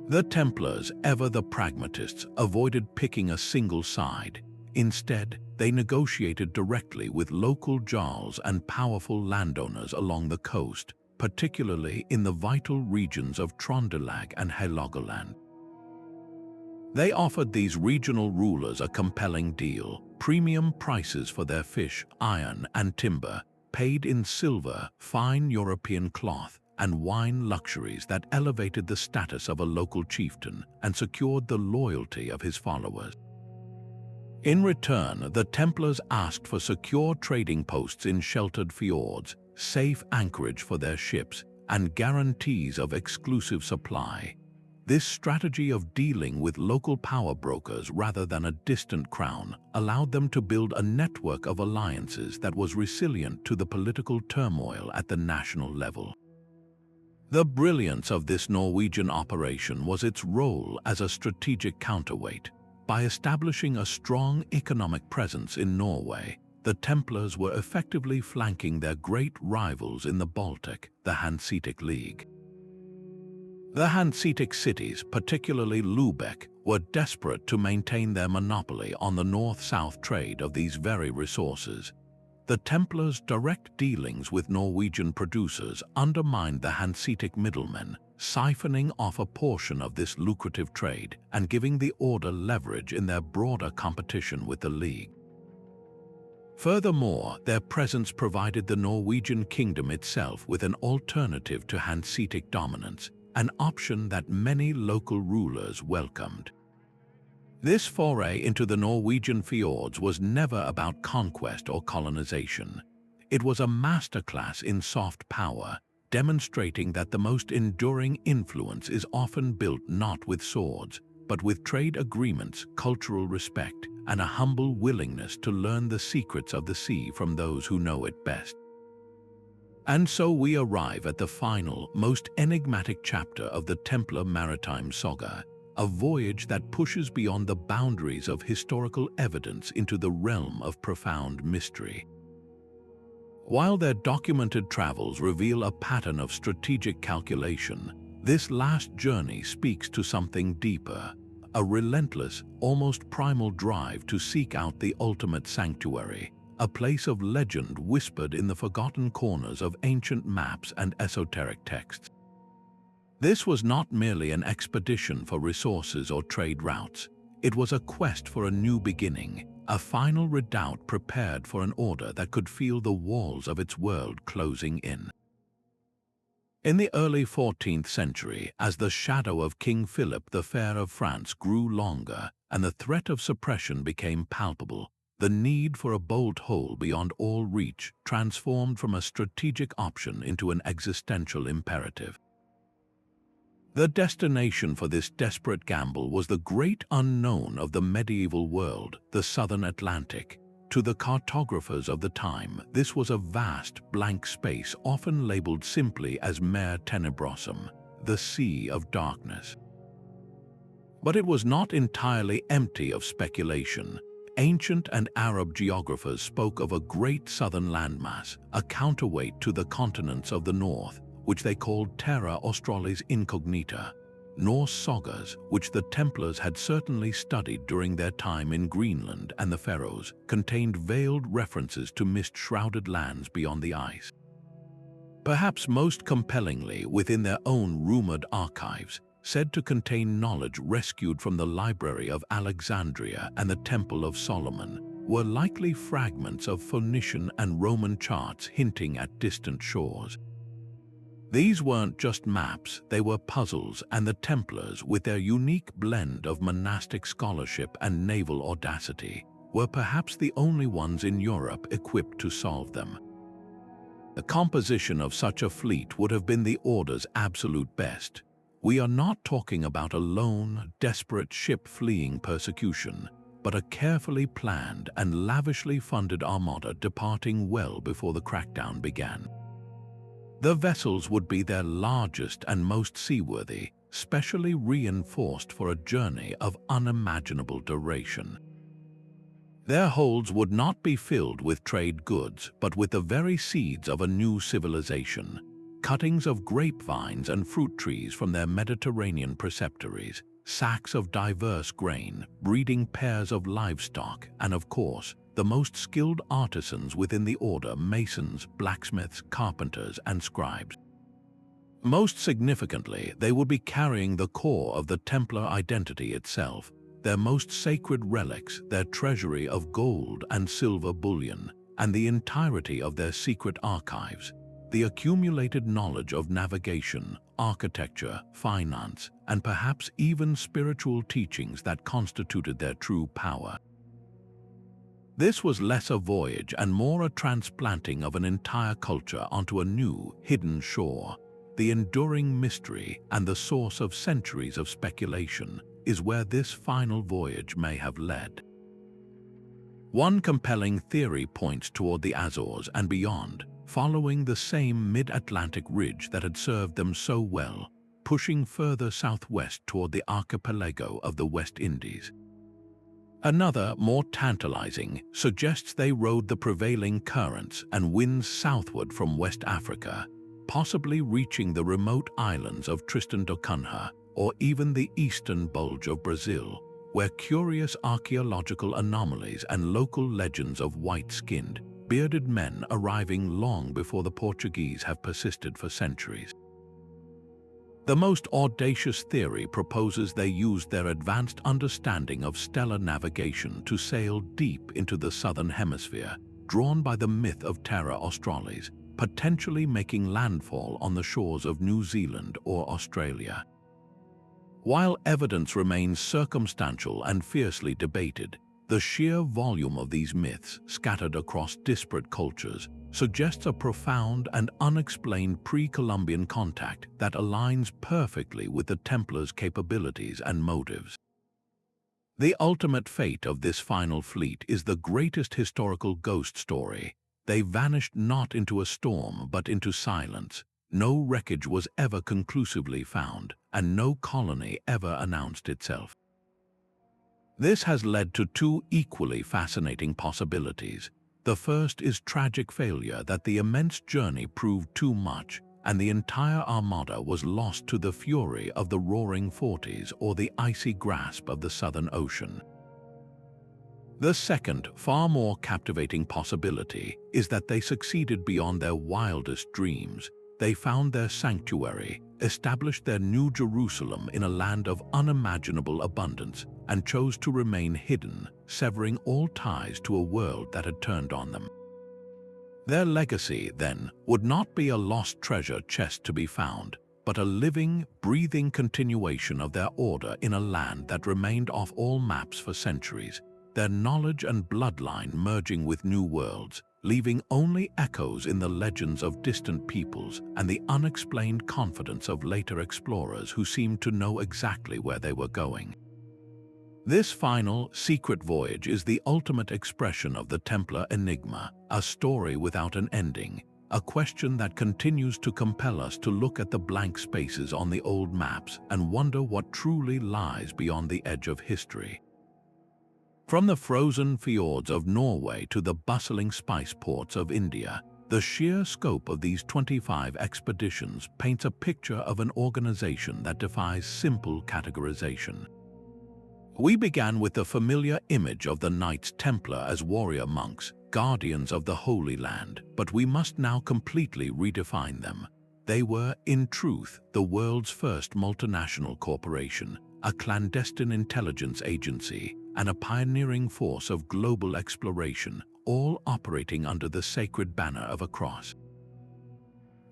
The Templars, ever the pragmatists, avoided picking a single side. Instead, they negotiated directly with local jarls and powerful landowners along the coast, particularly in the vital regions of Trondelag and Hålogaland. They offered these regional rulers a compelling deal: premium prices for their fish, iron, and timber, paid in silver, fine European cloth, and wine luxuries that elevated the status of a local chieftain and secured the loyalty of his followers. In return, the Templars asked for secure trading posts in sheltered fjords, safe anchorage for their ships, and guarantees of exclusive supply. This strategy of dealing with local power brokers rather than a distant crown allowed them to build a network of alliances that was resilient to the political turmoil at the national level. The brilliance of this Norwegian operation was its role as a strategic counterweight. By establishing a strong economic presence in Norway, the Templars were effectively flanking their great rivals in the Baltic, the Hanseatic League. The Hanseatic cities, particularly Lubeck, were desperate to maintain their monopoly on the north-south trade of these very resources. The Templars' direct dealings with Norwegian producers undermined the Hanseatic middlemen, siphoning off a portion of this lucrative trade and giving the order leverage in their broader competition with the League. Furthermore, their presence provided the Norwegian kingdom itself with an alternative to Hanseatic dominance, an option that many local rulers welcomed. This foray into the Norwegian fjords was never about conquest or colonization. It was a masterclass in soft power, demonstrating that the most enduring influence is often built not with swords, but with trade agreements, cultural respect, and a humble willingness to learn the secrets of the sea from those who know it best. And so we arrive at the final, most enigmatic chapter of the Templar maritime saga, a voyage that pushes beyond the boundaries of historical evidence into the realm of profound mystery. While their documented travels reveal a pattern of strategic calculation, this last journey speaks to something deeper, a relentless, almost primal drive to seek out the ultimate sanctuary, a place of legend whispered in the forgotten corners of ancient maps and esoteric texts. This was not merely an expedition for resources or trade routes. It was a quest for a new beginning, a final redoubt prepared for an order that could feel the walls of its world closing in. In the early 14th century, as the shadow of King Philip the Fair of France grew longer and the threat of suppression became palpable, the need for a bolt hole beyond all reach transformed from a strategic option into an existential imperative. The destination for this desperate gamble was the great unknown of the medieval world, the southern Atlantic. To the cartographers of the time, this was a vast, blank space often labeled simply as Mare Tenebrosum, the Sea of Darkness. But it was not entirely empty of speculation. Ancient and Arab geographers spoke of a great southern landmass, a counterweight to the continents of the north, which they called Terra Australis Incognita. Norse sagas, which the Templars had certainly studied during their time in Greenland and the Faroes, contained veiled references to mist-shrouded lands beyond the ice. Perhaps most compellingly, within their own rumored archives, said to contain knowledge rescued from the Library of Alexandria and the Temple of Solomon, were likely fragments of Phoenician and Roman charts hinting at distant shores. These weren't just maps, they were puzzles, and the Templars, with their unique blend of monastic scholarship and naval audacity, were perhaps the only ones in Europe equipped to solve them. The composition of such a fleet would have been the Order's absolute best. We are not talking about a lone, desperate ship fleeing persecution, but a carefully planned and lavishly funded armada departing well before the crackdown began. The vessels would be their largest and most seaworthy, specially reinforced for a journey of unimaginable duration. Their holds would not be filled with trade goods, but with the very seeds of a new civilization, cuttings of grapevines and fruit trees from their Mediterranean preceptories, sacks of diverse grain, breeding pairs of livestock, and of course, the most skilled artisans within the order: masons, blacksmiths, carpenters, and scribes. Most significantly, they would be carrying the core of the Templar identity itself, their most sacred relics, their treasury of gold and silver bullion, and the entirety of their secret archives, the accumulated knowledge of navigation, architecture, finance, and perhaps even spiritual teachings that constituted their true power. This was less a voyage and more a transplanting of an entire culture onto a new, hidden shore. The enduring mystery and the source of centuries of speculation is where this final voyage may have led. One compelling theory points toward the Azores and beyond, following the same mid-Atlantic ridge that had served them so well, pushing further southwest toward the archipelago of the West Indies. Another, more tantalizing, suggests they rode the prevailing currents and winds southward from West Africa, possibly reaching the remote islands of Tristan da Cunha or even the eastern bulge of Brazil, where curious archaeological anomalies and local legends of white-skinned, bearded men arriving long before the Portuguese have persisted for centuries. The most audacious theory proposes they used their advanced understanding of stellar navigation to sail deep into the southern hemisphere, drawn by the myth of Terra Australis, potentially making landfall on the shores of New Zealand or Australia. While evidence remains circumstantial and fiercely debated, the sheer volume of these myths, scattered across disparate cultures, suggests a profound and unexplained pre-Columbian contact that aligns perfectly with the Templars' capabilities and motives. The ultimate fate of this final fleet is the greatest historical ghost story, They vanished not into a storm but into silence. No wreckage was ever conclusively found, and no colony ever announced itself. This has led to two equally fascinating possibilities. The first is tragic failure, that the immense journey proved too much, and the entire armada was lost to the fury of the roaring forties or the icy grasp of the Southern Ocean. The second, far more captivating possibility is that they succeeded beyond their wildest dreams. They found their sanctuary, established their New Jerusalem in a land of unimaginable abundance, and chose to remain hidden, severing all ties to a world that had turned on them. Their legacy, then, would not be a lost treasure chest to be found, but a living, breathing continuation of their order in a land that remained off all maps for centuries, their knowledge and bloodline merging with new worlds, leaving only echoes in the legends of distant peoples and the unexplained confidence of later explorers who seemed to know exactly where they were going. This final, secret voyage is the ultimate expression of the Templar enigma, a story without an ending, a question that continues to compel us to look at the blank spaces on the old maps and wonder what truly lies beyond the edge of history. From the frozen fjords of Norway to the bustling spice ports of India, the sheer scope of these 25 expeditions paints a picture of an organization that defies simple categorization. We began with the familiar image of the Knights Templar as warrior monks, guardians of the Holy Land, but we must now completely redefine them. They were, in truth, the world's first multinational corporation, a clandestine intelligence agency, and a pioneering force of global exploration, all operating under the sacred banner of a cross.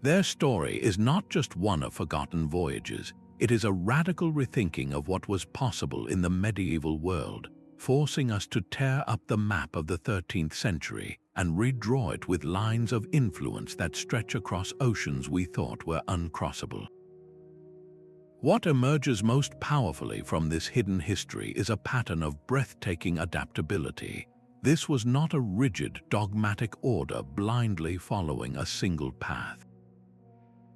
Their story is not just one of forgotten voyages. It is a radical rethinking of what was possible in the medieval world, forcing us to tear up the map of the 13th century and redraw it with lines of influence that stretch across oceans we thought were uncrossable. What emerges most powerfully from this hidden history is a pattern of breathtaking adaptability. This was not a rigid, dogmatic order blindly following a single path.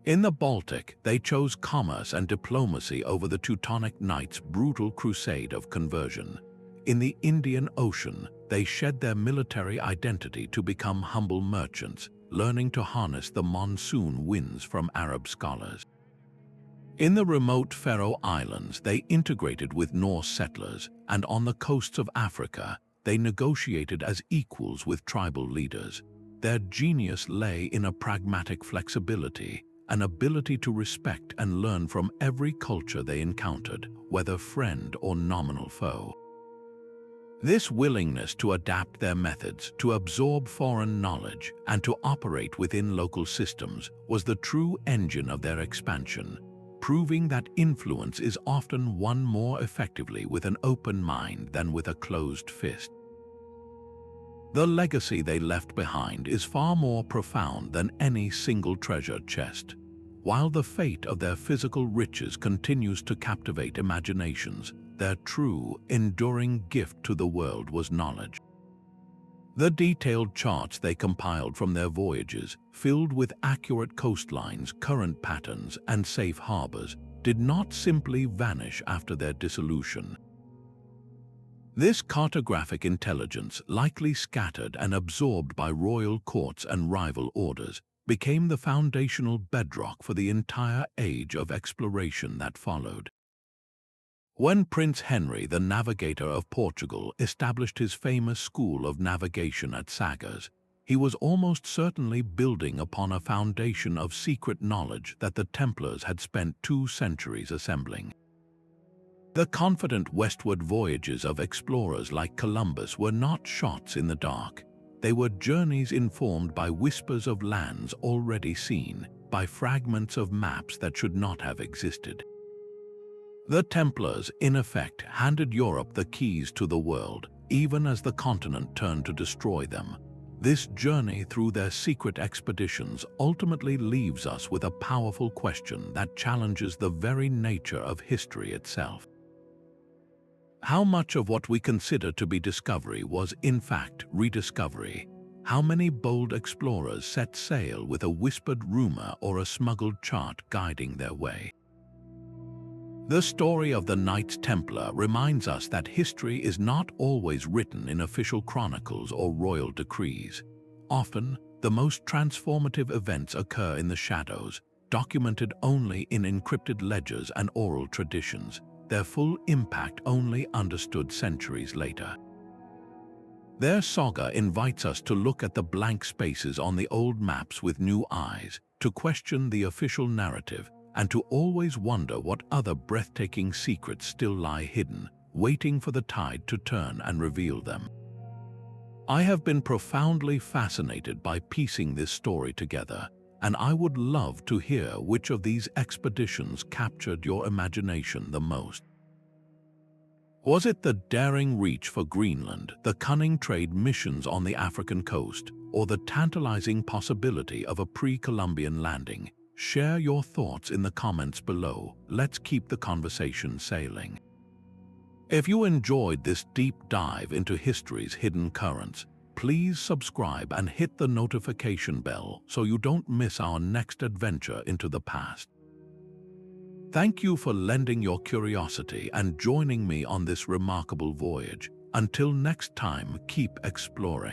In the Baltic, they chose commerce and diplomacy over the Teutonic Knights' brutal crusade of conversion. In the Indian Ocean, they shed their military identity to become humble merchants, learning to harness the monsoon winds from Arab scholars. In the remote Faroe Islands, they integrated with Norse settlers, and on the coasts of Africa, they negotiated as equals with tribal leaders. Their genius lay in a pragmatic flexibility, an ability to respect and learn from every culture they encountered, whether friend or nominal foe. This willingness to adapt their methods, to absorb foreign knowledge, and to operate within local systems was the true engine of their expansion, proving that influence is often won more effectively with an open mind than with a closed fist. The legacy they left behind is far more profound than any single treasure chest. While the fate of their physical riches continues to captivate imaginations, their true, enduring gift to the world was knowledge. The detailed charts they compiled from their voyages, filled with accurate coastlines, current patterns, and safe harbors, did not simply vanish after their dissolution. This cartographic intelligence, likely scattered and absorbed by royal courts and rival orders, became the foundational bedrock for the entire age of exploration that followed. When Prince Henry, the navigator of Portugal, established his famous school of navigation at Sagres, he was almost certainly building upon a foundation of secret knowledge that the Templars had spent 2 centuries assembling. The confident westward voyages of explorers like Columbus were not shots in the dark. They were journeys informed by whispers of lands already seen, by fragments of maps that should not have existed. The Templars, in effect, handed Europe the keys to the world, even as the continent turned to destroy them. This journey through their secret expeditions ultimately leaves us with a powerful question that challenges the very nature of history itself. How much of what we consider to be discovery was, in fact, rediscovery? How many bold explorers set sail with a whispered rumor or a smuggled chart guiding their way? The story of the Knights Templar reminds us that history is not always written in official chronicles or royal decrees. Often, the most transformative events occur in the shadows, documented only in encrypted ledgers and oral traditions, their full impact only understood centuries later. Their saga invites us to look at the blank spaces on the old maps with new eyes, to question the official narrative, and to always wonder what other breathtaking secrets still lie hidden, waiting for the tide to turn and reveal them. I have been profoundly fascinated by piecing this story together, and I would love to hear which of these expeditions captured your imagination the most. Was it the daring reach for Greenland, the cunning trade missions on the African coast, or the tantalizing possibility of a pre-Columbian landing? Share your thoughts in the comments below. Let's keep the conversation sailing. If you enjoyed this deep dive into history's hidden currents, please subscribe and hit the notification bell so you don't miss our next adventure into the past. Thank you for lending your curiosity and joining me on this remarkable voyage. Until next time, keep exploring.